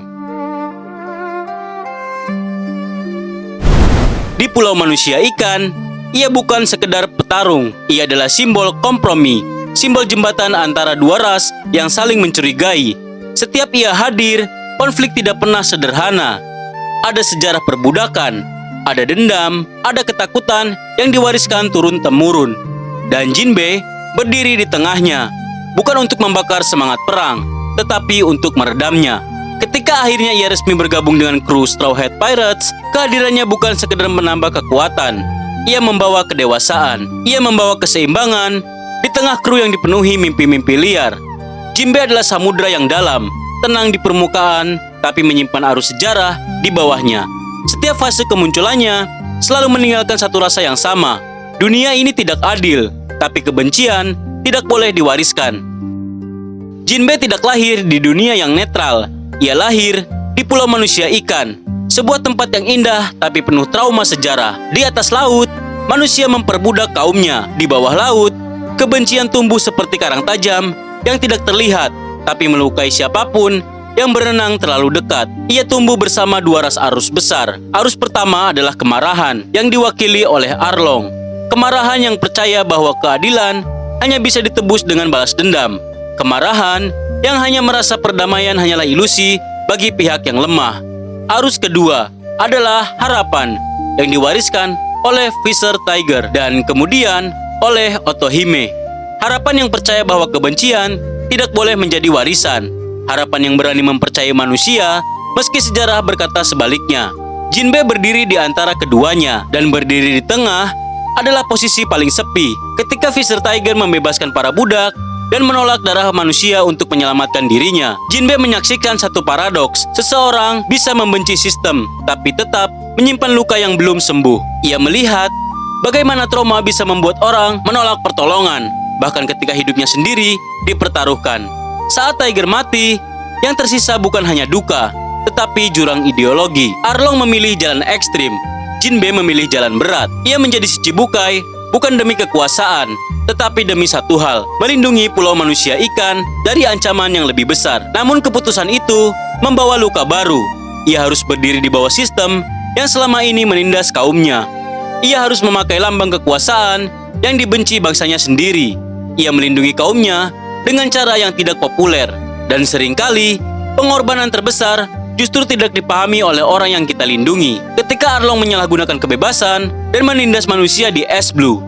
Di Pulau Manusia Ikan, ia bukan sekedar petarung. Ia adalah simbol kompromi, simbol jembatan antara dua ras yang saling mencurigai. Setiap ia hadir, konflik tidak pernah sederhana. Ada sejarah perbudakan, ada dendam, ada ketakutan yang diwariskan turun-temurun. Dan Jinbe berdiri di tengahnya, bukan untuk membakar semangat perang, tetapi untuk meredamnya. Ketika akhirnya ia resmi bergabung dengan kru Straw Hat Pirates, kehadirannya bukan sekedar menambah kekuatan. Ia membawa kedewasaan, ia membawa keseimbangan di tengah kru yang dipenuhi mimpi-mimpi liar. Jinbe adalah samudra yang dalam, tenang di permukaan, tapi menyimpan arus sejarah di bawahnya. Setiap fase kemunculannya selalu meninggalkan satu rasa yang sama. Dunia ini tidak adil, tapi kebencian tidak boleh diwariskan. Jinbe tidak lahir di dunia yang netral. Ia lahir di Pulau Manusia Ikan, sebuah tempat yang indah tapi penuh trauma sejarah. Di atas laut, manusia memperbudak kaumnya. Di bawah laut, kebencian tumbuh seperti karang tajam yang tidak terlihat, tapi melukai siapapun yang berenang terlalu dekat. Ia tumbuh bersama dua ras arus besar. Arus pertama adalah kemarahan yang diwakili oleh Arlong. Kemarahan yang percaya bahwa keadilan hanya bisa ditebus dengan balas dendam. Kemarahan yang hanya merasa perdamaian hanyalah ilusi bagi pihak yang lemah. Arus kedua adalah harapan yang diwariskan oleh Fisher Tiger dan kemudian oleh Otohime. Harapan yang percaya bahwa kebencian tidak boleh menjadi warisan. harapan yang berani mempercayai manusia, meski sejarah berkata sebaliknya. Jinbe berdiri di antara keduanya, dan berdiri di tengah adalah posisi paling sepi. Ketika Fisher Tiger membebaskan para budak dan menolak darah manusia untuk menyelamatkan dirinya, Jinbe menyaksikan satu paradoks. Seseorang bisa membenci sistem, tapi tetap menyimpan luka yang belum sembuh. Ia melihat bagaimana trauma bisa membuat orang menolak pertolongan, bahkan ketika hidupnya sendiri dipertaruhkan. Saat Tiger mati, yang tersisa bukan hanya duka, tetapi jurang ideologi. Arlong memilih jalan ekstrim, Jinbe memilih jalan berat. Ia menjadi si Cibukai bukan demi kekuasaan, tetapi demi satu hal, melindungi pulau manusia ikan dari ancaman yang lebih besar. Namun keputusan itu membawa luka baru. Ia harus berdiri di bawah sistem yang selama ini menindas kaumnya. Ia harus memakai lambang kekuasaan yang dibenci bangsanya sendiri. Ia melindungi kaumnya dengan cara yang tidak populer, dan seringkali pengorbanan terbesar justru tidak dipahami oleh orang yang kita lindungi. Ketika Arlong menyalahgunakan kebebasan dan menindas manusia di Es Blue,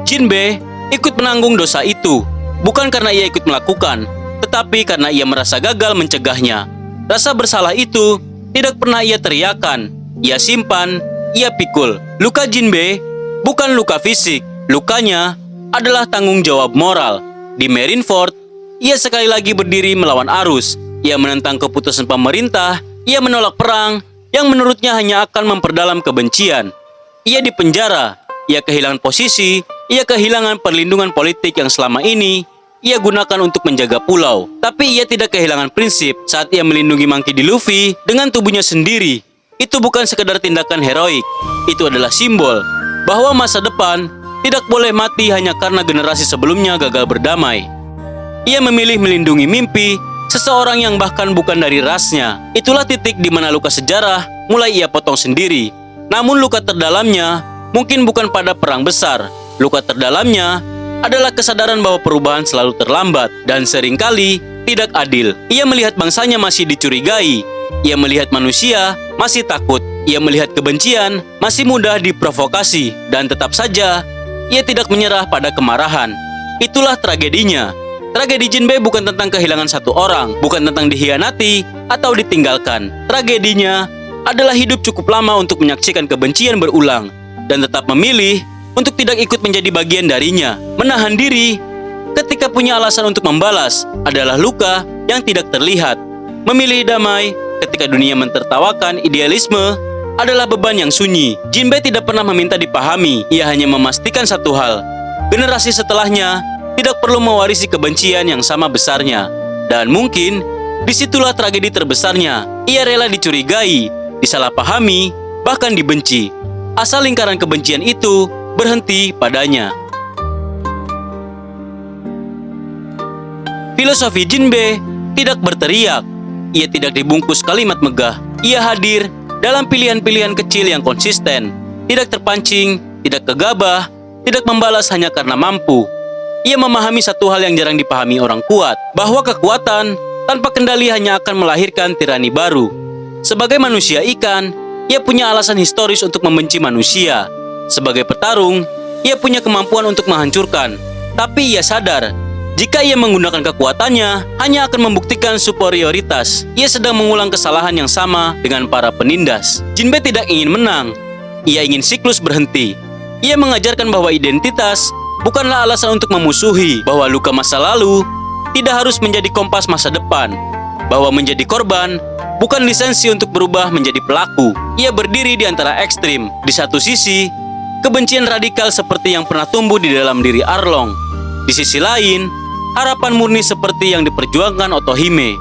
Jinbe ikut menanggung dosa itu, bukan karena ia ikut melakukan, tetapi karena ia merasa gagal mencegahnya. Rasa bersalah itu tidak pernah ia teriakan, ia simpan, ia pikul. Luka Jinbe bukan luka fisik, lukanya adalah tanggung jawab moral. Di Marineford, ia sekali lagi berdiri melawan arus. Ia menentang keputusan pemerintah. Ia menolak perang yang menurutnya hanya akan memperdalam kebencian. Ia dipenjara. Ia kehilangan posisi. Ia kehilangan perlindungan politik yang selama ini ia gunakan untuk menjaga pulau. Tapi ia tidak kehilangan prinsip saat ia melindungi Monkey D. Luffy dengan tubuhnya sendiri. Itu bukan sekedar tindakan heroik. Itu adalah simbol bahwa masa depan tidak boleh mati hanya karena generasi sebelumnya gagal berdamai. Ia memilih melindungi mimpi seseorang yang bahkan bukan dari rasnya. Itulah titik di mana luka sejarah mulai ia potong sendiri. Namun luka terdalamnya mungkin bukan pada perang besar. Luka terdalamnya adalah kesadaran bahwa perubahan selalu terlambat dan seringkali tidak adil. Ia melihat bangsanya masih dicurigai. Ia melihat manusia masih takut. Ia melihat kebencian masih mudah diprovokasi. Dan tetap saja ia tidak menyerah pada kemarahan. Itulah tragedinya. Tragedi Jinbe bukan tentang kehilangan satu orang, bukan tentang dihianati atau ditinggalkan. Tragedinya adalah hidup cukup lama untuk menyaksikan kebencian berulang dan tetap memilih untuk tidak ikut menjadi bagian darinya. Menahan diri ketika punya alasan untuk membalas adalah luka yang tidak terlihat. Memilih damai ketika dunia mentertawakan idealisme adalah beban yang sunyi. Jinbe tidak pernah meminta dipahami. Ia hanya memastikan satu hal: generasi setelahnya tidak perlu mewarisi kebencian yang sama besarnya. Dan mungkin disitulah tragedi terbesarnya. Ia rela dicurigai, disalahpahami, bahkan dibenci, asal lingkaran kebencian itu berhenti padanya. Filosofi Jinbe tidak berteriak. Ia tidak dibungkus kalimat megah. Ia hadir dalam pilihan-pilihan kecil yang konsisten, tidak terpancing, tidak gegabah, tidak membalas hanya karena mampu. Ia memahami satu hal yang jarang dipahami orang kuat, bahwa kekuatan tanpa kendali hanya akan melahirkan tirani baru. Sebagai manusia ikan, ia punya alasan historis untuk membenci manusia. Sebagai petarung, ia punya kemampuan untuk menghancurkan. Tapi ia sadar, jika ia menggunakan kekuatannya, hanya akan membuktikan superioritas. Ia sedang mengulang kesalahan yang sama dengan para penindas. Jinbe tidak ingin menang, ia ingin siklus berhenti. Ia mengajarkan bahwa identitas bukanlah alasan untuk memusuhi, bahwa luka masa lalu tidak harus menjadi kompas masa depan, bahwa menjadi korban bukan lisensi untuk berubah menjadi pelaku. Ia berdiri di antara ekstrim. Di satu sisi, kebencian radikal seperti yang pernah tumbuh di dalam diri Arlong. Di sisi lain, harapan murni seperti yang diperjuangkan Otohime.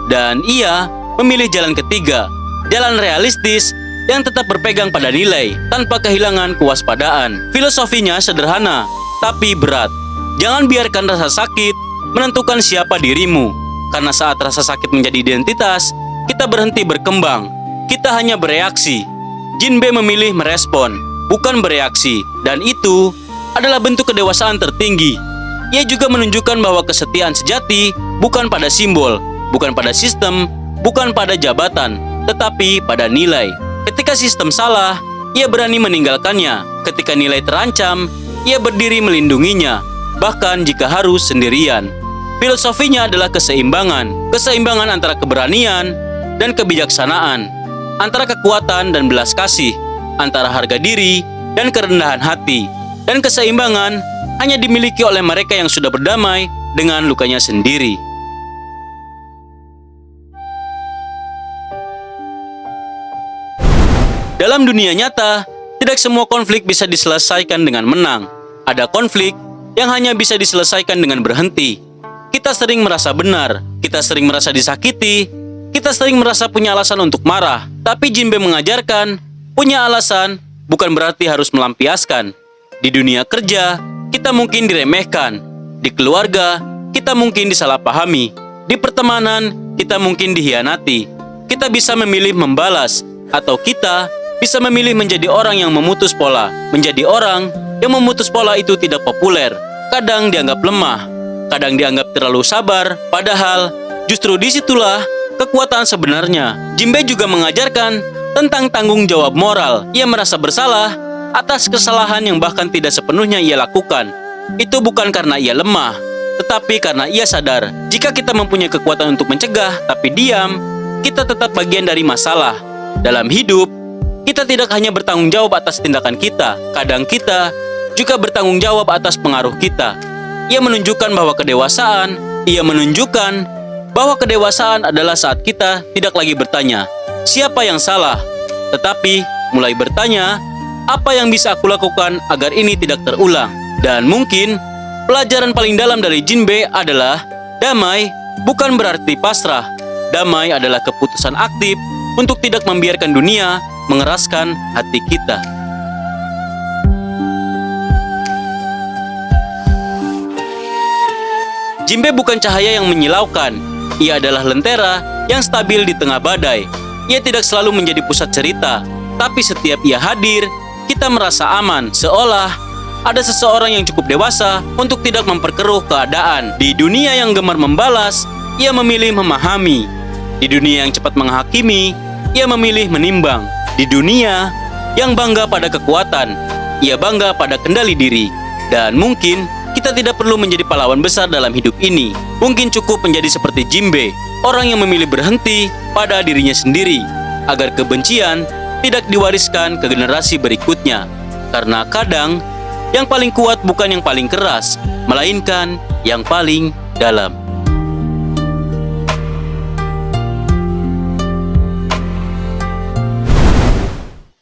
Dan ia memilih jalan ketiga, jalan realistis yang tetap berpegang pada nilai tanpa kehilangan kewaspadaan. Filosofinya sederhana, tapi berat. Jangan biarkan rasa sakit menentukan siapa dirimu. Karena saat rasa sakit menjadi identitas, kita berhenti berkembang. Kita hanya bereaksi. Jinbe memilih merespon, bukan bereaksi. Dan itu adalah bentuk kedewasaan tertinggi. Ia juga menunjukkan bahwa kesetiaan sejati bukan pada simbol, bukan pada sistem, bukan pada jabatan, tetapi pada nilai. Ketika sistem salah, ia berani meninggalkannya. Ketika nilai terancam, ia berdiri melindunginya, bahkan jika harus sendirian. Filosofinya adalah keseimbangan. Keseimbangan antara keberanian dan kebijaksanaan, antara kekuatan dan belas kasih, antara harga diri dan kerendahan hati. Dan keseimbangan hanya dimiliki oleh mereka yang sudah berdamai dengan lukanya sendiri. Dalam dunia nyata, tidak semua konflik bisa diselesaikan dengan menang. Ada konflik yang hanya bisa diselesaikan dengan berhenti. Kita sering merasa benar, kita sering merasa disakiti, kita sering merasa punya alasan untuk marah. Tapi Jinbe mengajarkan, punya alasan bukan berarti harus melampiaskan. Di dunia kerja, kita mungkin diremehkan. Di keluarga, kita mungkin disalahpahami. Di pertemanan, kita mungkin dikhianati. Kita bisa memilih membalas, atau kita bisa memilih menjadi orang yang memutus pola. Menjadi orang yang memutus pola itu tidak populer. Kadang dianggap lemah, kadang dianggap terlalu sabar. Padahal justru disitulah kekuatan sebenarnya. Jinbe juga mengajarkan tentang tanggung jawab moral. Ia merasa bersalah atas kesalahan yang bahkan tidak sepenuhnya ia lakukan. Itu bukan karena ia lemah, tetapi karena ia sadar jika kita mempunyai kekuatan untuk mencegah tapi diam, kita tetap bagian dari masalah. Dalam hidup, kita tidak hanya bertanggung jawab atas tindakan kita, kadang kita juga bertanggung jawab atas pengaruh kita. Ia menunjukkan bahwa kedewasaan adalah saat kita tidak lagi bertanya, siapa yang salah? Tetapi mulai bertanya, apa yang bisa aku lakukan agar ini tidak terulang? Dan mungkin pelajaran paling dalam dari Jinbe adalah damai bukan berarti pasrah. Damai adalah keputusan aktif untuk tidak membiarkan dunia mengeraskan hati kita. Jinbe bukan cahaya yang menyilaukan. Ia adalah lentera yang stabil di tengah badai. Ia tidak selalu menjadi pusat cerita, tapi setiap ia hadir, kita merasa aman, seolah ada seseorang yang cukup dewasa untuk tidak memperkeruh keadaan. Di dunia yang gemar membalas, ia memilih memahami. Di dunia yang cepat menghakimi, ia memilih menimbang. Di dunia yang bangga pada kekuatan, ia bangga pada kendali diri. Dan mungkin kita tidak perlu menjadi pahlawan besar dalam hidup ini. Mungkin cukup menjadi seperti Jinbe, orang yang memilih berhenti pada dirinya sendiri, agar kebencian tidak diwariskan ke generasi berikutnya. Karena kadang, yang paling kuat bukan yang paling keras, melainkan yang paling dalam.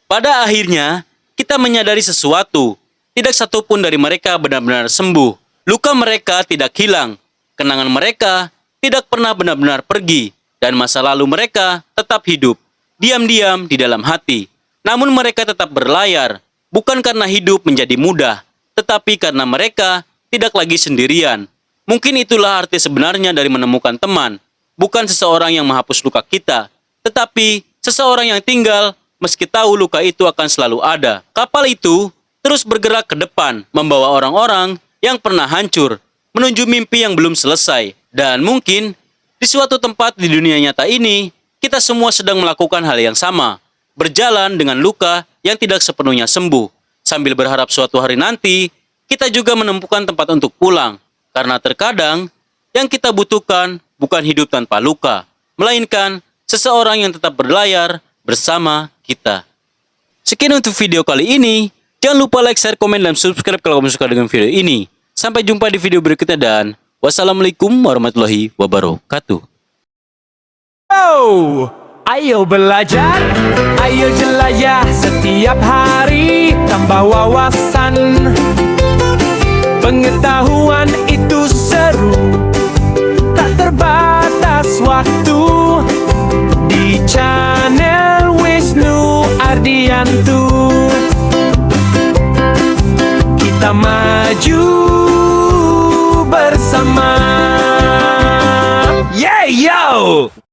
Pada akhirnya, kita menyadari sesuatu. Tidak satupun dari mereka benar-benar sembuh. Luka mereka tidak hilang. Kenangan mereka tidak pernah benar-benar pergi. Dan masa lalu mereka tetap hidup, diam-diam di dalam hati. Namun mereka tetap berlayar, bukan karena hidup menjadi mudah, tetapi karena mereka tidak lagi sendirian. Mungkin itulah arti sebenarnya dari menemukan teman. Bukan seseorang yang menghapus luka kita, tetapi seseorang yang tinggal meski tahu luka itu akan selalu ada. Kapal itu terus bergerak ke depan, membawa orang-orang yang pernah hancur, menuju mimpi yang belum selesai. Dan mungkin di suatu tempat di dunia nyata ini, kita semua sedang melakukan hal yang sama, berjalan dengan luka yang tidak sepenuhnya sembuh, sambil berharap suatu hari nanti, kita juga menemukan tempat untuk pulang. Karena terkadang, yang kita butuhkan bukan hidup tanpa luka, melainkan seseorang yang tetap berlayar bersama kita. Sekian untuk video kali ini. Jangan lupa like, share, komen, dan subscribe kalau kamu suka dengan video ini. Sampai jumpa di video berikutnya dan wassalamualaikum warahmatullahi wabarakatuh. Oh, ayo belajar, ayo jelajah setiap hari, tambah wawasan. Pengetahuan itu seru, tak terbatas waktu. Di channel Wisnu Ardiantu kita maju bersama. Yeah, yo!